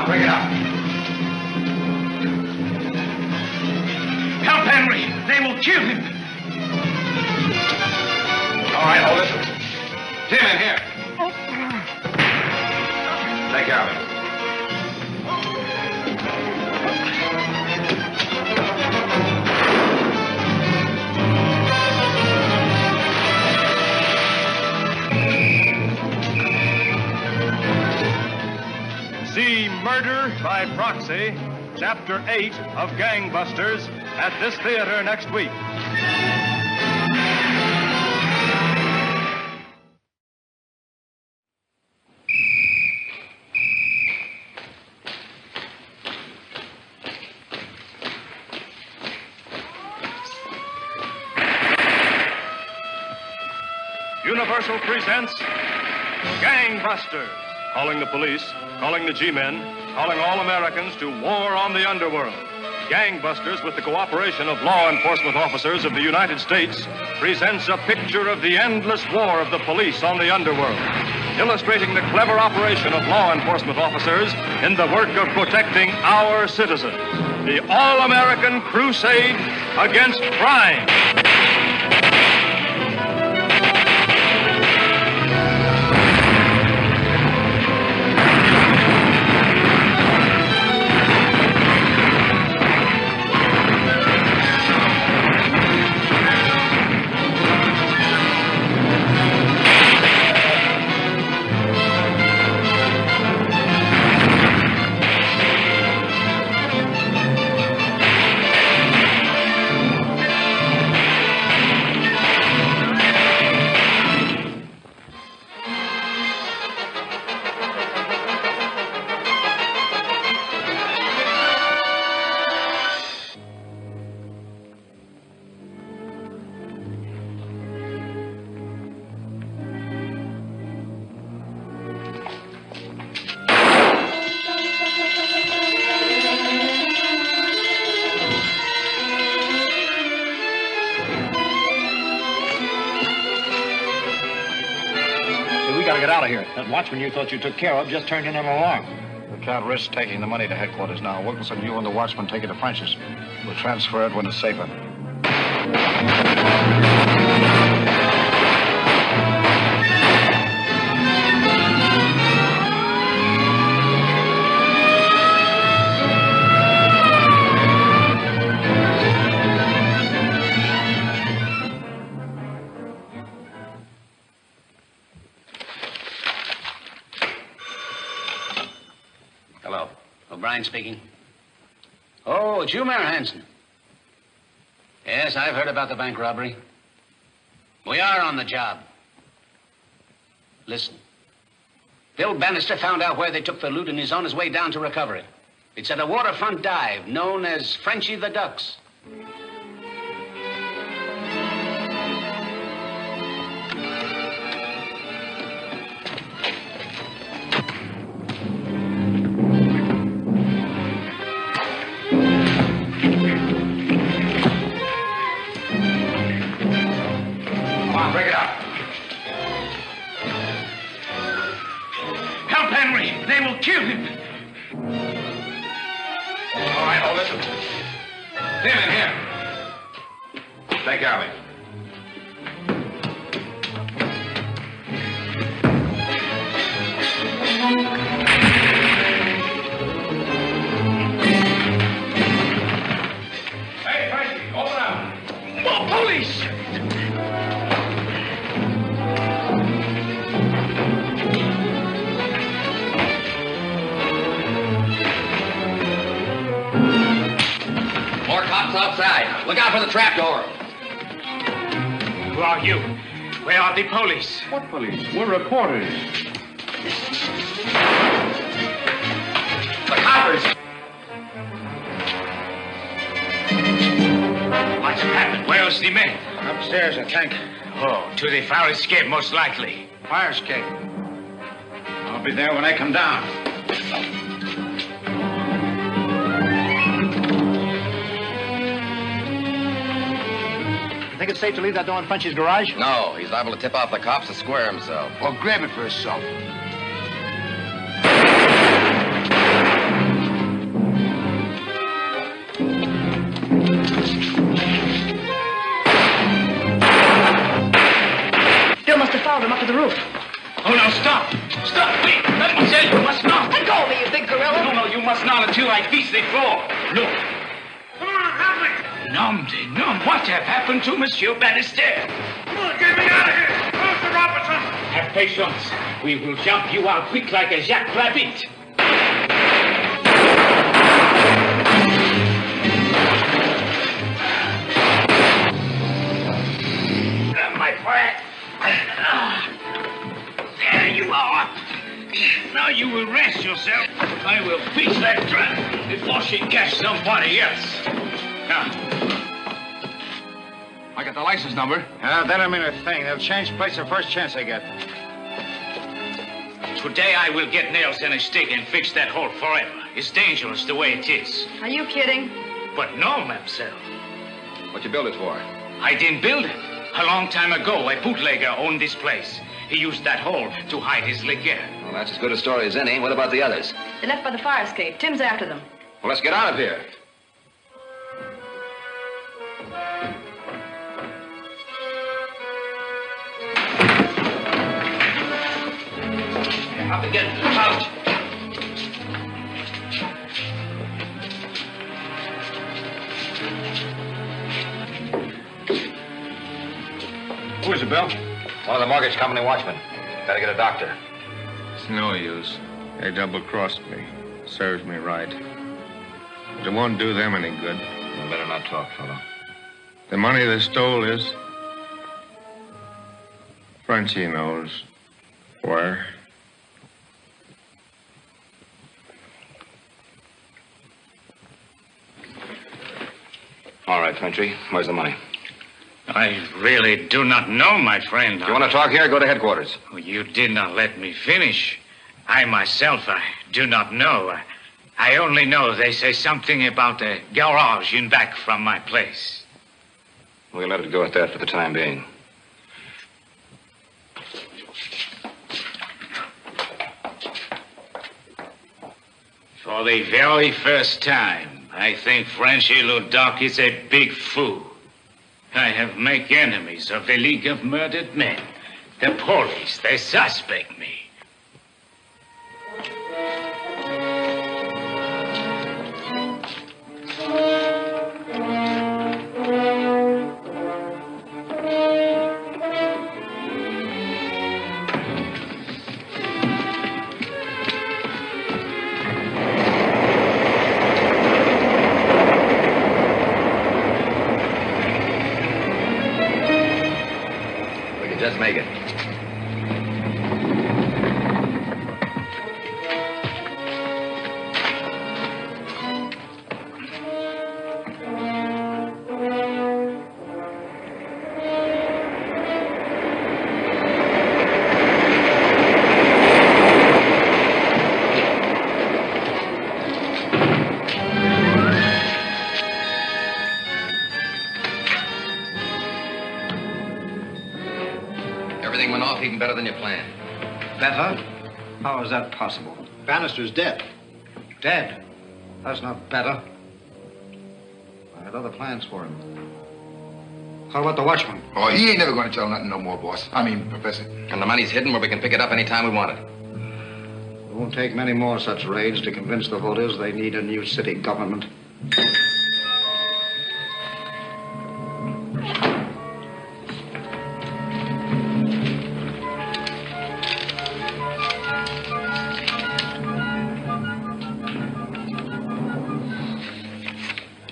V: Bring it up. Help Henry. They will kill him.
U: All right, hold it. Tim, in here. Take care of him.
A: See Murder by Proxy, Chapter 8 of Gangbusters at this theater next week. Universal presents Gangbusters. Calling the police, calling the G-men, calling all Americans to war on the underworld. Gangbusters, with the cooperation of law enforcement officers of the United States, presents a picture of the endless war of the police on the underworld, illustrating the clever operation of law enforcement officers in the work of protecting our citizens. The all-American crusade against crime.
R: got to get out of here. That watchman you thought you took care of just turned in an alarm.
V: We can't risk taking the money to headquarters now. Wilkinson, you and the watchman take it to French's. We'll transfer it when it's safer.
D: O'Brien speaking. Oh, it's you, Mayor Hanson. Yes, I've heard about the bank robbery. We are on the job. Listen. Bill Bannister found out where they took the loot and he's on his way down to recover it. It's at a waterfront dive known as Frenchy the Ducks.
V: Kill him.
L: All right, hold it. Tim, in here. Take care of him. Hey, Frankie, open up.
V: More police!
U: Outside. Look out for the trapdoor.
V: Who are you? Where are the police?
C: What police? We're reporters.
U: The coppers.
V: What's happened? Where's the men? Upstairs, I think. Oh, to the fire escape, most likely. Fire escape? I'll be there when I come down.
R: Think it's safe to leave that door in French's garage?
U: No, he's liable to tip off the cops and square himself.
C: Or grab it for himself.
F: Bill must have followed him up to the roof.
V: Oh, no, stop. Stop, wait. Mademoiselle, you must not.
F: Let go of me, you big gorilla.
V: No, you must not until I reach the floor. Look. Come on, help me. Nom de nom, what have happened to Monsieur Bannister? Come on, get me out of here! Mr. Robertson! Have patience. We will jump you out quick like a Jacques Rabbit. My friend. There you are. Now you will rest yourself. I will fix that trap before she catch somebody else. Now.
C: I got the license number.
V: That don't mean a thing. They'll change plates the first chance they get. Today I will get nails and a stick and fix that hole forever. It's dangerous the way it is.
F: Are you kidding?
V: But no, mademoiselle.
T: What you build it for?
V: I didn't build it. A long time ago, a bootlegger owned this place. He used that hole to hide his liquor.
T: Well, that's as good a story as any. What about the others?
F: They left by the fire escape. Tim's after them.
T: Well, let's get out of here.
U: How to get out?
C: Who is it, Bill?
T: One of the mortgage company watchmen. Gotta get a doctor.
H: It's no use. They double-crossed me. Serves me right. But it won't do them any good.
T: You better not talk, fellow.
H: The money they stole is... Frenchy knows where.
T: All right, Frenchy. Where's the money?
V: I really do not know, my friend.
T: If you want to talk here, go to headquarters.
V: Oh, you did not let me finish. I myself, I do not know. I only know they say something about a garage in back from my place.
T: We'll let it go at that for the time being.
V: For the very first time, I think Frenchy Ludoc is a big fool. I have make enemies of the League of Murdered Men. The police, they suspect me.
T: Just make it.
U: Everything went off even better than you planned.
N: Better? How is that possible?
R: Bannister's dead.
N: Dead? That's not better. I had other plans for him. How about the watchman?
M: Oh, he ain't never going to tell nothing no more, boss. I mean, Professor.
U: And the money's hidden where we can pick it up anytime we want it.
N: It won't take many more such raids to convince the voters they need a new city government.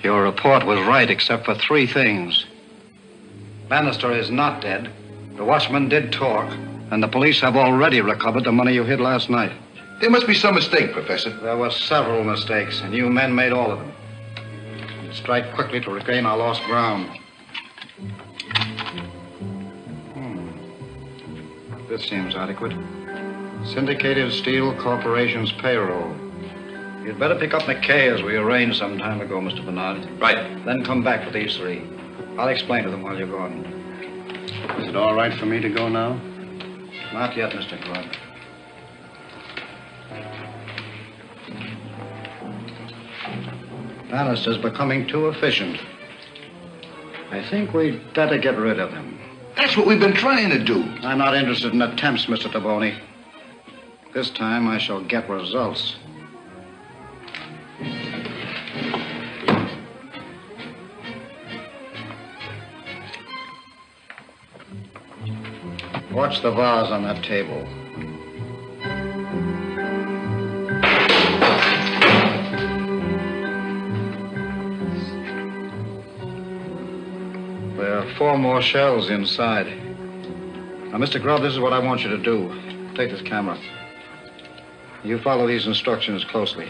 N: Your report was right, except for three things. Bannister is not dead. The watchman did talk, and the police have already recovered the money you hid last night.
M: There must be some mistake, Professor.
N: There were several mistakes, and you men made all of them. And strike quickly to regain our lost ground. This seems adequate. Syndicated Steel Corporation's payroll. You'd better pick up McKay as we arranged some time ago, Mr. Bernard.
U: Right.
N: Then come back with these three. I'll explain to them while you're gone. Is it all right for me to go now? Not yet, Mr. Clubb. Bannister's becoming too efficient. I think we'd better get rid of him.
M: That's what we've been trying to do.
N: I'm not interested in attempts, Mr. Taboni. This time I shall get results. Watch the vase on that table. There are 4 more shells inside. Now, Mr. Grubb, this is what I want you to do. Take this camera. You follow these instructions closely.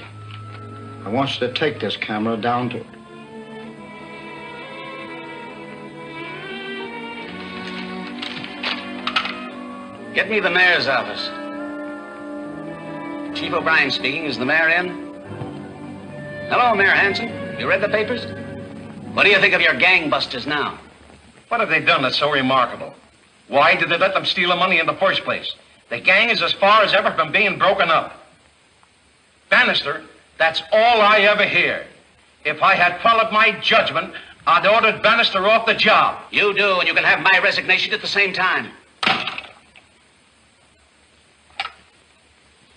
N: I want you to take this camera down to...
D: Get me the mayor's office. Chief O'Brien speaking. Is the mayor in? Hello, Mayor Hanson. You read the papers? What do you think of your gangbusters now?
E: What have they done that's so remarkable? Why did they let them steal the money in the first place? The gang is as far as ever from being broken up. Bannister, that's all I ever hear. If I had followed my judgment, I'd ordered Bannister off the job.
D: You do, and you can have my resignation at the same time.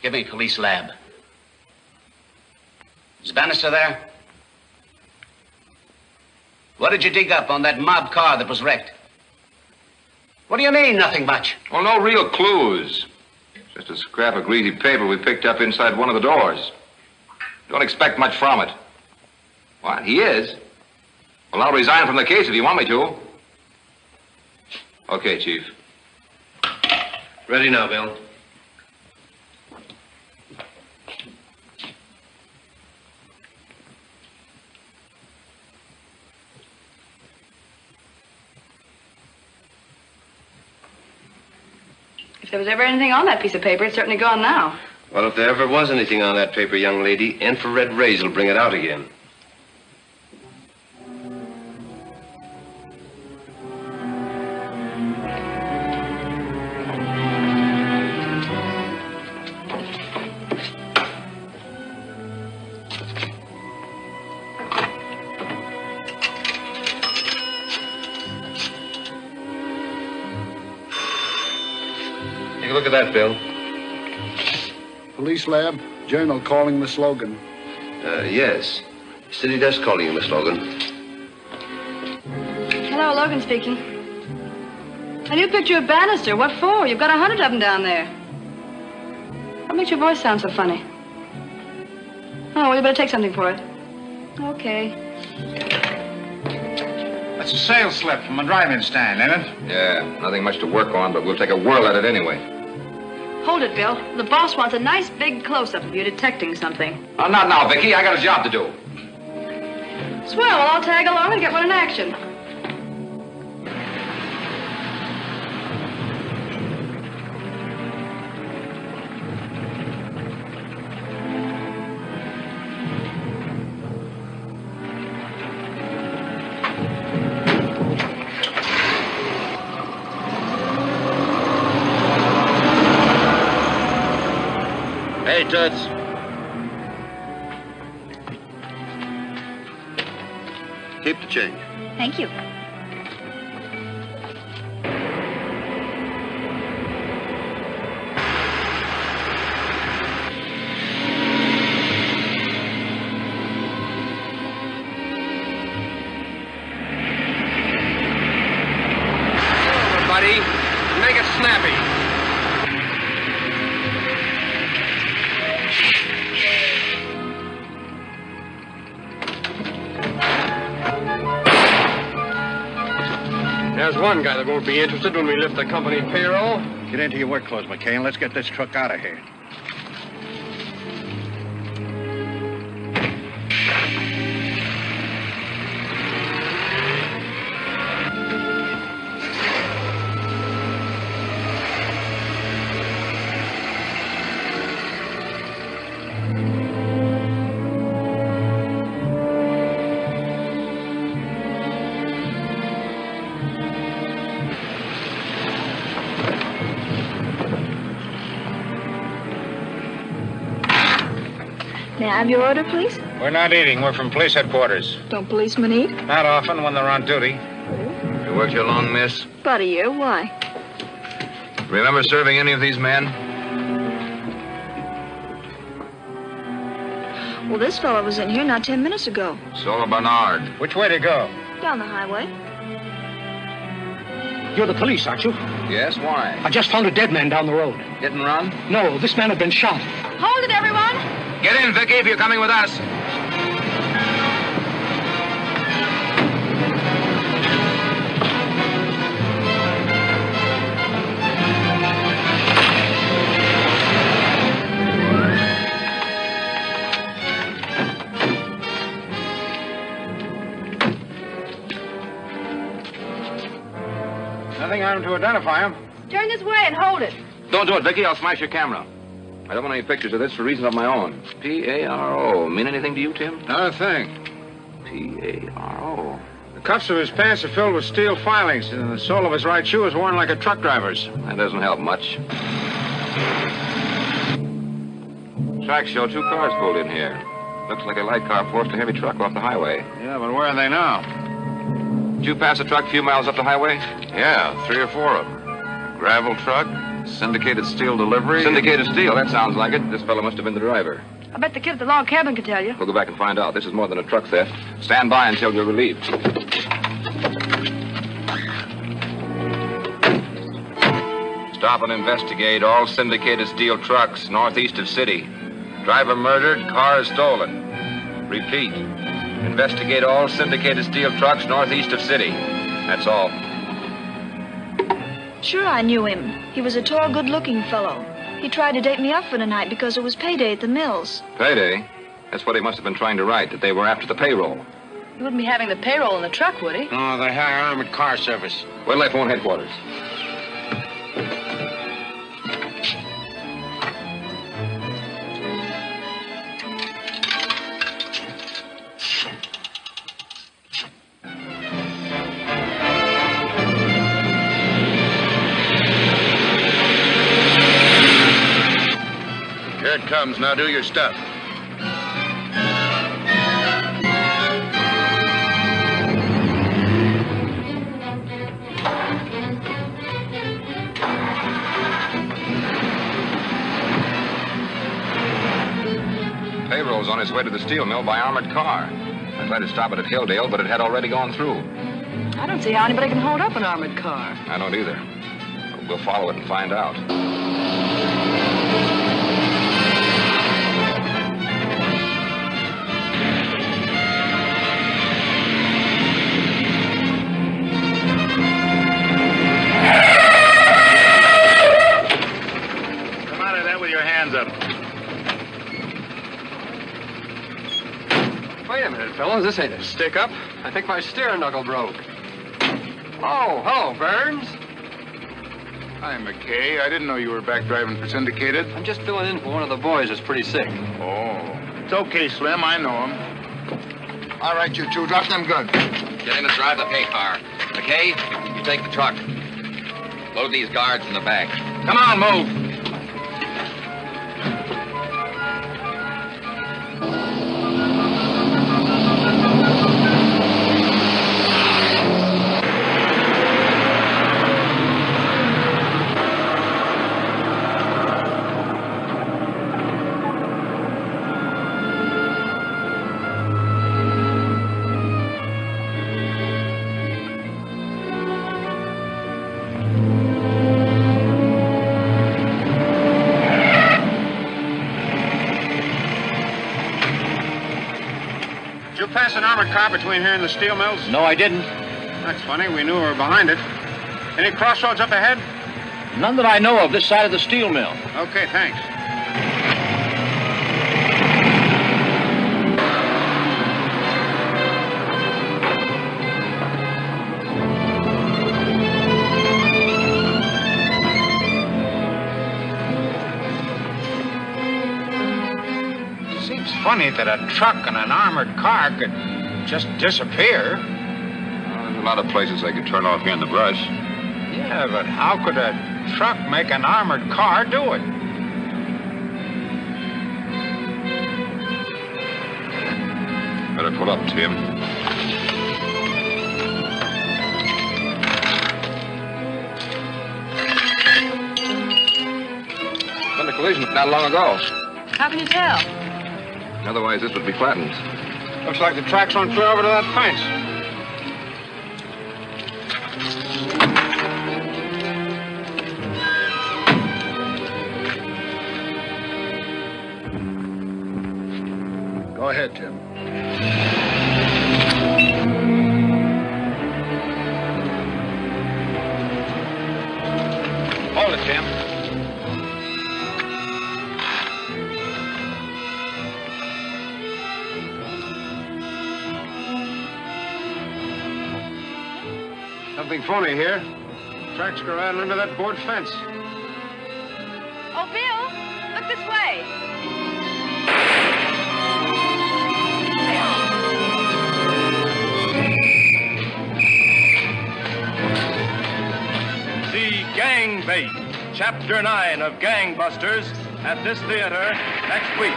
D: Give me police lab. Is Bannister there? What did you dig up on that mob car that was wrecked? What do you mean, nothing much?
T: Well, no real clues. Just a scrap of greasy paper we picked up inside one of the doors. Don't expect much from it. What, he is? Well, I'll resign from the case if you want me to. Okay, Chief.
W: Ready now, Bill.
F: If there was ever anything on that piece of paper, it's certainly gone now.
W: Well, if there ever was anything on that paper, young lady, infrared rays will bring it out again.
L: Take a look at that, Bill.
B: Police lab, journal calling the slogan.
W: Yes. City desk calling you, Miss Logan.
F: Hello, Logan speaking. A new picture of Bannister. What for? You've got 100 of them down there. What makes your voice sound so funny? Oh, well, you better take something for it. Okay.
P: That's a sales slip from a drive-in stand, ain't it?
L: Yeah, nothing much to work on, but we'll take a whirl at it anyway.
F: Hold it, Bill. The boss wants a nice big close-up of you detecting something.
L: Not now, Vicky. I got a job to do.
F: Swell, well, I'll tag along and get one in action.
W: Hey, Toots. Keep the change.
Q: Thank you.
U: Everybody, make it snappy.
R: There's one guy that won't be interested when we lift the company payroll.
B: Get into your work clothes, McCain. Let's get this truck out of here.
Q: May I have your order, please?
P: We're not eating. We're from police headquarters.
Q: Don't policemen eat?
P: Not often when they're on duty.
L: You worked here long, miss?
Q: About a year. Why?
L: Remember serving any of these men?
Q: Well, this fellow was in here not 10 minutes ago.
L: Sola Bernard.
P: Which way to go?
Q: Down the highway.
R: You're the police, aren't you?
L: Yes, why?
R: I just found a dead man down the road.
L: Hit and run?
R: No, this man had been shot.
F: Hold it, everyone!
L: Get in, Vicky, if you're coming with us.
P: Nothing on him to identify him.
F: Turn this way and hold it.
L: Don't do it, Vicky. I'll smash your camera. I don't want any pictures of this for reasons of my own. P-A-R-O. Mean anything to you, Tim?
P: Not a thing.
L: P-A-R-O.
P: The cuffs of his pants are filled with steel filings, and the sole of his right shoe is worn like a truck driver's.
L: That doesn't help much. Tracks show 2 cars pulled in here. Looks like a light car forced a heavy truck off the highway.
P: Yeah, but where are they now?
L: Did you pass a truck a few miles up the highway?
H: Yeah, 3 or 4 of them. Gravel truck, syndicated steel delivery.
L: Syndicated steel, that sounds like it. This fellow must have been the driver.
F: I bet the kid at the log cabin can tell you.
L: We'll go back and find out. This is more than a truck theft. Stand by until you're relieved. Stop and investigate all syndicated steel trucks northeast of city. Driver murdered, car stolen. Repeat. Investigate all syndicated steel trucks northeast of city. That's all.
Q: Sure, I knew him. He was a tall, good-looking fellow. He tried to date me up for tonight because it was payday at the mills.
L: Payday? That's what he must have been trying to write, that they were after the payroll.
F: He wouldn't be having the payroll in the truck, would he?
P: Oh, they hire armored car service.
L: Wait till I phone headquarters.
K: Here it comes. Now do your stuff.
T: payrolls on its way to the steel mill by armored car. I tried to stop it at Hilldale, but it had already gone through.
F: I don't see how anybody can hold up an armored car.
T: I don't either. We'll follow it and find out.
P: Come out of there with your hands up.
G: Wait a minute, fellows. This ain't a stick-up. I think my steering knuckle broke. Oh, hello, Burns.
P: Hi, McKay. I didn't know you were back driving for Syndicated.
G: I'm just filling in for one of the boys that's pretty sick.
P: Oh. It's okay, Slim. I know him.
M: All right, you two. Drop them guns.
U: Get in and drive the pay car. McKay, you take the truck. Load these guards in the back.
C: Come on, move.
P: Pass an armored car between here and the steel mills?
G: No, I didn't.
P: That's funny. We knew we were behind it. Any crossroads up ahead?
G: None that I know of this side of the steel mill.
P: Okay, thanks. Funny that a truck and an armored car could just disappear.
T: Well, there's a lot of places they could turn off here in the brush.
P: Yeah, but how could a truck make an armored car do it?
T: Better pull up, Tim. Been a collision not long ago.
F: How can you tell?
T: Otherwise, this would be flattened.
P: Looks like the tracks run clear over to that fence.
M: Go ahead, Tim.
P: Hold it, Tim. Something phony here. Tracks go right under that board fence.
F: Oh, Bill, look this way.
A: See Gang Bait, Chapter 9 of Gangbusters at this theater next week.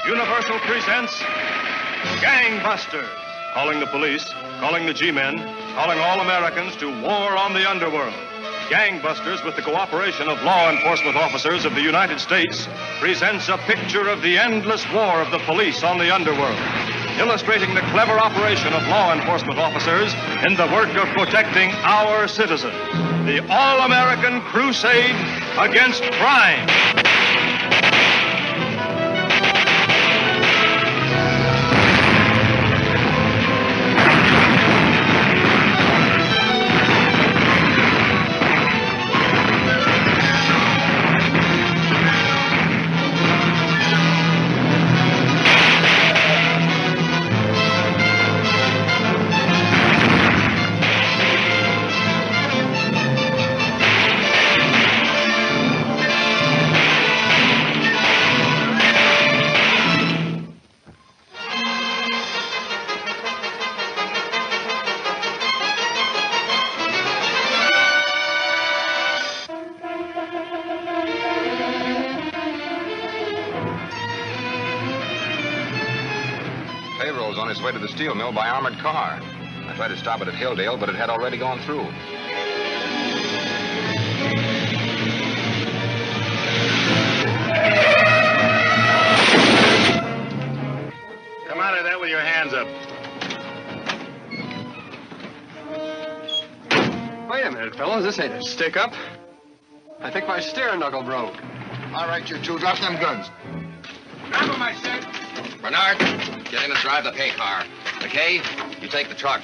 A: Universal presents Gangbusters. Calling the police, calling the G-men, calling all Americans to war on the underworld. Gangbusters, with the cooperation of law enforcement officers of the United States, presents a picture of the endless war of the police on the underworld, illustrating the clever operation of law enforcement officers in the work of protecting our citizens. The all-American crusade against crime.
T: its way to the steel mill by armored car. I tried to stop it at Hilldale, but it had already gone through.
P: Come out of there with your hands up.
G: Wait a minute, fellows. This ain't a stick-up. I think my steering knuckle broke.
M: All right, you two, drop them guns.
P: Grab him, I said.
U: Bernard, get in and drive the pay car. McKay, you take the truck.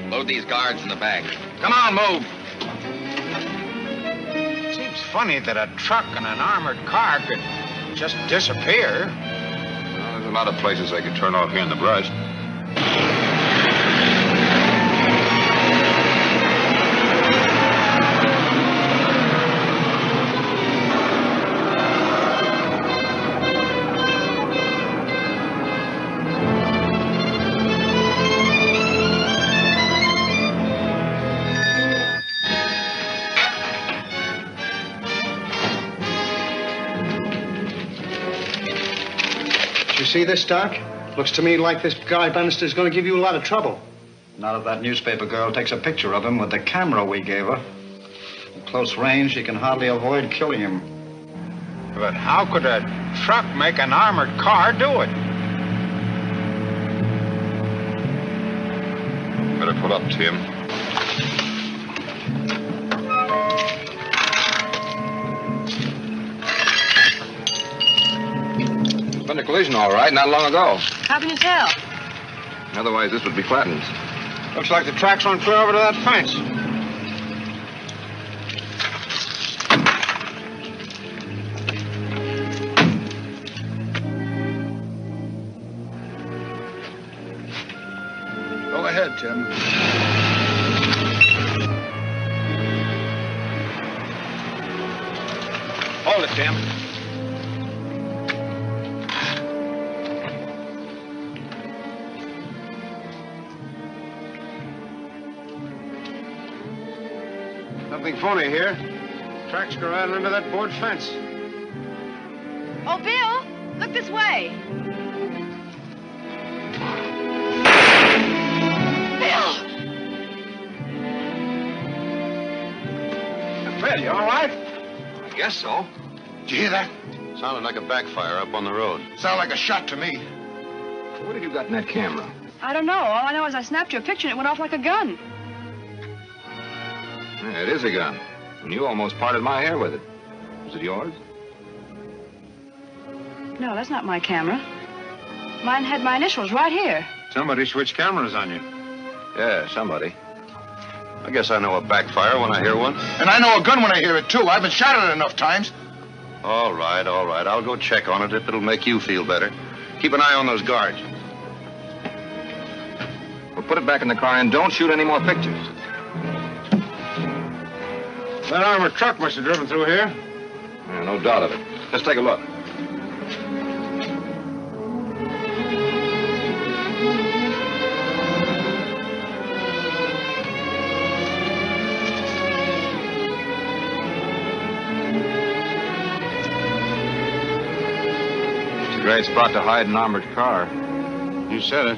U: Load these guards in the back.
P: Come on, move. Seems funny that a truck and an armored car could just disappear.
T: Well, there's a lot of places they could turn off here in the brush.
R: See this, Doc? Looks to me like this guy Bannister is going to give you a lot of trouble.
N: Not if that newspaper girl takes a picture of him with the camera we gave her. At close range, she can hardly avoid killing him.
P: But how could a truck make an armored car do it?
T: Better pull up, Tim. Been a collision, all right, not long ago.
F: How can you tell?
T: Otherwise, this would be flattened.
P: Looks like the tracks run clear over to that fence.
M: Go ahead, Tim.
P: Hold it, Tim. Nothing phony here. Tracks go right under that board fence.
F: Oh, Bill, look this way. Bill!
P: Bill, you all right?
T: I guess so.
M: Did you hear that?
T: Sounded like a backfire up on the road.
M: Sounded like a shot to me.
T: What have you got in that camera?
F: I don't know. All I know is I snapped you a picture and it went off like a gun.
T: Yeah, it is a gun. And you almost parted my hair with it. Is it yours?
F: No, that's not my camera. Mine had my initials right here.
P: Somebody switched cameras on you.
T: Yeah, somebody. I guess I know a backfire when I hear one.
M: And I know a gun when I hear it, too. I've been shot at it enough times.
T: All right, all right. I'll go check on it if it'll make you feel better. Keep an eye on those guards. Well, put it back in the car and don't shoot any more pictures.
P: That armored truck must have driven through here.
T: Yeah, no doubt of it. Let's take a look. It's a great spot to hide an armored car.
P: You said it.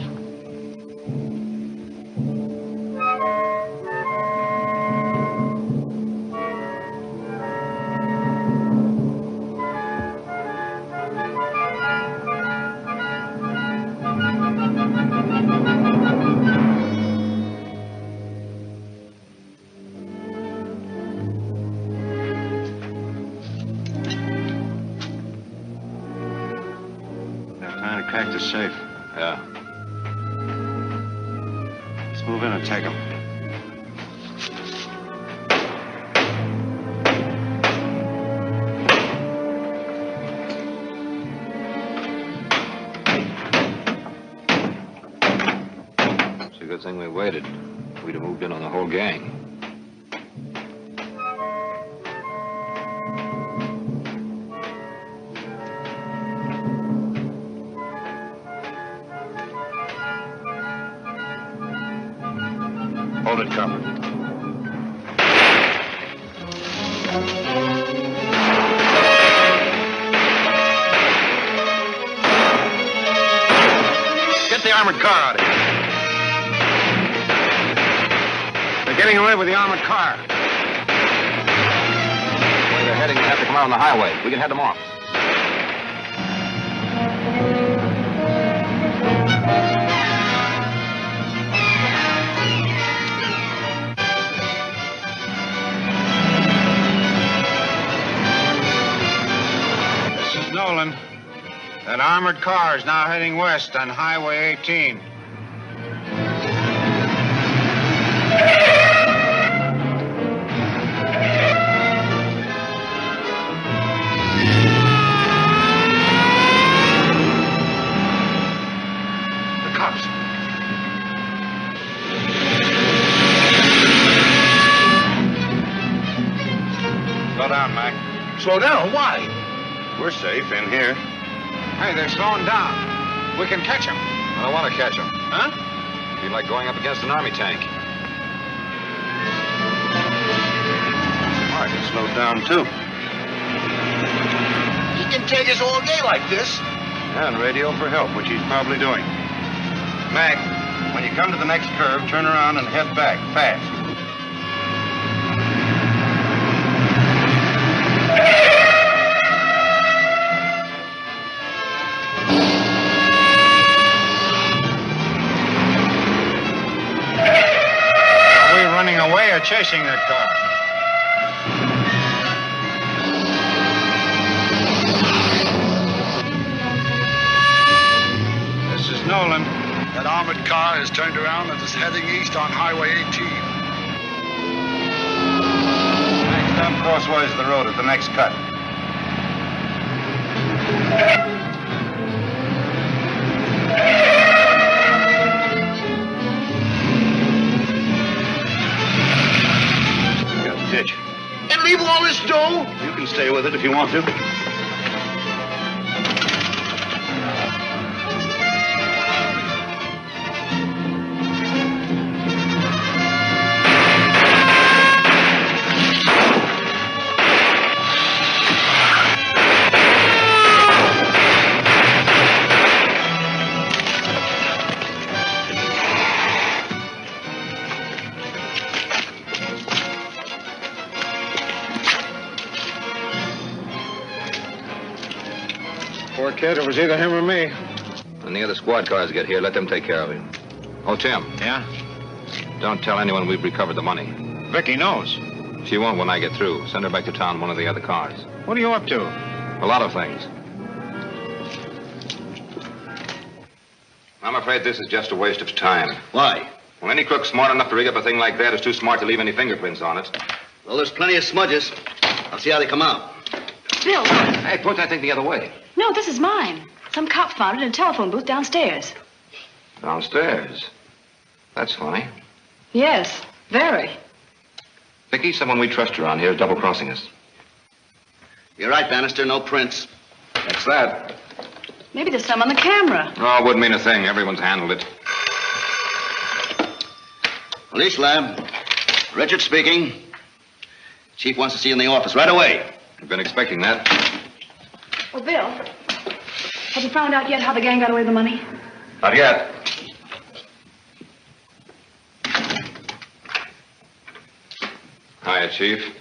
P: Cracked the safe.
T: Yeah.
P: Let's move in and take him.
T: It's a good thing we waited. We'd have moved in on the whole gang. Hold it covered.
U: Get the
P: armored car out of here. They're getting away with the armored car.
T: Where they're heading, they have to come out on the highway. We can head them off.
P: This is Nolan. That armored car is now heading west on Highway 18. The cops. Slow down, Mac.
M: Slow down? Why?
P: We're safe in here. Hey, they're slowing down. We can catch them.
T: I don't want to catch them.
P: Huh?
T: It'd be like going up against an army tank.
P: I can slow down, too.
M: He can take us all day like this.
P: And radio for help, which he's probably doing. Mac, when you come to the next curve, turn around and head back, fast. Are we running away or chasing that car? This is Nolan.
B: That armored car has turned around and is heading east on Highway 18.
P: Next down crosswise of the road at the next cut. Got a ditch.
M: And leave all this dough?
P: You can stay with it if you want to. Poor kid, it was either him or me.
T: When the other squad cars get here, let them take care of him. Oh, Tim.
P: Yeah?
T: Don't tell anyone we've recovered the money.
P: Vicky knows.
T: She won't when I get through. Send her back to town in one of the other cars.
P: What are you up to?
T: A lot of things. I'm afraid this is just a waste of time.
D: Why?
T: Well, any crook smart enough to rig up a thing like that is too smart to leave any fingerprints on it.
D: Well, there's plenty of smudges. I'll see how they come out.
J: Bill.
T: Hey, point that thing the other way.
J: No, this is mine. Some cop found it in a telephone booth downstairs.
T: Downstairs. That's funny.
J: Yes, very.
T: Vicky, someone we trust around here is double-crossing us.
D: You're right, Bannister. No prints.
T: That's that.
J: Maybe there's some on the camera.
T: Oh, it wouldn't mean a thing. Everyone's handled it.
D: Police lab. Richard speaking. Chief wants to see you in the office right away.
T: I've been expecting that.
J: Oh, Bill, have you found out yet how the gang got away with the money?
T: Not yet. Hiya, Chief.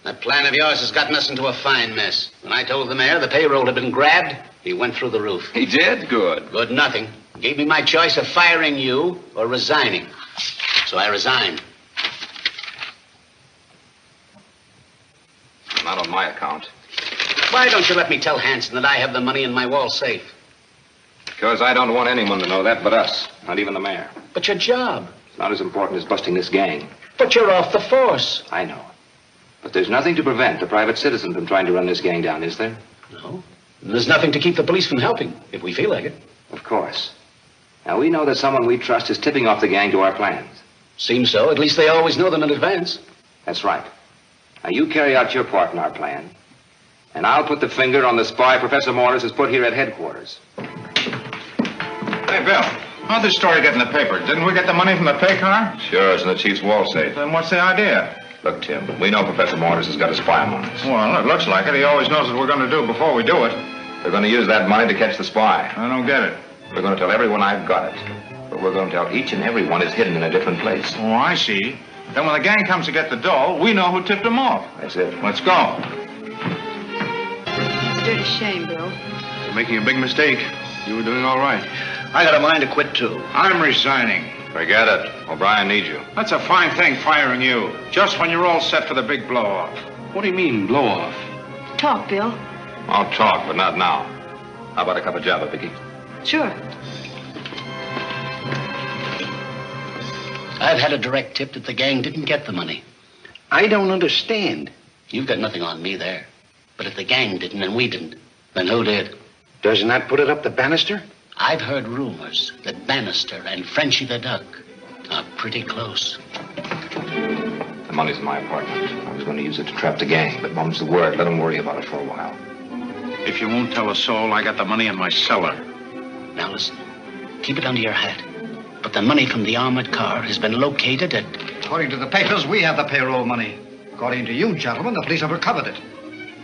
D: That plan of yours has gotten us into a fine mess. When I told the mayor the payroll had been grabbed, he went through the roof.
T: He did? Good.
D: Good nothing. Gave me my choice of firing you or resigning. So I resigned.
T: Not on my account.
D: Why don't you let me tell Hanson that I have the money in my wall safe?
T: Because I don't want anyone to know that but us. Not even the mayor.
D: But your job.
T: It's not as important as busting this gang.
D: But you're off the force.
T: I know. But there's nothing to prevent a private citizen from trying to run this gang down, is there?
D: No. And there's nothing to keep the police from helping, if we feel like it.
T: Of course. Now, we know that someone we trust is tipping off the gang to our plans.
D: Seems so. At least they always know them in advance.
T: That's right. Now, you carry out your part in our plan, and I'll put the finger on the spy Professor Mortis has put here at headquarters.
P: Hey, Bill, how'd this story get in the paper? Didn't we get the money from the pay car?
T: Sure, it's in the chief's wall safe.
P: Then what's the idea?
T: Look, Tim, we know Professor Mortis has got a spy on us.
P: Well, it looks like it. He always knows what we're going to do before we do it.
T: They're going to use that money to catch the spy.
P: I don't get it.
T: We're going to tell everyone I've got it. But we're going to tell each and every one is hidden in a different place.
P: Oh, I see. Then when the gang comes to get the dough, we know who tipped them off.
T: That's it.
P: Let's go.
F: It's a dirty shame, Bill.
C: You're making a big mistake. You were doing all right.
W: I got a mind to quit, too.
P: I'm resigning.
T: Forget it. O'Brien needs you.
P: That's a fine thing, firing you. Just when you're all set for the big blow-off.
C: What do you mean, blow-off?
J: Talk, Bill.
T: I'll talk, but not now. How about a cup of java, Vicky?
J: Sure.
D: I've had a direct tip that the gang didn't get the money. I don't understand. You've got nothing on me there. But if the gang didn't and we didn't, then who did?
W: Doesn't that put it up to Bannister?
D: I've heard rumors that Bannister and Frenchy the Duck are pretty close.
T: The money's in my apartment. I was going to use it to trap the gang, but Mom's the word. Let them worry about it for a while.
P: If you won't tell a soul, I got the money in my cellar.
D: Now listen, keep it under your hat. But the money from the armored car has been located at...
N: According to the papers, we have the payroll money. According to you, gentlemen, the police have recovered it.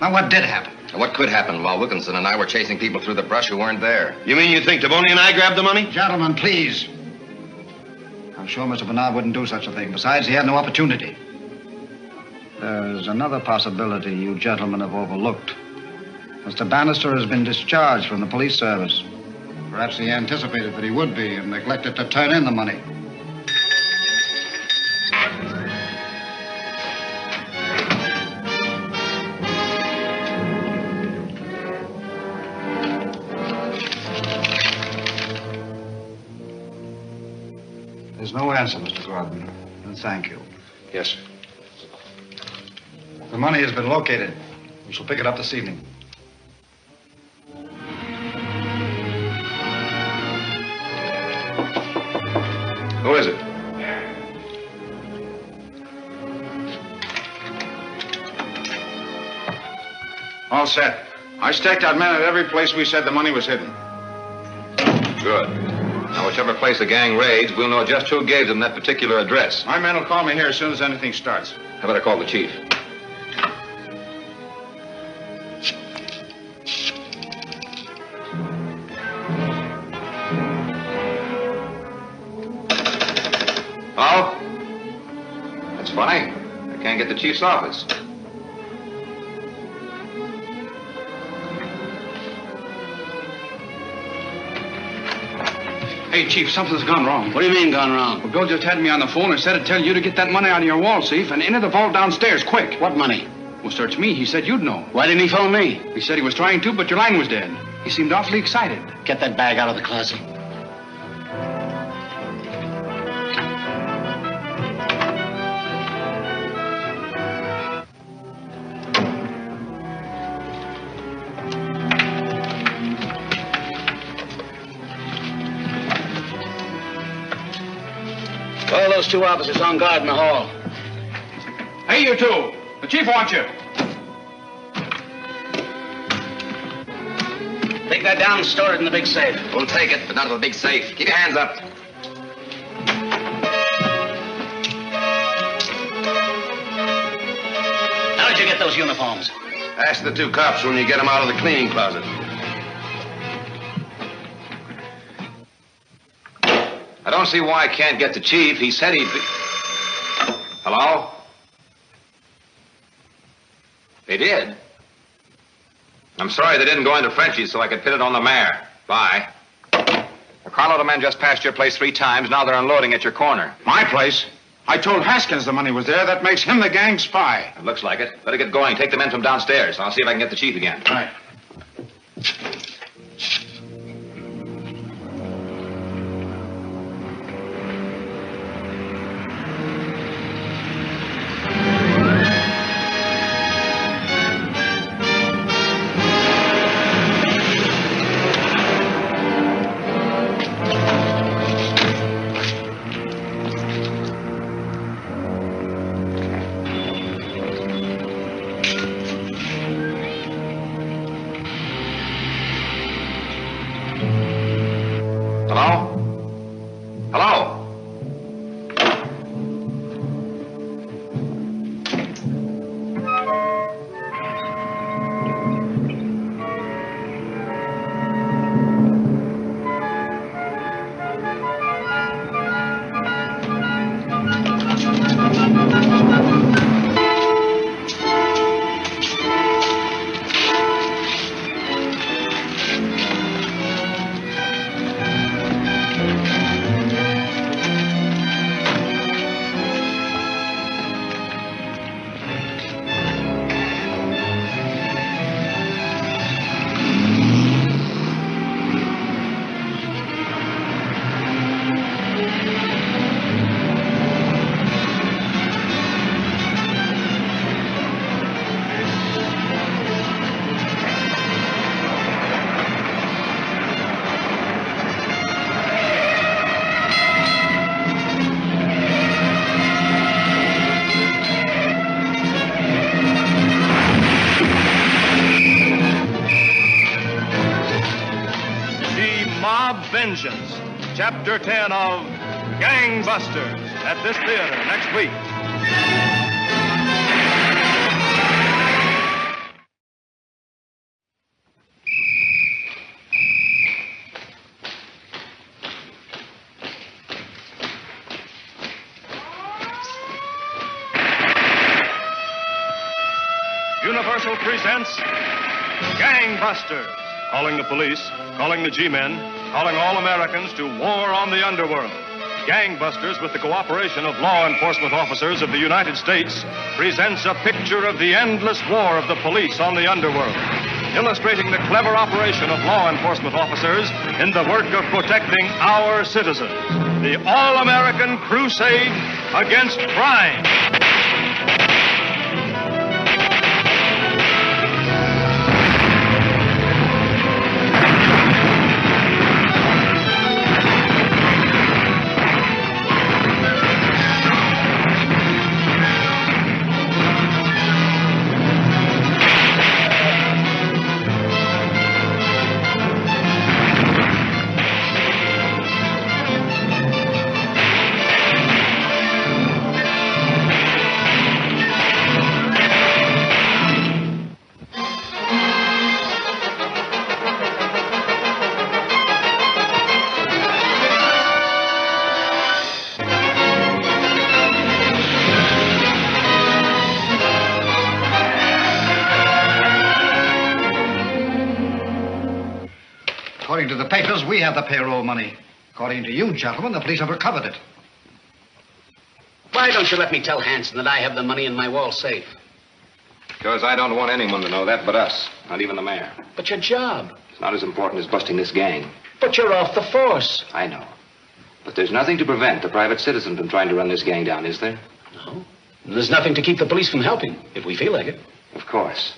N: Now, what did happen?
U: What could happen while Wilkinson and I were chasing people through the brush who weren't there?
W: You mean you think Taboni and I grabbed the money?
N: Gentlemen, please. I'm sure Mr. Bernard wouldn't do such a thing. Besides, he had no opportunity. There's another possibility you gentlemen have overlooked. Mr. Bannister has been discharged from the police service. Perhaps he anticipated that he would be and neglected to turn in the money. There's no answer, Mr. Gordon. And thank you.
W: Yes, sir.
N: The money has been located. We shall pick it up this evening.
T: Who is it?
P: All set. I staked out men at every place we said the money was hidden.
T: Good. Now, whichever place the gang raids, we'll know just who gave them that particular address.
P: My men will call me here as soon as anything starts.
T: I better call the chief. Oh? That's funny. I can't get the chief's office.
C: Hey, Chief, something's gone wrong.
D: What do you mean, gone wrong?
C: Well, Bill just had me on the phone and said to tell you to get that money out of your wall safe and into the vault downstairs, quick.
D: What money?
C: Well, search me. He said you'd know.
D: Why didn't he phone me?
C: He said he was trying to, but your line was dead. He seemed awfully excited.
D: Get that bag out of the closet. Call those two officers on guard in the hall.
C: Hey, you two. The chief wants you.
D: Take that down and store it in the big safe.
U: We'll take it, but not of the big safe. Keep your hands up.
D: How did you get those uniforms?
W: Ask the two cops when you get them out of the cleaning closet.
T: I don't see why I can't get the chief. He said he'd be... Hello? They did? I'm sorry they didn't go into Frenchie's so I could pin it on the mare. Bye. A carload of men just passed your place 3 times. Now they're unloading at your corner.
P: My place? I told Haskins the money was there. That makes him the gang spy.
T: It looks like it. Better get going. Take the men from downstairs. I'll see if I can get the chief again.
P: All right.
A: Vengeance, Chapter 10 of Gangbusters, at this theater next week. Universal presents Gangbusters. Calling the police, calling the G-men, calling all Americans to war on the underworld. Gangbusters, with the cooperation of law enforcement officers of the United States, presents a picture of the endless war of the police on the underworld, illustrating the clever operation of law enforcement officers in the work of protecting our citizens. The all-American crusade against crime.
N: According to the papers, we have the payroll money. According to you, gentlemen, the police have recovered it.
D: Why don't you let me tell Hanson that I have the money in my wall safe?
T: Because I don't want anyone to know that but us, not even the mayor.
D: But your job.
T: It's not as important as busting this gang.
D: But you're off the force.
T: I know. But there's nothing to prevent a private citizen from trying to run this gang down, is there?
D: No. And there's nothing to keep the police from helping, if we feel like it.
T: Of course.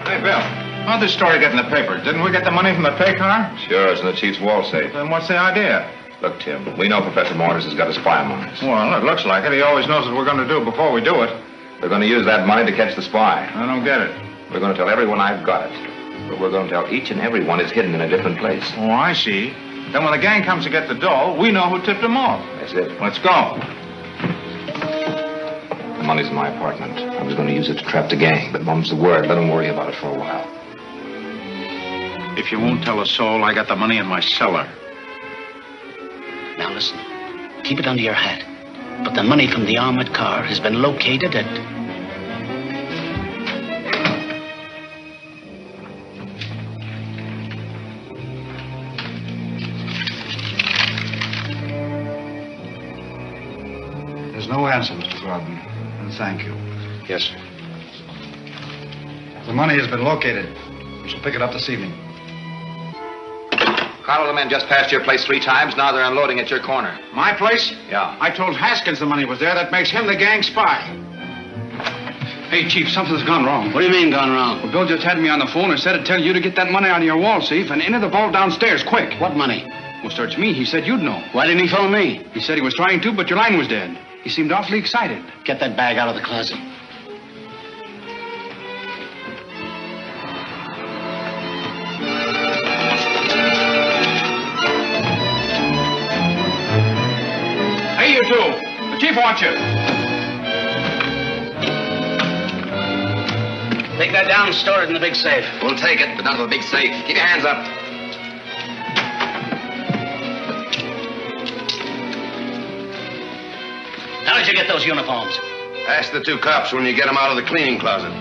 P: Hey, Bill. How'd this story get in the paper? Didn't we get the money from the pay car?
T: Sure, it's in the chief's wall safe.
P: Then what's the idea?
T: Look, Tim, we know Professor Mortis has got a spy on us.
P: Well, it looks like it. He always knows what we're going to do before we do it.
T: We're going to use that money to catch the spy.
P: I don't get it.
T: We're going to tell everyone I've got it. But we're going to tell each and every one is hidden in a different place.
P: Oh, I see. Then when the gang comes to get the dough, we know who tipped them off.
T: That's it.
P: Let's go.
T: The money's in my apartment. I was going to use it to trap the gang, but Mum's the word. Let them worry about it for a while.
P: If you won't tell a soul, I got the money in my cellar.
D: Now listen, keep it under your hat. But the money from the armored car has been located at...
N: There's no answer, Mr. Grodman. And thank you.
T: Yes, sir.
N: The money has been located. We shall pick it up this evening.
T: Carlo, the men just passed your place 3 times. Now they're unloading at your corner.
P: My place?
T: Yeah.
P: I told Haskins the money was there. That makes him the gang spy.
C: Hey, Chief, something's gone wrong.
D: What do you mean gone wrong?
C: Well, Bill just had me on the phone and said to tell you to get that money out of your wall safe and into the vault downstairs, quick.
D: What money?
C: Well, search me. He said you'd know.
D: Why didn't he phone me?
C: He said he was trying to, but your line was dead. He seemed awfully excited.
D: Get that bag out of the closet.
C: Hey, you two. The Chief wants you.
D: Take that down and store it in the big safe.
T: We'll take it, but not in the big safe. Keep your hands up.
D: How did you get those uniforms?
T: Ask the 2 cops when you get them out of the cleaning closet.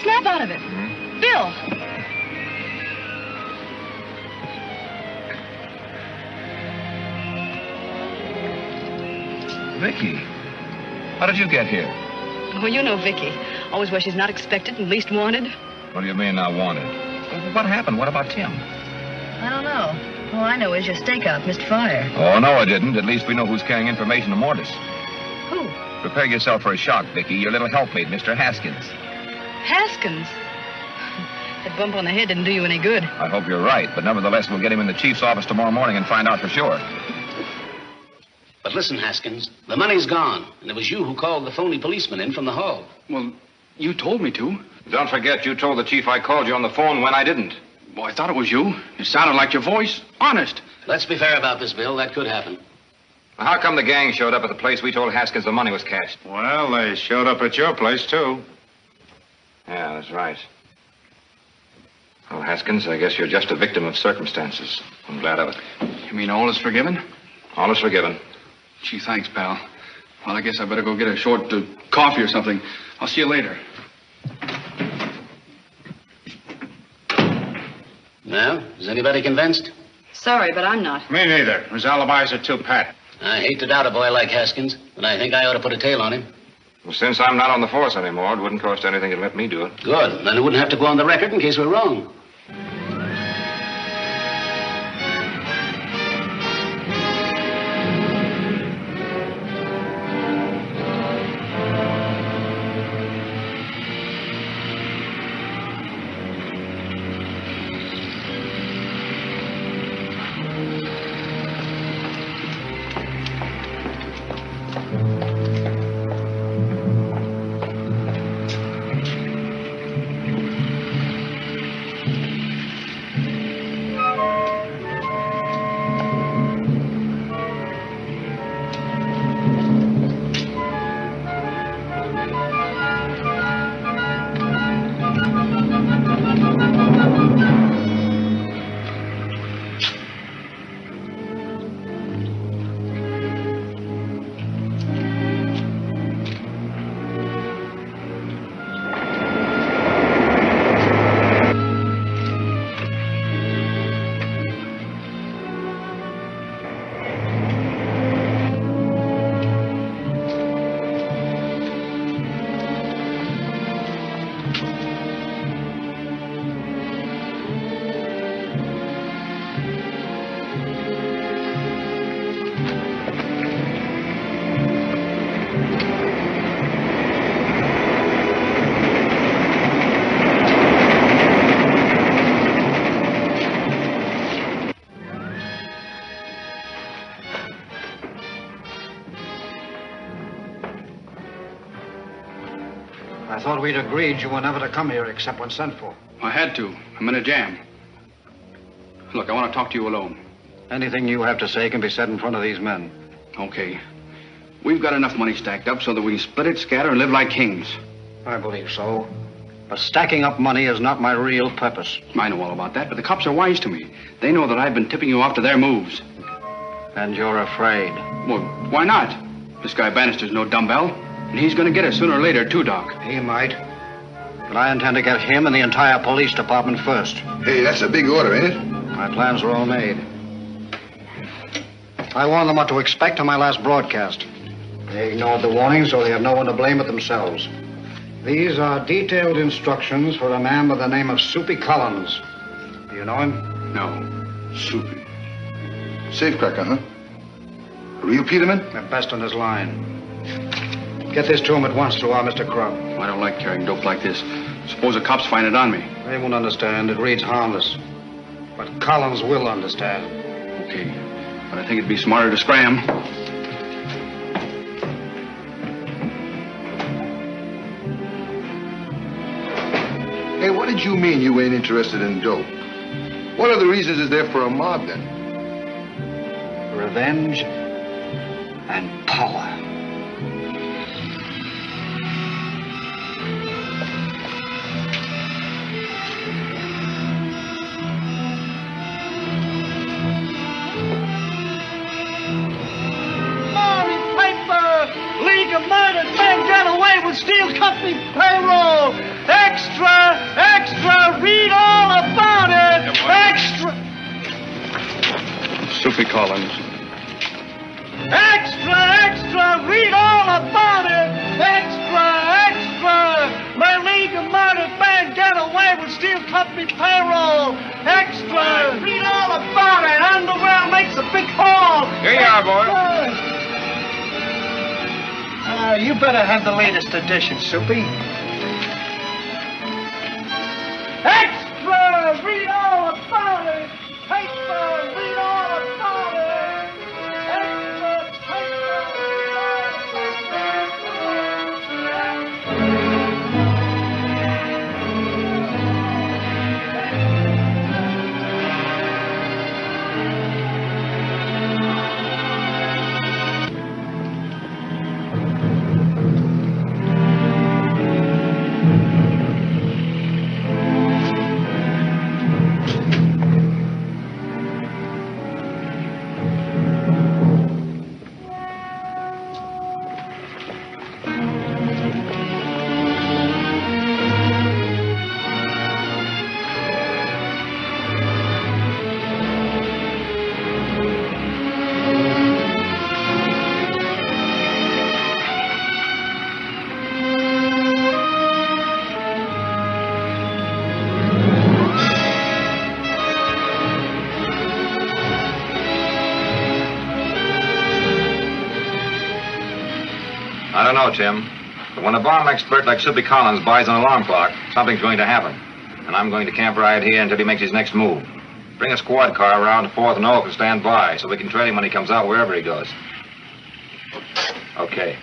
F: Snap out of it. Bill.
E: Vicky, how did you get here?
F: Oh, you know Vicky. Always where she's not expected and least wanted.
E: What do you mean, not wanted? What happened? What about Tim?
F: I don't know. All I know is your stakeout missed fire.
E: Oh, no, it didn't. At least we know who's carrying information to Mortis.
F: Who?
E: Prepare yourself for a shock, Vicky. Your little helpmate, Mr. Haskins.
F: Haskins? That bump on the head didn't do you any good.
E: I hope you're right, but nevertheless, we'll get him in the chief's office tomorrow morning and find out for sure.
D: But listen, Haskins, the money's gone, and it was you who called the phony policeman in from the hall.
C: Well, you told me to.
L: Don't forget, you told the chief I called you on the phone when I didn't.
C: Well, I thought it was you. It sounded like your voice. Honest.
D: Let's be fair about this, Bill. That could happen.
L: Well, how come the gang showed up at the place we told Haskins the money was cached?
P: Well, they showed up at your place, too.
L: Yeah, that's right. Well, Haskins, I guess you're just a victim of circumstances. I'm glad of it.
C: You mean all is forgiven?
L: All is forgiven.
C: Gee, thanks, pal. Well, I guess I better go get a short coffee or something. I'll see you later.
D: Well, is anybody convinced?
F: Sorry, but I'm not.
P: Me neither. His alibis are too pat.
D: I hate to doubt a boy like Haskins, but I think I ought to put a tail on him.
L: Well, since I'm not on the force anymore, it wouldn't cost anything to let me do it.
D: Good. Then it wouldn't have to go on the record in case we're wrong.
N: I thought we'd agreed you were never to come here except when sent for.
C: I had to. I'm in a jam. Look, I want to talk to you alone.
N: Anything you have to say can be said in front of these men.
C: Okay. We've got enough money stacked up so that we can split it, scatter, and live like kings.
N: I believe so. But stacking up money is not my real purpose.
C: I know all about that, but the cops are wise to me. They know that I've been tipping you off to their moves.
N: And you're afraid?
C: Well, why not? This guy Bannister's no dumbbell. And he's going to get us sooner or later, too, Doc.
N: He might. But I intend to get him and the entire police department first.
M: Hey, that's a big order, ain't it?
N: My plans are all made. I warned them what to expect on my last broadcast. They ignored the warning, so they have no one to blame but themselves. These are detailed instructions for a man by the name of Soupy Collins. Do you know him?
C: No.
M: Soupy. Safecracker, huh? A real Peterman?
N: The best on his line. Get this to him at once through our Mr. Crumb.
C: I don't like carrying dope like this. Suppose the cops find it on me.
N: They won't understand. It reads harmless. But Collins will understand.
C: Okay. But I think it'd be smarter to scram.
M: Hey, what did you mean you ain't interested in dope? What other reasons is there for a mob, then?
N: Revenge and power.
I: League of Murdered Men get away with Steel Company payroll! Extra!
A: Soupy Collins.
I: Extra, extra, read all about it. Extra, extra. My League of Murdered Men get away with steel company payroll. Extra, read all about it. Underworld makes a big haul.
P: Here you are, boy.
I: You better have the latest edition, Soupy. Extra, read all about it. Paper, read all about it. Extra, paper, read all
T: I don't know, Tim. But when a bomb expert like Soupy Collins buys an alarm clock, something's going to happen. And I'm going to camp right here until he makes his next move. Bring a squad car around to 4th and Oak and stand by so we can trail him when he comes out wherever he goes. Okay.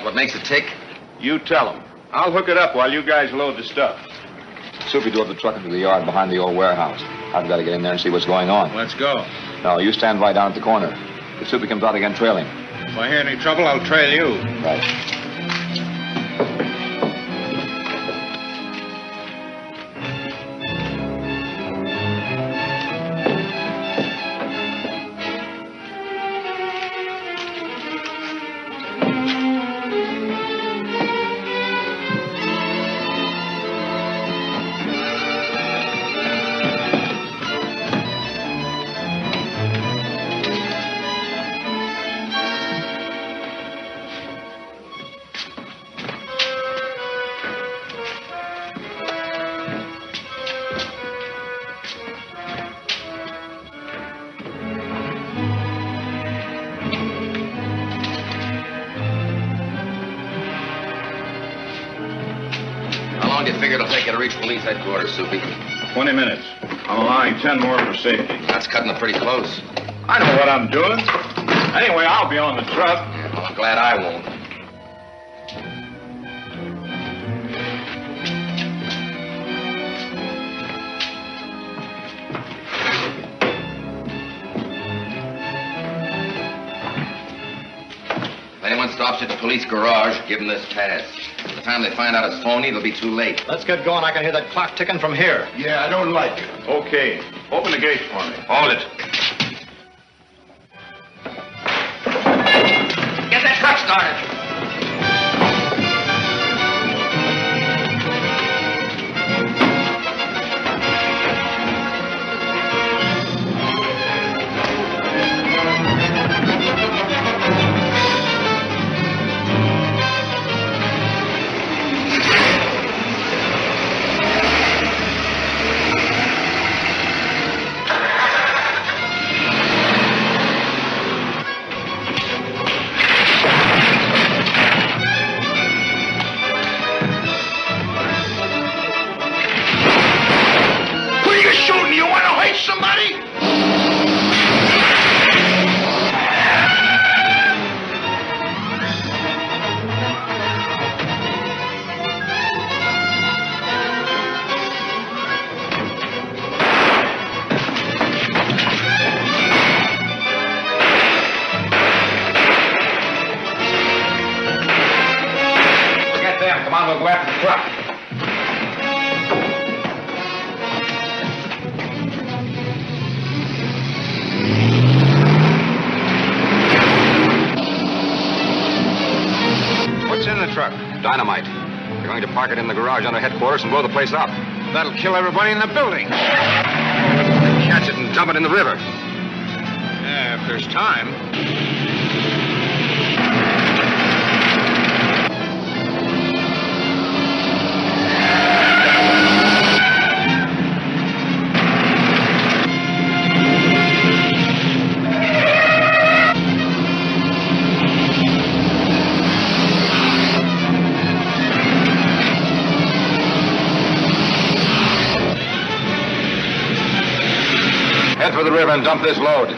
U: What makes it tick?
P: You tell him. I'll hook it up while you guys load the stuff.
T: Soupy drove the truck into the yard behind the old warehouse. I've got to get in there and see what's going on.
P: Let's go.
T: No, you stand by down at the corner. If Soupy comes out again, trail him.
P: If I hear any trouble, I'll trail you.
T: Right.
U: Police headquarters, Soupy.
P: 20 minutes. I'm allowing 10 more for safety.
U: That's cutting it pretty close.
P: I know what I'm doing. Anyway, I'll be on the truck.
U: Yeah, well, I'm glad I won't. If anyone stops you at the police garage, give them this pass. By the time they find out it's phony, it'll be too late.
R: Let's get going. I can hear that clock ticking from here.
M: Yeah, I don't like it.
P: Okay. Open the gates for me.
U: Hold it. Get that truck started.
E: truck.
P: What's in the truck?
T: Dynamite. They're going to park it in the garage under headquarters and blow the place up.
P: That'll kill everybody in the building.
T: Catch it and dump it in the river.
P: Yeah, if there's time.
T: Head for the river and dump this load.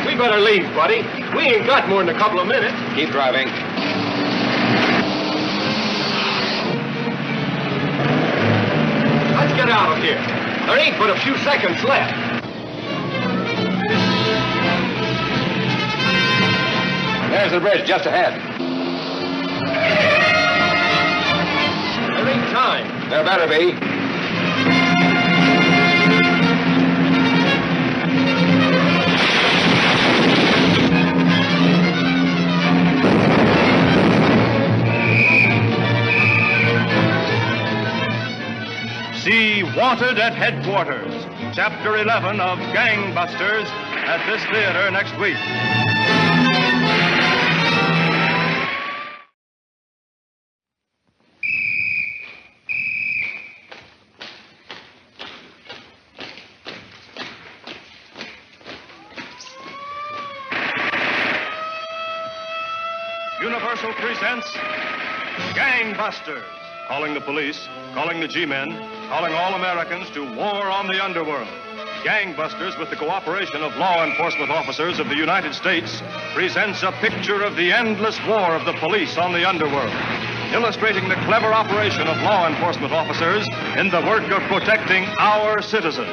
R: We better leave, buddy. We ain't got more than a couple of minutes.
T: Keep driving.
R: Let's get out of here. There ain't but a few seconds left.
T: There's the bridge just ahead.
R: There ain't time.
T: There better be.
A: See Wanted at Headquarters, Chapter 11 of Gangbusters, at this theater next week. Universal presents Gangbusters, calling the police, calling the G-men, calling all Americans to war on the underworld. Gangbusters, with the cooperation of law enforcement officers of the United States, presents a picture of the endless war of the police on the underworld, illustrating the clever operation of law enforcement officers in the work of protecting our citizens.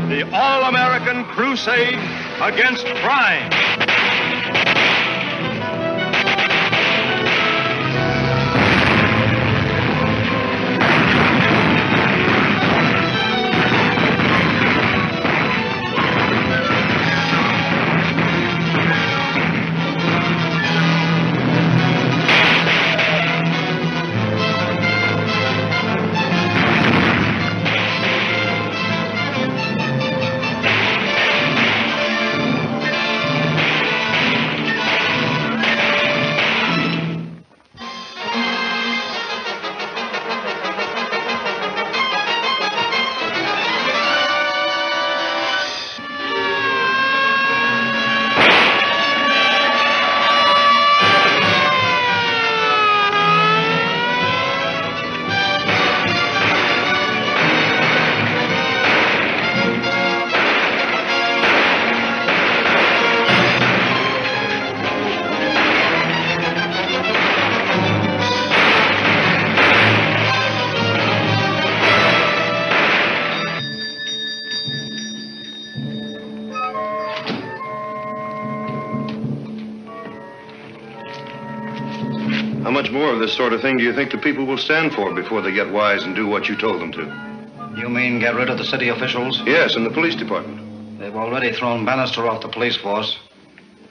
A: The all-American crusade against crime.
H: How much more of this sort of thing do you think the people will stand for before they get wise and do what you told them to?
N: You mean get rid of the city officials?
H: Yes, and the police department.
N: They've already thrown Bannister off the police force.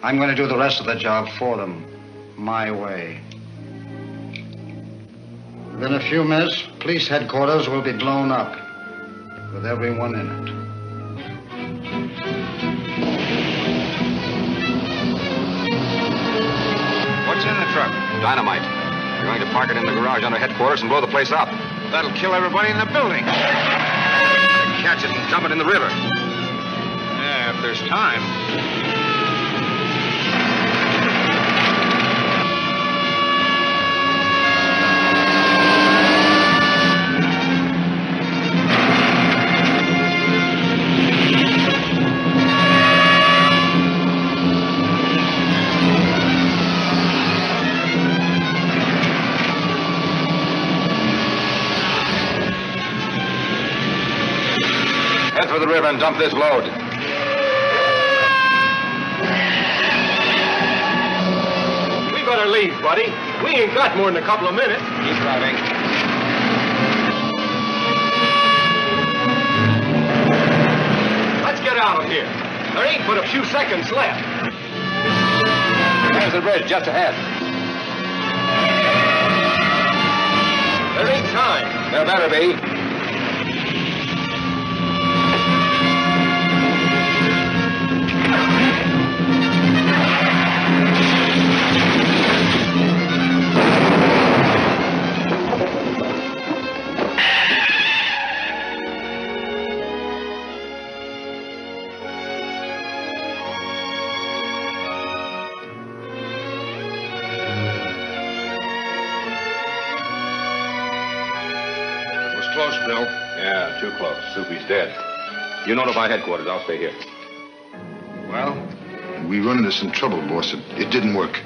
N: I'm going to do the rest of the job for them, my way. Within a few minutes, police headquarters will be blown up, with everyone in it.
P: What's in the truck?
T: Dynamite. They're going to park it in the garage under headquarters and blow the place up.
P: That'll kill everybody in the building.
T: Catch it and dump it in the river.
P: Yeah, if there's time.
T: Head for the river and dump this load.
R: leave, buddy. We ain't got more than a couple of minutes.
U: Keep driving.
R: Let's get out of here. There ain't but a few seconds left.
U: There's the bridge just ahead.
R: There ain't time.
U: There better be.
K: Close, Bill.
T: Yeah, too close. Soupy's dead. You notify headquarters. I'll stay here.
M: Well, we run into some trouble, boss. It didn't work.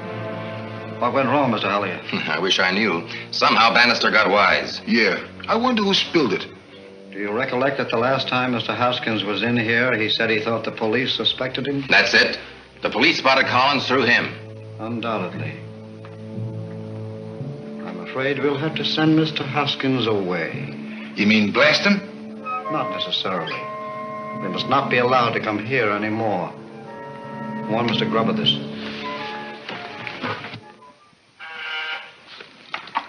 N: What went wrong, Mr. Hollier?
U: I wish I knew. Somehow Bannister got wise.
M: Yeah. I wonder who spilled it.
N: Do you recollect that the last time Mr. Hoskins was in here, he said he thought the police suspected him?
U: That's it. The police spotted Collins through him.
N: Undoubtedly. I'm afraid we'll have to send Mr. Hoskins away.
M: You mean blast him?
N: Not necessarily. They must not be allowed to come here anymore. Warn Mr. Grubb of this.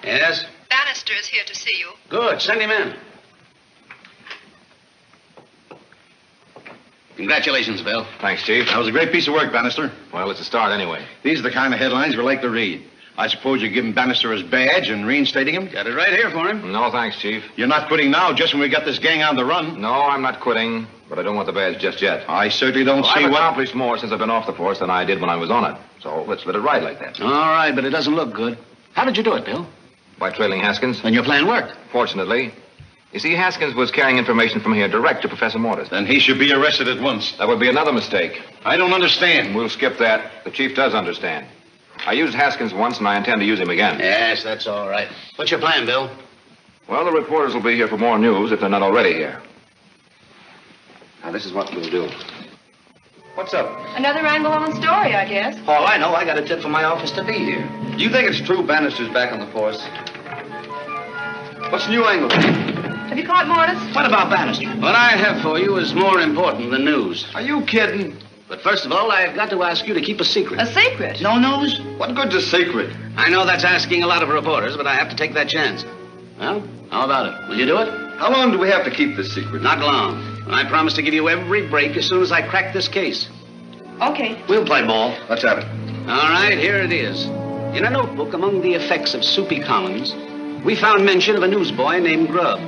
D: Yes?
F: Bannister is here to see you.
D: Good. Send him in. Congratulations, Bill.
T: Thanks, Chief.
K: That was a great piece of work, Bannister.
T: Well, it's a start anyway.
K: These are the kind of headlines we like to read. I suppose you're giving Bannister his badge and reinstating him?
D: Got it right here for him.
T: No, thanks, Chief.
K: You're not quitting now just when we got this gang on the run.
T: No, I'm not quitting, but I don't want the badge just yet.
K: I certainly don't see
T: I've
K: what...
T: accomplished more since I've been off the force than I did when I was on it. So let's let it ride like that.
D: All right, but it doesn't look good. How did you do it, Bill?
T: By trailing Haskins.
D: Then your plan worked.
T: Fortunately. You see, Haskins was carrying information from here direct to Professor Mortis.
K: Then he should be arrested at once.
T: That would be another mistake.
K: I don't understand.
T: We'll skip that. The Chief does understand. I used Haskins once, and I intend to use him again.
D: Yes, that's all right. What's your plan, Bill?
T: Well, the reporters will be here for more news if they're not already here.
D: Now, this is what we'll do.
T: What's up?
J: Another angle on the story, I guess.
D: All I know, I got a tip from my office to be here.
C: Do you think it's true Bannister's back on the force? What's the new angle?
J: Have you caught Mortis?
D: What about Bannister? What I have for you is more important than news.
C: Are you kidding?
D: But first of all, I've got to ask you to keep a secret.
J: A secret?
D: No news?
C: What good's a secret?
D: I know that's asking a lot of reporters, but I have to take that chance. Well, how about it? Will you do it?
C: How long do we have to keep this secret?
D: Not long. I promise to give you every break as soon as I crack this case.
J: Okay.
D: We'll play ball.
C: Let's have it.
D: All right, here it is. In a notebook among the effects of Soupy Collins, we found mention of a newsboy named Grubb.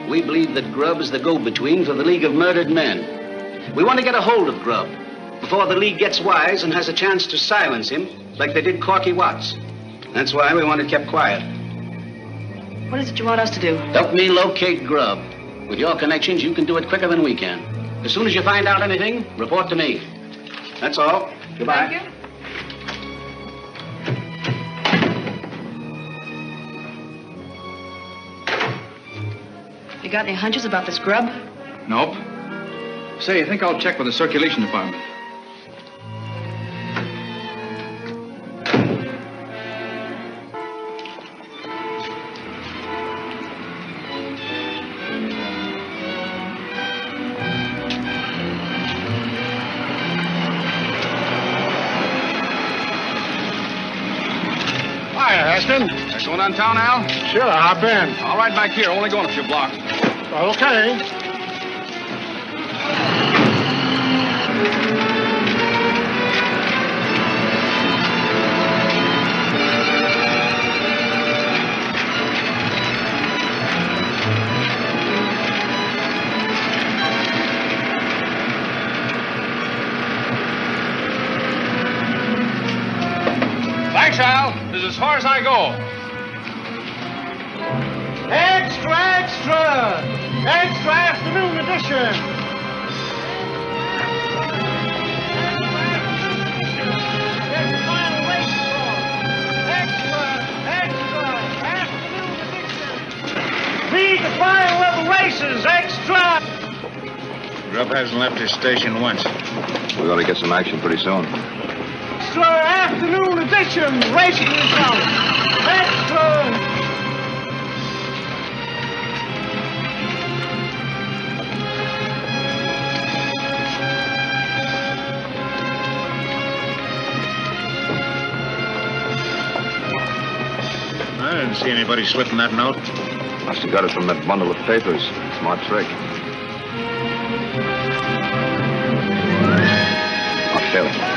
D: We believe that Grubb is the go-between for the League of Murdered Men. We want to get a hold of Grubb before the League gets wise and has a chance to silence him like they did Corky Watts. That's why we want it kept quiet.
J: What is it you want us to do?
D: Help me locate Grubb. With your connections, you can do it quicker than we can. As soon as you find out anything, report to me. That's all. Goodbye.
J: Thank you. You got any hunches about this Grubb?
C: Nope. Say, I think I'll check with the circulation department.
B: Hiya, Haskins.
C: Going downtown, Al?
B: Sure, hop in.
C: All right, back here. Only going a few blocks.
B: Okay.
C: Thanks, Al. This is as far as I go.
I: Extra, extra! Extra afternoon edition! There's the final race for extra, extra afternoon edition! Read the final of the races, extra!
P: Grubb hasn't left his station once.
T: We ought to get some action pretty soon.
I: Extra afternoon edition, racing results. Extra.
P: I didn't see anybody slipping that note.
T: Must have got it from that bundle of papers. Smart trick. Watch Taylor.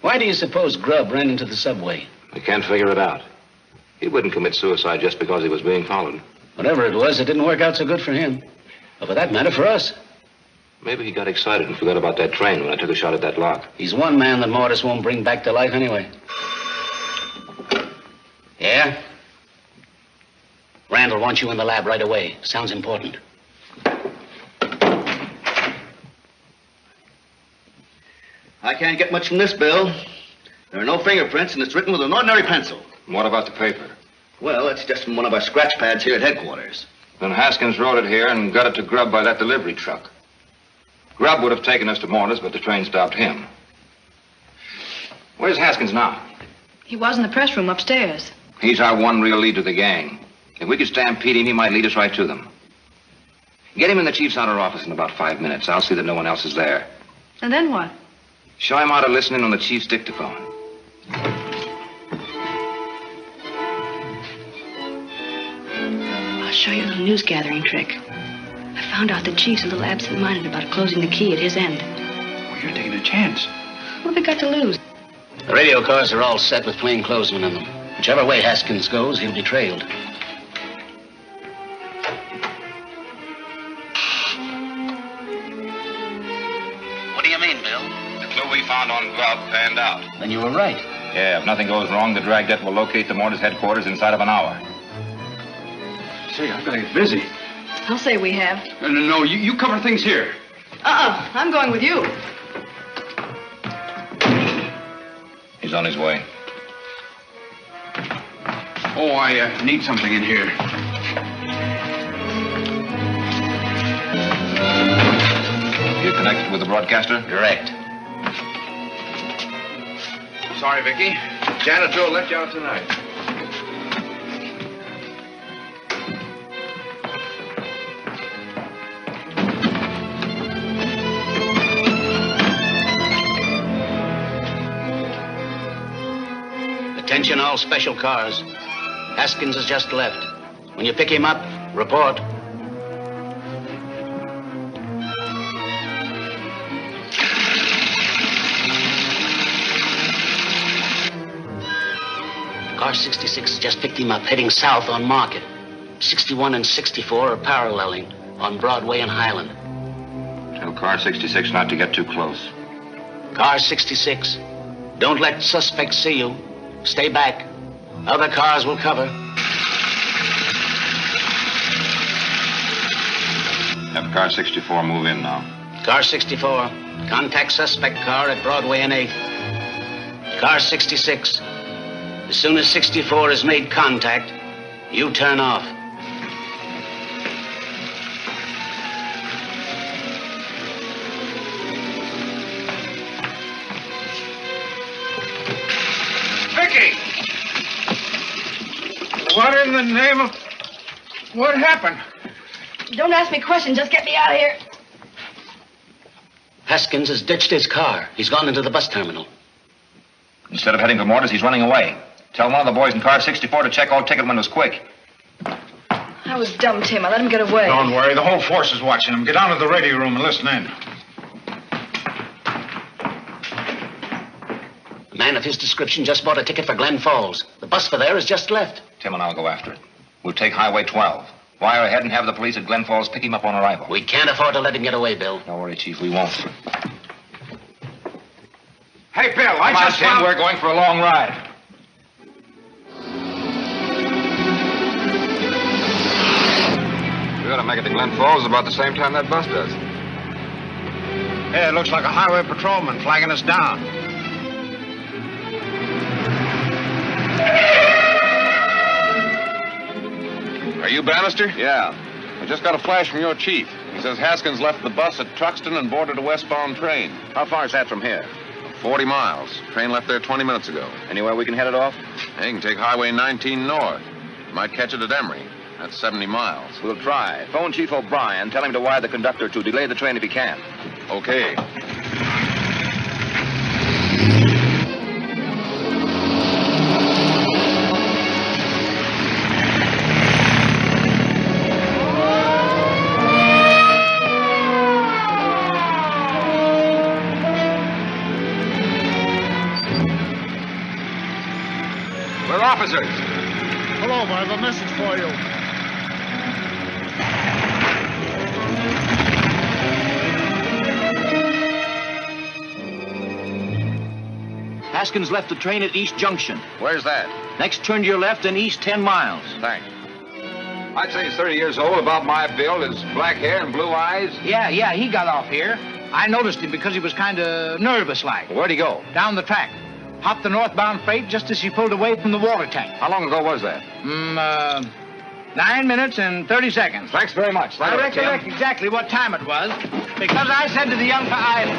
D: Why do you suppose Grubb ran into the subway?
T: We can't figure it out. He wouldn't commit suicide just because he was being followed.
D: Whatever it was, it didn't work out so good for him. Or for that matter, for us.
T: Maybe he got excited and forgot about that train when I took a shot at that lock.
D: He's one man that Mortis won't bring back to life anyway. Yeah? Randall wants you in the lab right away. Sounds important.
O: I can't get much from this, Bill. There are no fingerprints, and it's written with an ordinary pencil.
T: What about the paper?
O: Well, it's just from one of our scratch pads here at headquarters.
T: Then Haskins wrote it here and got it to Grubb by that delivery truck. Grubb would have taken us to Mortis, but the train stopped him. Where's Haskins now?
F: He was in the press room upstairs.
T: He's our one real lead to the gang. If we could stampede him, he might lead us right to them. Get him in the chief's outer office in about 5 minutes. I'll see that no one else is there.
F: And then what?
T: Show him how to listen in on the chief's dictaphone.
F: I'll show you a little news gathering trick. I found out the chief's a little absent-minded about closing the key at his end.
C: Well, you're taking a chance.
F: What have we got to lose?
D: The radio cars are all set with plainclothesmen in them. Whichever way Haskins goes, he'll be trailed.
T: What do you mean, Bill? The clue we found on Grubb panned out.
D: Then you were right.
T: Yeah, if nothing goes wrong, the dragnet will locate the Mortis headquarters inside of an hour.
C: Say, I've got to get busy.
F: I'll say we have.
C: No, you cover things here.
F: I'm going with you.
T: He's on his way.
C: Oh, I need something in here.
T: You connected with the broadcaster?
D: Correct.
C: Sorry, Vicky. Janet Joe left you out tonight.
D: Attention all special cars. Haskins has just left. When you pick him up, report. Car 66 just picked him up, heading south on Market. 61 and 64 are paralleling on Broadway and Highland.
T: Tell car 66 not to get too close.
D: Car 66, don't let suspects see you. Stay back. Other cars will cover.
T: Have car 64 move in now.
D: Car 64, contact suspect car at Broadway and 8th. Car 66, as soon as 64 has made contact, you turn off.
P: Vicky! What in the name of... What happened?
J: Don't ask me questions. Just get me out of here.
D: Haskins has ditched his car. He's gone into the bus terminal.
T: Instead of heading for Mortis, he's running away. Tell one of the boys in car 64 to check all ticket windows quick.
J: I was dumb, Tim. I let him get away.
P: Don't worry. The whole force is watching him. Get down to the radio room and listen in.
D: A man of his description just bought a ticket for Glen Falls. The bus for there has just left.
T: Tim and I'll go after it. We'll take Highway 12. Wire ahead and have the police at Glen Falls pick him up on arrival.
D: We can't afford to let him get away, Bill.
T: Don't worry, Chief. We won't.
P: Hey, Bill,
T: Come on, Tim. We're going for a long ride.
L: We ought to make it to Glen Falls about the same time that bus does.
P: Hey, it looks like a highway patrolman flagging us down.
H: Are you Bannister?
L: Yeah.
H: I just got a flash from your chief. He says Haskins left the bus at Truxton and boarded a westbound train.
L: How far is that from here?
H: 40 miles. Train left there 20 minutes ago.
L: Anywhere we can head it off?
H: Hey, you can take Highway 19 north. You might catch it at Emory. That's 70 miles.
L: We'll try. Phone Chief O'Brien. Tell him to wire the conductor to delay the train if he can.
H: Okay.
L: We're officers.
B: Pull over. I have a message for you.
Q: Haskins left the train at East Junction.
L: Where's that?
Q: Next turn to your left and east 10 miles.
L: Thanks. I'd say he's 30 years old, about my build, his black hair and blue eyes.
N: Yeah, he got off here. I noticed him because he was kind of nervous-like.
L: Where'd he go?
N: Down the track. Hopped the northbound freight just as he pulled away from the water tank.
L: How long ago was that?
N: 9 minutes and 30 seconds.
L: Thanks very much.
N: I recollect exactly what time it was because I said to the young pilot...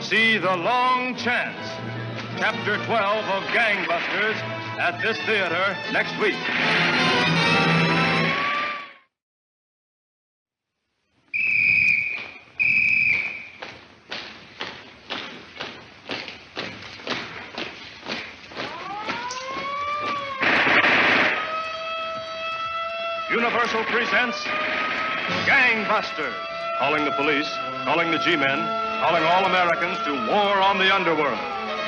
A: See The Long Chance, Chapter 12 of Gangbusters, at this theater next week. Universal presents Gangbusters, calling the police, calling the G-men, calling all Americans to war on the underworld.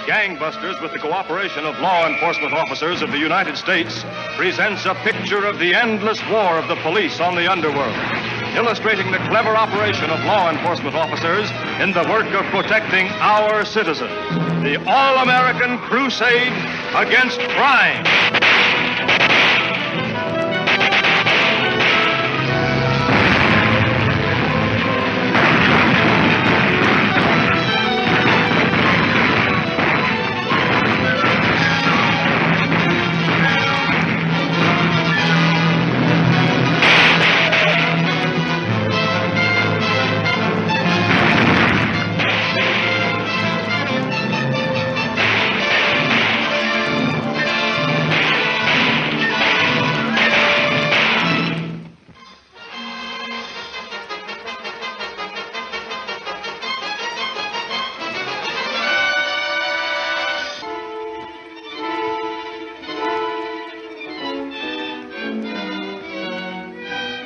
A: Gangbusters, with the cooperation of law enforcement officers of the United States, presents a picture of the endless war of the police on the underworld, illustrating the clever operation of law enforcement officers in the work of protecting our citizens. The all-American crusade against crime.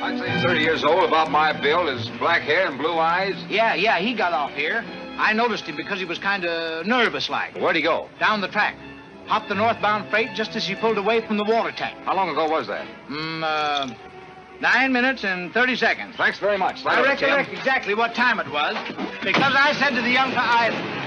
L: I'd say 30 years old, about my build, his black hair and blue eyes.
N: Yeah, he got off here. I noticed him because he was kind of nervous-like.
L: Where'd he go?
N: Down the track. Hopped the northbound freight just as he pulled away from the water tank.
L: How long ago was that?
N: 9 minutes and 30 seconds.
L: Thanks very much.
N: I recollect exactly what time it was, because I said to the young fellow,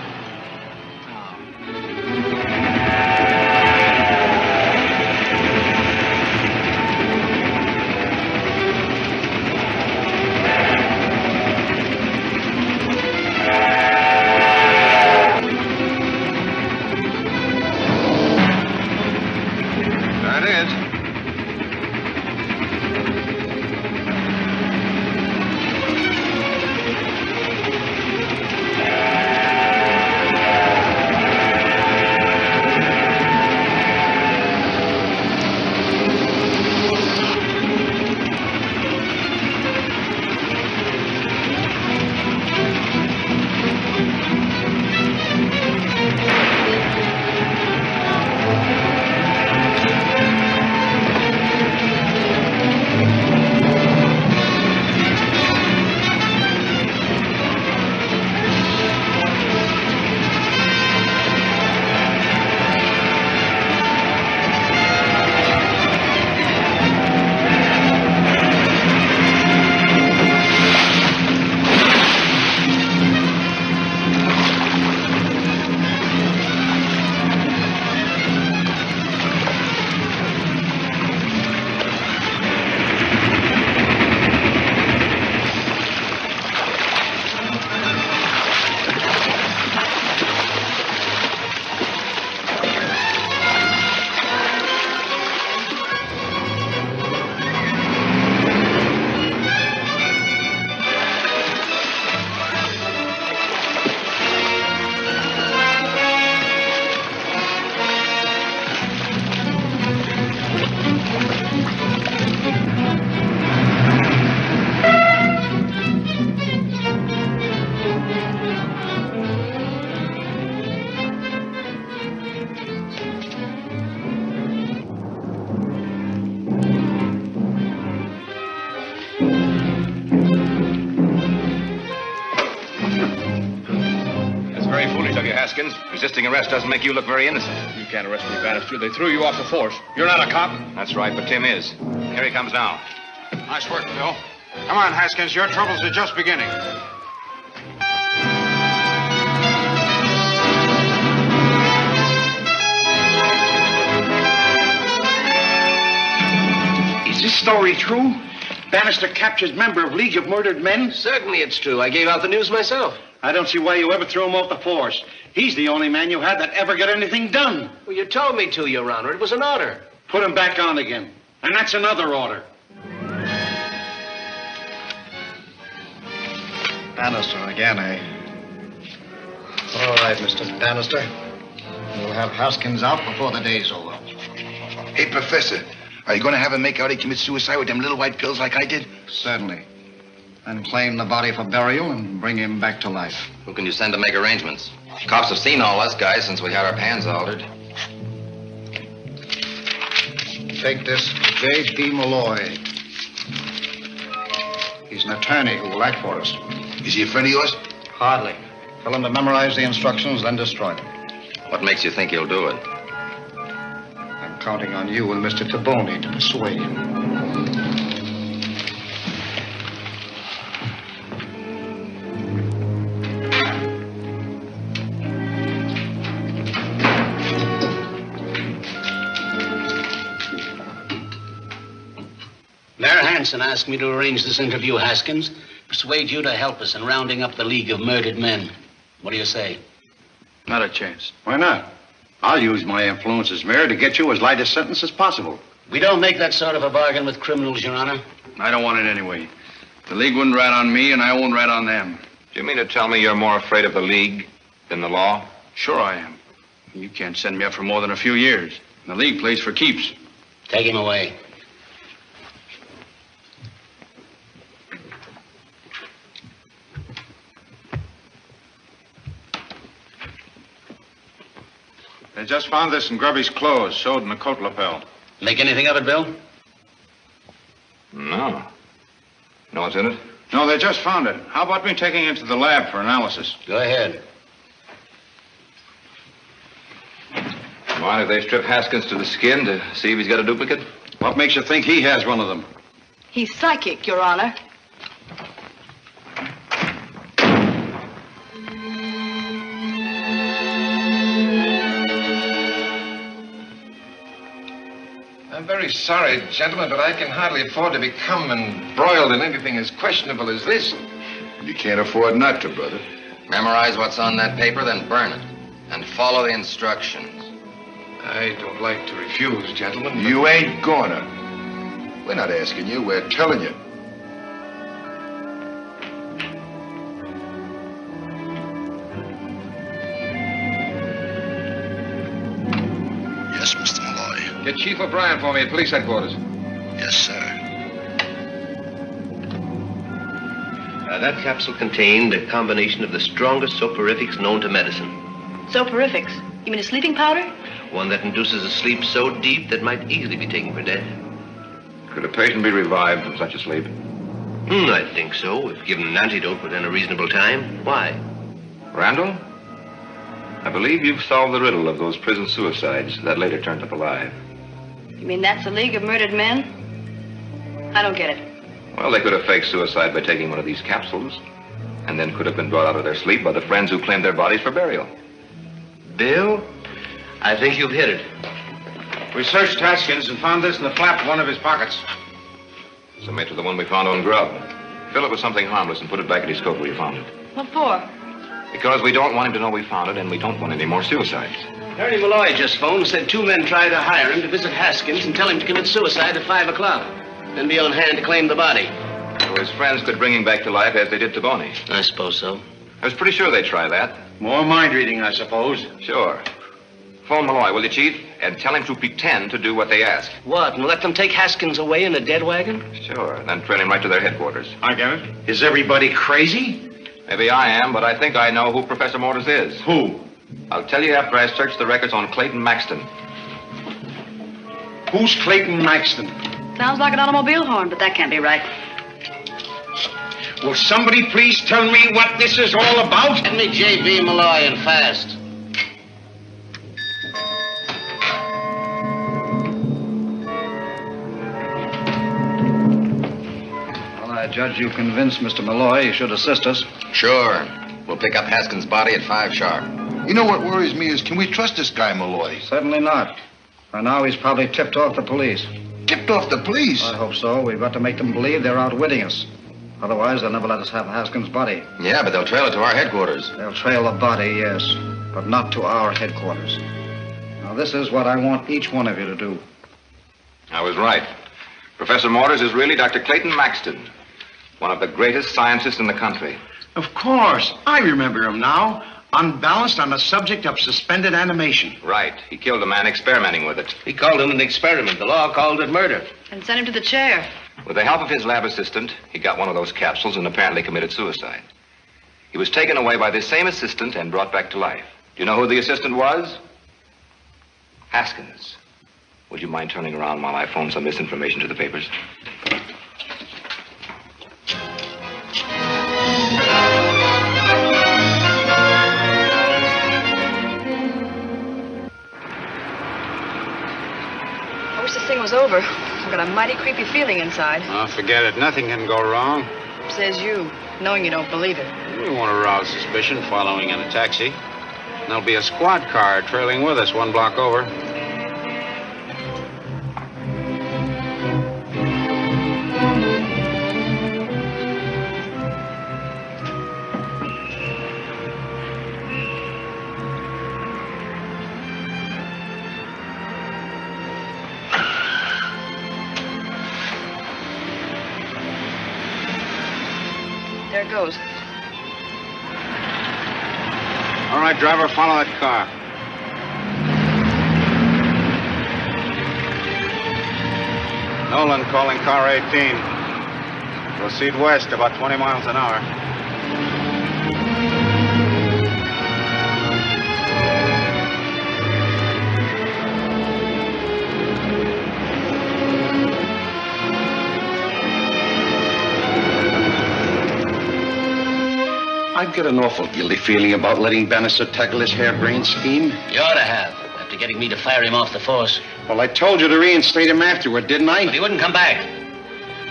L: That is.
T: Resisting arrest doesn't make you look very innocent.
C: You can't arrest me, Bannister. They threw you off the force. You're not a cop.
T: That's right, but Tim is. Here he comes now.
P: Nice work, Bill. Come on, Haskins. Your troubles are just beginning.
N: Is this story true? Bannister captured member of League of Murdered Men?
W: Certainly it's true. I gave out the news myself.
N: I don't see why you ever threw him off the force. He's the only man you had that ever got anything done.
W: Well, you told me to, Your Honor. It was an order.
N: Put him back on again. And that's another order.
G: Bannister again, eh? All right, Mr. Bannister. We'll have Haskins out before the day's over.
S: Hey, Professor, are you going to have him make out he commits suicide with them little white pills like I did?
G: Certainly. And claim the body for burial and bring him back to life.
U: Who can you send to make arrangements? Cops have seen all us guys since we had our pans altered.
G: Take this J.P. Malloy. He's an attorney who will act for us.
S: Is he a friend of yours?
G: Hardly. Tell him to memorize the instructions, then destroy them.
T: What makes you think he'll do it?
N: I'm counting on you and Mr. Taboni to persuade him.
D: Mayor Hanson asked me to arrange this interview, Haskins. Persuade you to help us in rounding up the League of Murdered Men. What do you say?
P: Not a chance. Why not? I'll use my influence as mayor to get you as light a sentence as possible.
D: We don't make that sort of a bargain with criminals, Your Honor.
P: I don't want it anyway. The League wouldn't rat on me, and I won't rat on them.
T: Do you mean to tell me you're more afraid of the League than the law?
P: Sure I am. You can't send me up for more than a few years. The League plays for keeps.
D: Take him away.
P: They just found this in Grubby's clothes, sewed in a coat lapel.
D: Make anything of it, Bill?
T: No. Know what's in it?
P: No, they just found it. How about me taking it to the lab for analysis?
D: Go ahead.
T: Mind if they strip Haskins to the skin to see if he's got a duplicate?
P: What makes you think he has one of them?
J: He's psychic, Your Honor.
E: I'm very sorry, gentlemen, but I can hardly afford to become embroiled in anything as questionable as this.
S: You can't afford not to, brother.
U: Memorize what's on that paper, then burn it. And follow the instructions.
E: I don't like to refuse, gentlemen.
S: You ain't gonna. We're not asking you, we're telling you. Yes, Mr. Malloy.
E: Get Chief O'Brien for me at police headquarters.
S: Yes, sir.
W: That capsule contained a combination of the strongest soporifics known to medicine.
J: Soporifics? You mean a sleeping powder?
W: One that induces a sleep so deep that might easily be taken for death.
T: Could a patient be revived from such a sleep?
W: I think so, if given an antidote within a reasonable time. Why?
T: Randall? I believe you've solved the riddle of those prison suicides that later turned up alive.
J: You mean that's the League of Murdered Men? I don't get it.
T: Well, they could have faked suicide by taking one of these capsules, and then could have been brought out of their sleep by the friends who claimed their bodies for burial.
W: Bill, I think you've hit it.
P: We searched Haskins and found this in the flap of one of his pockets.
T: Similar to the one we found on Grub. Fill it with something harmless and put it back in his coat where you found it.
J: What for?
T: Because we don't want him to know we found it, and we don't want any more suicides.
D: Harry Malloy just phoned and said 2 men tried to hire him to visit Haskins and tell him to commit suicide at 5 o'clock. Then be on hand to claim the body.
T: So his friends could bring him back to life as they did Taboni.
D: I suppose so.
T: I was pretty sure they'd try that.
P: More mind reading, I suppose.
T: Sure. Phone Malloy, will you, Chief? And tell him to pretend to do what they ask.
D: What, and let them take Haskins away in a dead wagon?
T: Sure, and then trail him right to their headquarters.
P: I get it. Is everybody crazy?
T: Maybe I am, but I think I know who Professor Mortis is.
P: Who?
T: I'll tell you after I search the records on Clayton Maxton.
P: Who's Clayton Maxton?
J: Sounds like an automobile horn, but that can't be right.
P: Will somebody please tell me what this is all about?
D: Get me J.B. Malloy and fast.
N: Well, I judge you convinced Mr. Malloy you should assist us.
U: Sure. We'll pick up Haskins' body at 5 sharp.
S: You know what worries me is, can we trust this guy, Malloy?
N: Certainly not. By now, he's probably tipped off the police.
S: Tipped off the police?
N: I hope so. We've got to make them believe they're outwitting us. Otherwise, they'll never let us have Haskins' body.
U: Yeah, but they'll trail it to our headquarters.
N: They'll trail the body, yes, but not to our headquarters. Now, this is what I want each one of you to do.
T: I was right. Professor Mortis is really Dr. Clayton Maxton, one of the greatest scientists in the country.
P: Of course. I remember him now. Unbalanced on the subject of suspended animation.
T: Right. He killed a man experimenting with it.
D: He called it an experiment. The law called it murder.
J: And sent him to the chair.
T: With the help of his lab assistant, he got one of those capsules and apparently committed suicide. He was taken away by this same assistant and brought back to life. Do you know who the assistant was? Haskins. Would you mind turning around while I phone some misinformation to the papers?
F: over. I've got a mighty creepy feeling inside.
P: Oh, forget it. Nothing can go wrong.
F: Says you, knowing you don't believe it.
P: We won't arouse suspicion following in a taxi. There'll be a squad car trailing with us 1 block over.
F: There it goes.
P: All right, driver, follow that car. Nolan calling car 18. Proceed west about 20 miles an hour.
B: I get an awful guilty feeling about letting Bannister tackle this harebrained scheme.
D: You ought to have, after getting me to fire him off the force.
B: Well, I told you to reinstate him afterward, didn't I?
D: But he wouldn't come back.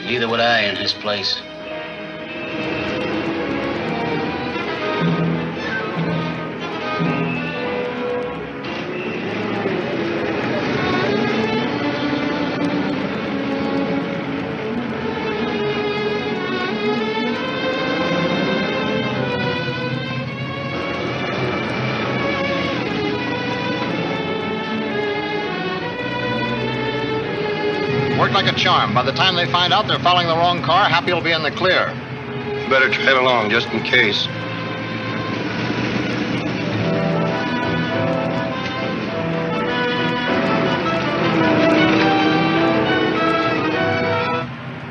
D: Neither would I in his place.
G: Worked like a charm. By the time they find out they're following the wrong car, Happy will be in the clear.
H: Better tread along, just in case.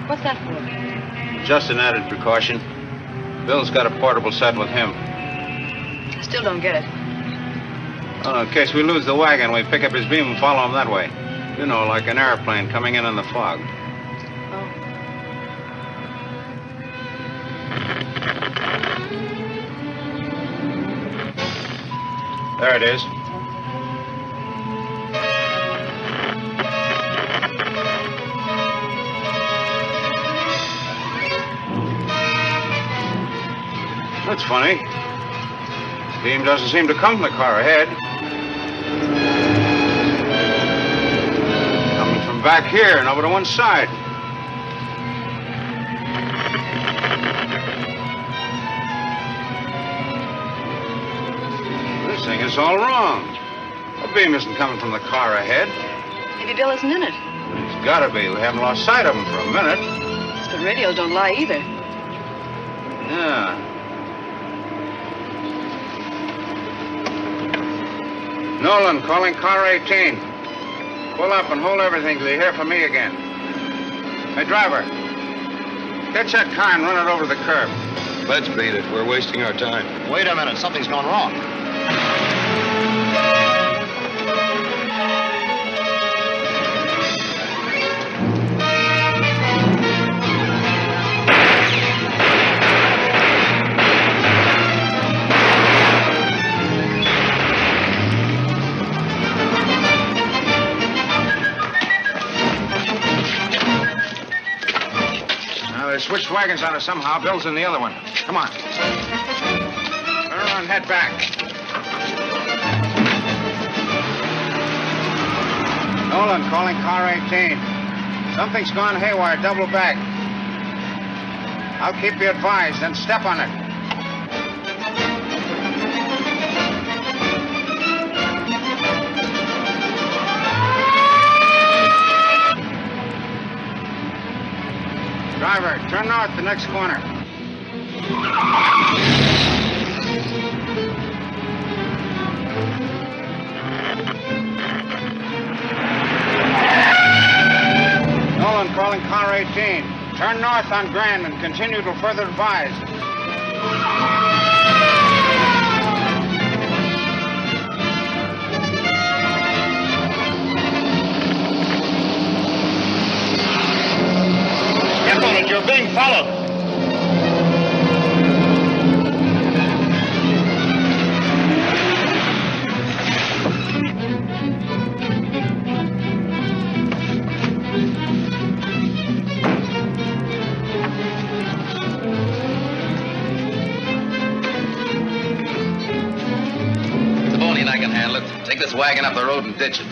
F: What's that for?
P: Just an added precaution. Bill's got a portable set with him.
F: I still don't get it.
P: Oh, in case we lose the wagon, we pick up his beam and follow him that way. You know, like an airplane coming in the fog. There it is. That's funny. Beam doesn't seem to come from the car ahead. Coming from back here and over to one side. This thing is all wrong. The beam isn't coming from the car ahead.
F: Maybe Bill isn't in it.
P: It's gotta be. We haven't lost sight of him for a minute.
F: But radios don't lie either.
P: Yeah. Nolan, calling car 18. Pull up and hold everything till you hear from me again. Hey, driver, catch that car and run it over the curb.
H: Let's beat it. We're wasting our time.
G: Wait a minute. Something's gone wrong.
P: They switched wagons on us somehow. Bill's in the other one. Come on. Turn around and head back. Nolan, calling car 18. Something's gone haywire. Double back. I'll keep you advised, then step on it. Driver, turn north the next corner. Nolan calling car 18. Turn north on Grand and continue till further advised.
A: You're being followed.
U: handle it. Take this wagon up the road and ditch it.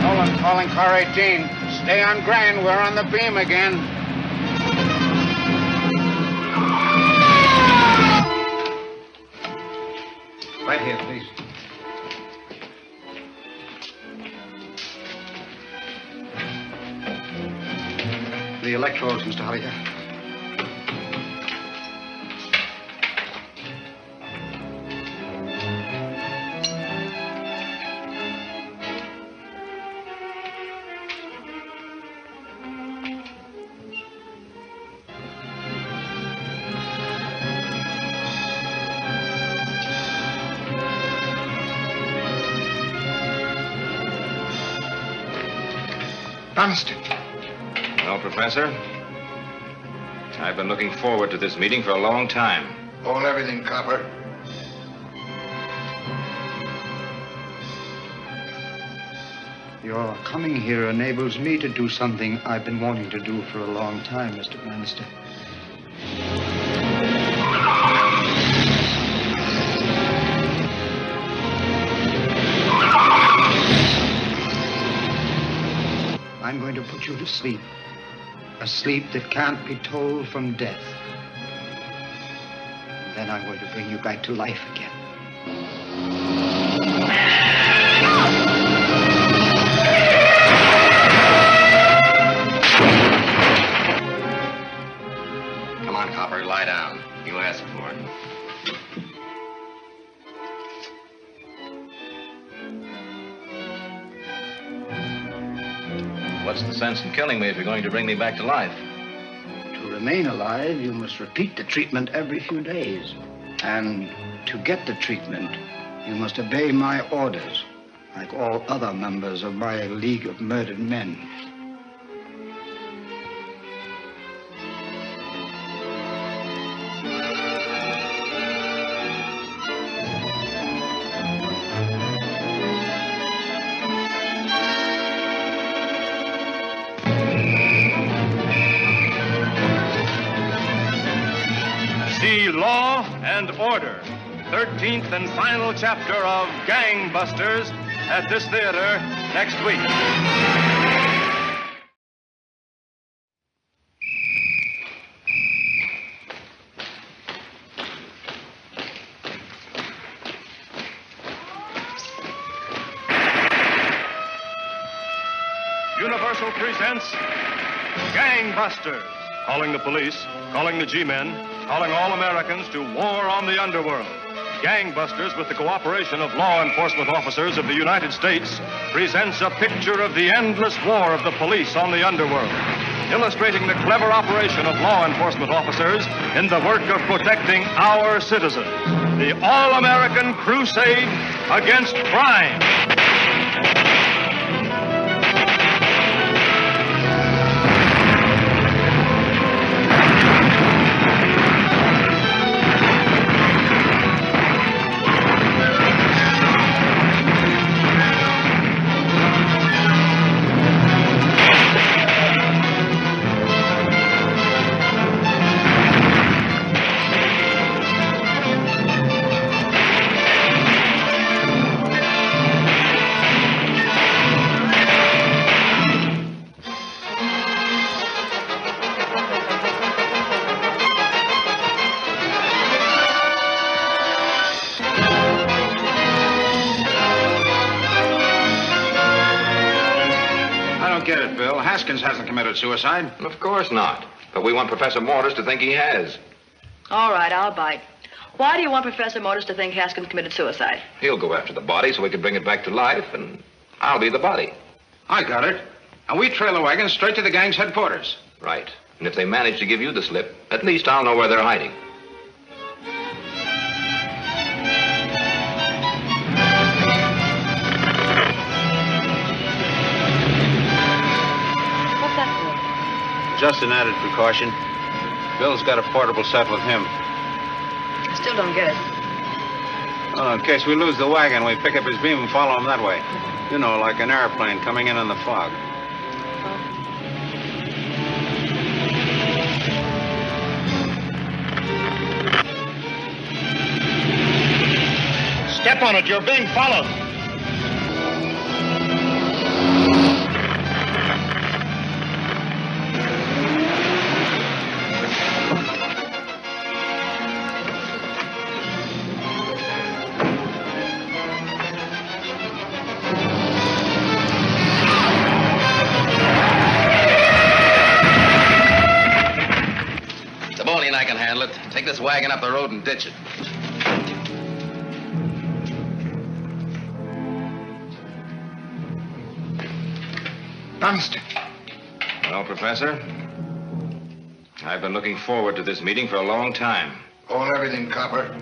P: Nolan calling car 18. Stay on Grand. We're on the beam again.
N: Right here, please. The electrodes, Mr. Hollier.
S: Bannister.
T: Well, Professor, I've been looking forward to this meeting for a long time.
S: Hold everything, copper.
N: Your coming here enables me to do something I've been wanting to do for a long time, Mr. Bannister. I'm going to put you to sleep. A sleep that can't be told from death. Then I'm going to bring you back to life again.
U: Come on, Copper, lie down. You asked for it.
T: What's the sense in killing me if you're going to bring me back to life?
N: To remain alive, you must repeat the treatment every few days. And to get the treatment, you must obey my orders, like all other members of my League of Murdered Men.
A: Law and Order, 13th and final chapter of Gangbusters at this theater next week. Universal presents Gangbusters, calling the police, calling the G-men, calling all Americans to war on the underworld. Gangbusters, with the cooperation of law enforcement officers of the United States, presents a picture of the endless war of the police on the underworld, illustrating the clever operation of law enforcement officers in the work of protecting our citizens. The all-American crusade against crime.
P: Haskins hasn't committed suicide.
T: Of course not. But we want Professor Mortis to think he has.
F: All right, I'll bite. Why do you want Professor Mortis to think Haskins committed suicide?
T: He'll go after the body so we can bring it back to life, and I'll be the body.
P: I got it. And we trail the wagon straight to the gang's headquarters.
T: Right. And if they manage to give you the slip, at least I'll know where they're hiding.
P: Just an added precaution. Bill's got a portable set with him.
F: I still don't get it.
P: Oh, in case we lose the wagon, we pick up his beam and follow him that way. You know, like an airplane coming in the fog. Step on it. You're being followed.
U: I can handle it. Take this wagon up the road and ditch it.
S: Bannister.
T: Well, Professor, I've been looking forward to this meeting for a long time.
S: Hold everything, copper.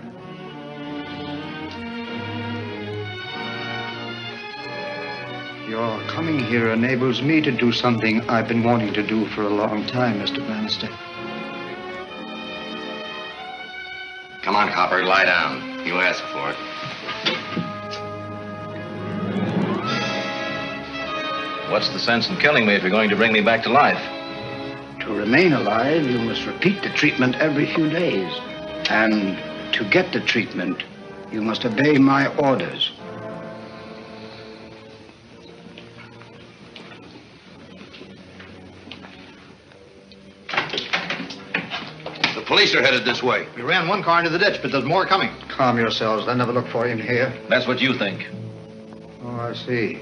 N: Your coming here enables me to do something I've been wanting to do for a long time, Mr. Bannister.
U: Come on, Copper, lie down. You asked for it. What's the sense in killing me if you're going to bring me back to life?
N: To remain alive, you must repeat the treatment every few days. And to get the treatment, you must obey my orders.
U: Police are headed this way.
G: We ran one car into the ditch, but there's more coming.
N: Calm yourselves. I never look for him here.
U: That's what you think.
N: Oh, I see.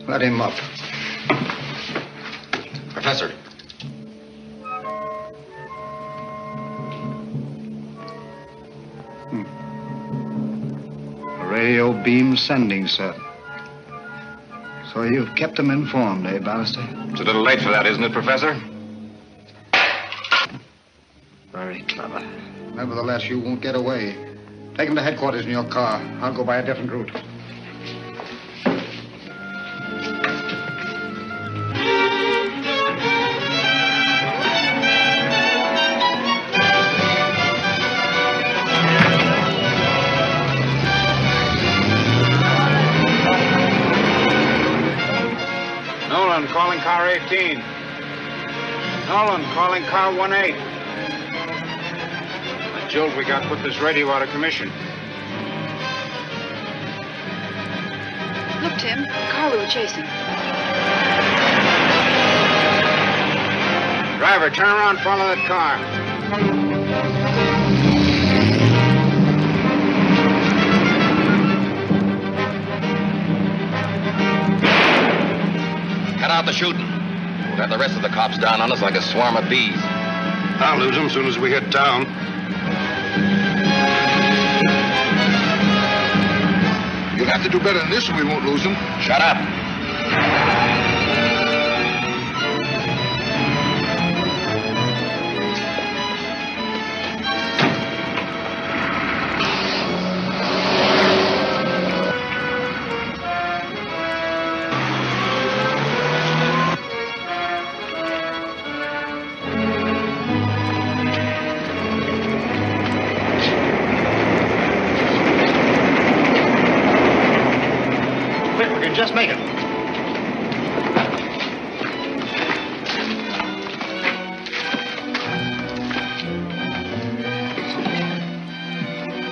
N: Let him up.
U: Professor.
N: Radio beam sending, sir. So you've kept them informed, eh, Bannister?
T: It's a little late for that, isn't it, Professor?
N: Very clever. Nevertheless, you won't get away. Take him to headquarters in your car. I'll go by a different route.
P: Nolan, calling car 18. Nolan, calling car 18. Jolt, we got to put this radio out of commission.
J: Look, Tim, the car we were chasing.
P: Driver, turn around, follow that car.
U: Cut out the shooting. We'll have the rest of the cops down on us like a swarm of bees.
K: I'll lose them as soon as we hit town.
S: You'll have to do better than this or we won't lose them.
U: Shut up.
G: Just make it.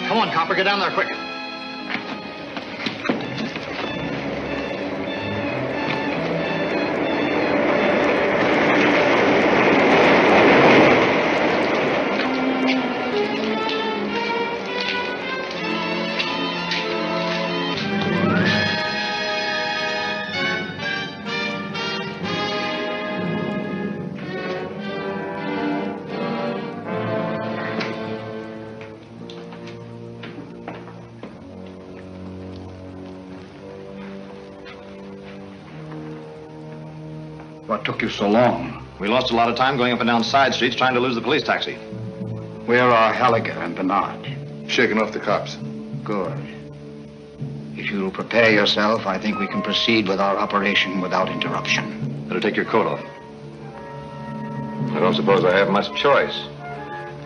G: Come on, Copper, get down there quick.
N: What took you so long?
T: We lost a lot of time going up and down side streets trying to lose the police taxi.
N: Where are Halliger and Bernard?
S: Shaking off the cops.
N: Good. If you'll prepare yourself, I think we can proceed with our operation without interruption.
T: Better take your coat off. I don't suppose I have much choice.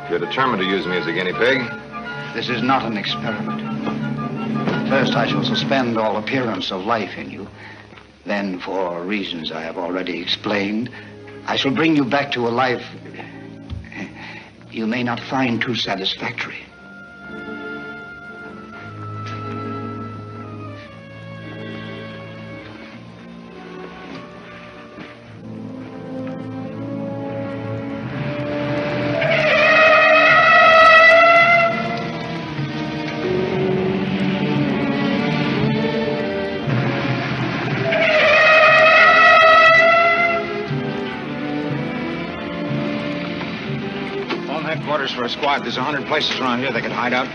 T: If you're determined to use me as a guinea pig.
N: This is not an experiment. First, I shall suspend all appearance of life in you. Then, for reasons I have already explained, I shall bring you back to a life you may not find too satisfactory.
P: for a squad. There's 100 places around here they could hide out.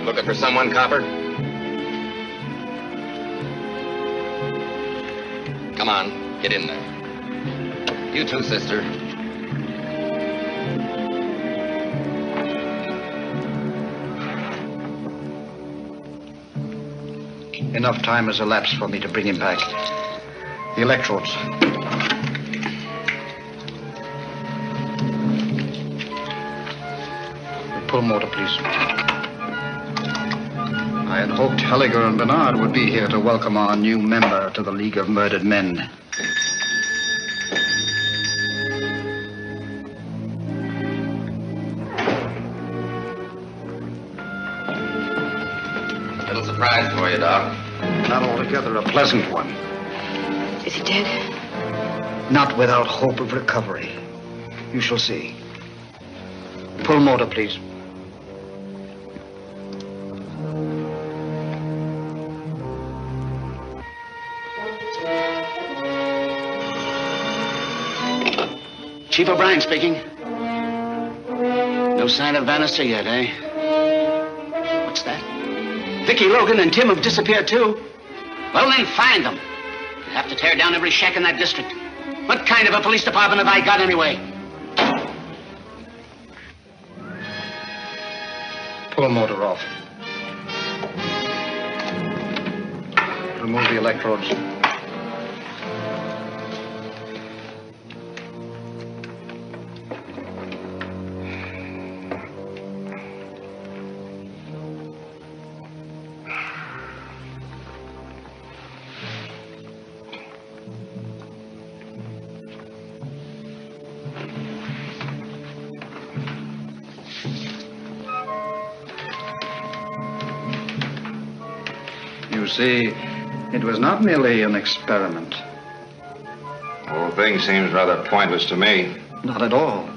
U: Looking for someone, Copper? Come on, get in there. You too, sister.
N: Enough time has elapsed for me to bring him back. The electrodes. Pull motor, please. I had hoped Helliger and Bernard would be here to welcome our new member to the League of Murdered Men.
U: Little surprise for you, Doc.
N: Not altogether a pleasant one.
J: Is he dead?
N: Not without hope of recovery. You shall see. Pull motor, please.
D: Chief O'Brien speaking. No sign of Bannister yet, eh? What's that? Vicky, Logan, and Tim have disappeared, too. Well, then find them. You'll have to tear down every shack in that district. What kind of a police department have I got, anyway?
N: Pull motor off. Remove the electrodes. You see, it was not merely an experiment.
T: The whole thing seems rather pointless to me.
N: Not at all.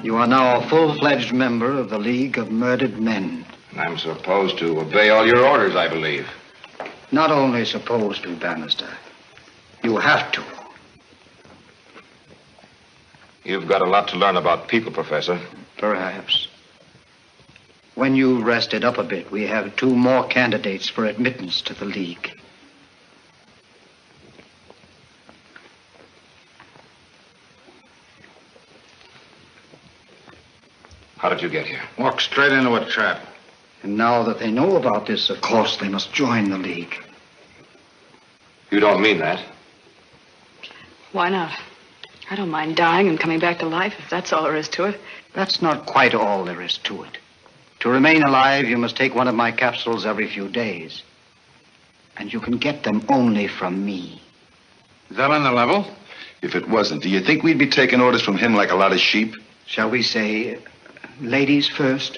N: You are now a full-fledged member of the League of Murdered Men.
T: I'm supposed to obey all your orders, I believe.
N: Not only supposed to, Bannister. You have to.
T: You've got a lot to learn about people, Professor.
N: Perhaps. When you rested up a bit, we have 2 more candidates for admittance to the League.
T: How did you get here?
P: Walked straight into a trap.
N: And now that they know about this, of course, they must join the League.
T: You don't mean that?
J: Why not? I don't mind dying and coming back to life if that's all there is to it.
N: That's not quite all there is to it. To remain alive, you must take one of my capsules every few days. And you can get them only from me.
P: Is that on the level?
S: If it wasn't, do you think we'd be taking orders from him like a lot of sheep?
N: Shall we say, ladies first?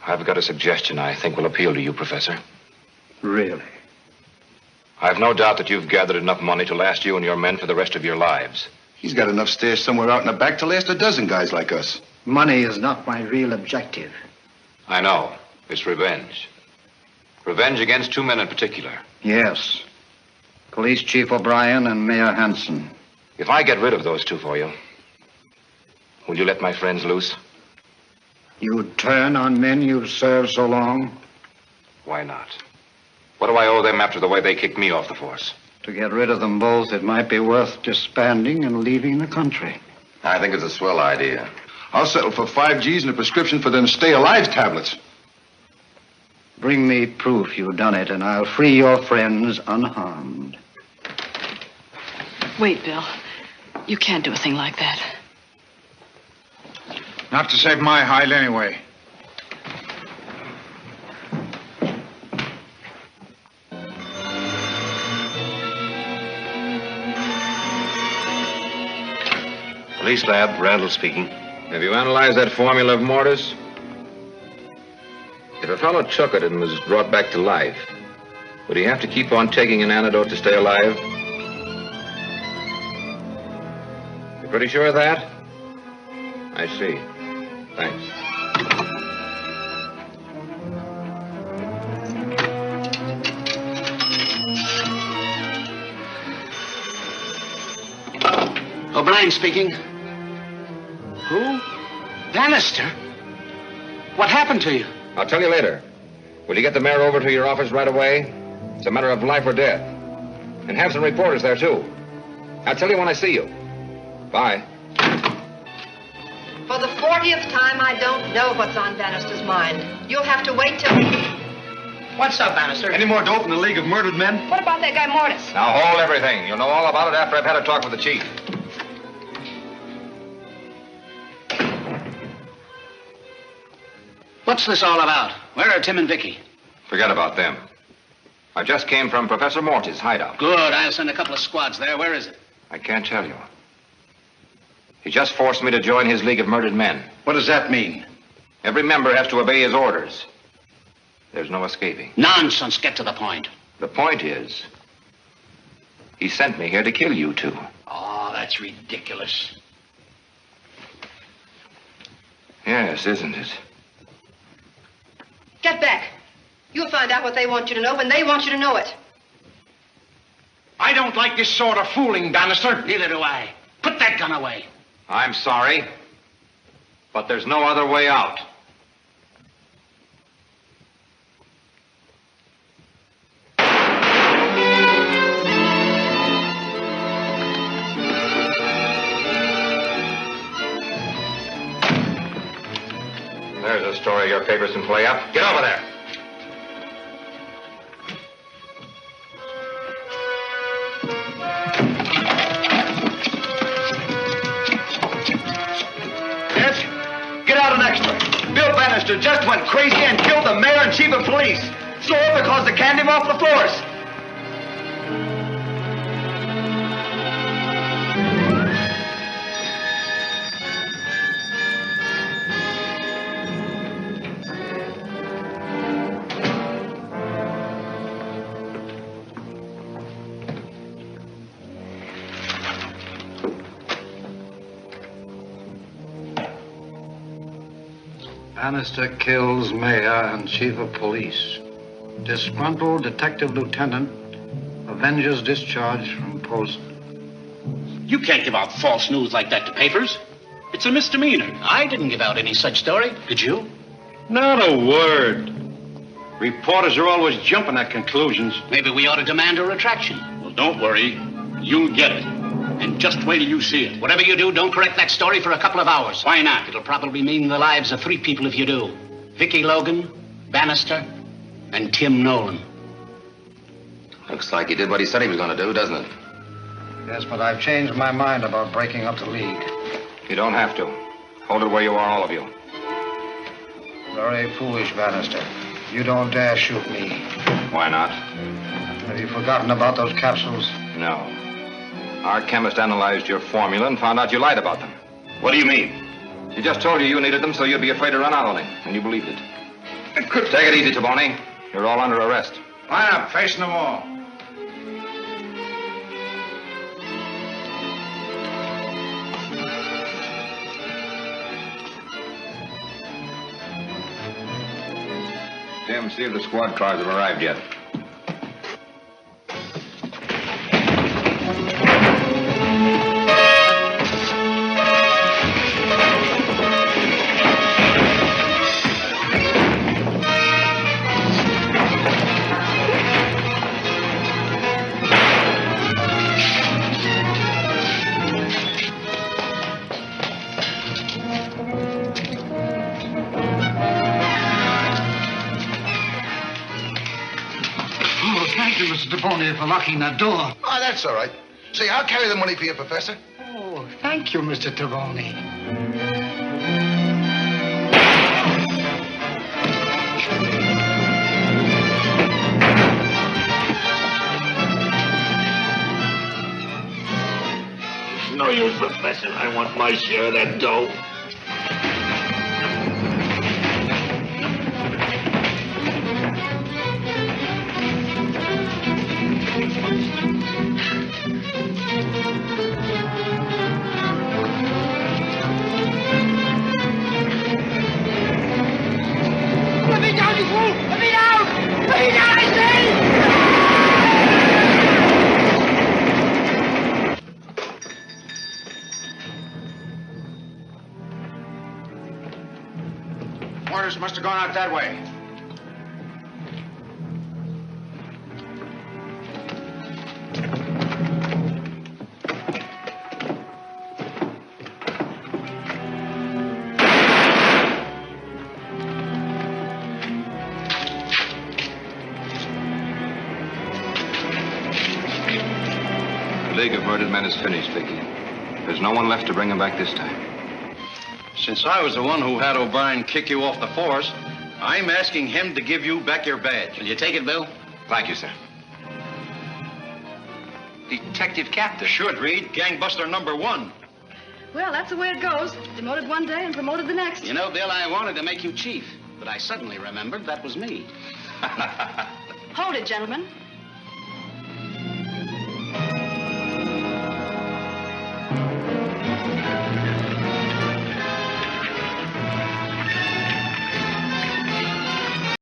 T: I've got a suggestion I think will appeal to you, Professor.
N: Really?
T: I've no doubt that you've gathered enough money to last you and your men for the rest of your lives.
S: He's got enough stash somewhere out in the back to last a dozen guys like us.
N: Money is not my real objective.
T: I know. It's revenge. Revenge against 2 men in particular.
N: Yes. Police Chief O'Brien and Mayor Hanson.
T: If I get rid of those 2 for you, will you let my friends loose?
N: You'd turn on men you've served so long?
T: Why not? What do I owe them after the way they kicked me off the force?
N: To get rid of them both, it might be worth disbanding and leaving the country.
U: I think it's a swell idea.
S: I'll settle for 5 G's and a prescription for them stay-alive tablets.
N: Bring me proof you've done it, and I'll free your friends unharmed.
J: Wait, Bill. You can't do a thing like that.
P: Not to save my hide anyway.
U: Police lab, Randall speaking.
T: Have you analyzed that formula of Mortis? If a fellow took it and was brought back to life, would he have to keep on taking an antidote to stay alive? You pretty sure of that? I see. Thanks.
D: O'Brien speaking. Who? Bannister? What happened to you?
T: I'll tell you later. Will you get the mayor over to your office right away? It's a matter of life or death. And have some reporters there, too. I'll tell you when I see you. Bye.
M: For the 40th time, I don't know what's on Bannister's mind. You'll have to wait till...
D: What's up, Bannister?
T: Any more dope in the League of Murdered Men?
M: What about that guy Mortis?
T: Now hold everything. You'll know all about it after I've had a talk with the chief.
D: What's this all about? Where are Tim and Vicky?
T: Forget about them. I just came from Professor Mortis' hideout.
D: Good. I'll send a couple of squads there. Where is it?
T: I can't tell you. He just forced me to join his League of Murdered Men.
N: What does that mean?
T: Every member has to obey his orders. There's no escaping.
D: Nonsense. Get to the point.
T: The point is, he sent me here to kill you two.
D: Oh, that's ridiculous.
T: Yes, isn't it?
M: Get back. You'll find out what they want you to know when they want you to know it.
N: I don't like this sort of fooling, Bannister.
D: Neither do I. Put that gun away.
T: I'm sorry, but there's no other way out. There's a story your papers can play up. Get over there.
O: Get out an extra. Bill Bannister just went crazy and killed the mayor and chief of police. So because the candy off the floors.
N: Bannister kills mayor and chief of police. Disgruntled detective lieutenant avenges discharge from post.
D: You can't give out false news like that to papers. It's a misdemeanor. I didn't give out any such story. Did you?
N: Not a word. Reporters are always jumping at conclusions.
D: Maybe we ought to demand a retraction.
N: Well, don't worry. You'll get it.
D: And just wait till you see it. Whatever you do, don't correct that story for a couple of hours. Why not? It'll probably mean the lives of 3 people if you do. Vicky Logan, Bannister, and Tim Nolan.
T: Looks like he did what he said he was going to do, doesn't it?
N: Yes, but I've changed my mind about breaking up the league.
T: You don't have to. Hold it where you are, all of you.
N: Very foolish, Bannister. You don't dare shoot me.
T: Why not?
N: Have you forgotten about those capsules?
T: No. Our chemist analyzed your formula and found out you lied about them.
N: What do you mean?
T: He just told you needed them so you'd be afraid to run out on him, and you believed it. Take it easy, Taboni. You're all under arrest.
N: Line up, facing the wall.
T: Tim, see if the squad cars have arrived yet.
N: Thank you, Mr. Taboni, for locking that door.
S: Oh, that's all right. See, I'll carry the money for you, Professor.
N: Oh, thank you, Mr. Taboni.
I: No use, Professor. I want my share of that dough. Let me down, you fool! Let me down! Let me down, I say!
N: headquarters must have gone out that way.
T: The League of Murdered Men is finished, Vicky. There's no one left to bring him back this time.
B: Since I was the one who had O'Brien kick you off the force, I'm asking him to give you back your badge.
D: Will you take it, Bill?
T: Thank you, sir.
D: Detective Captain.
B: Should read gangbuster number 1.
F: Well, that's the way it goes. Demoted one day and promoted the next.
D: You know, Bill, I wanted to make you chief, but I suddenly remembered that was me.
F: Hold it, gentlemen.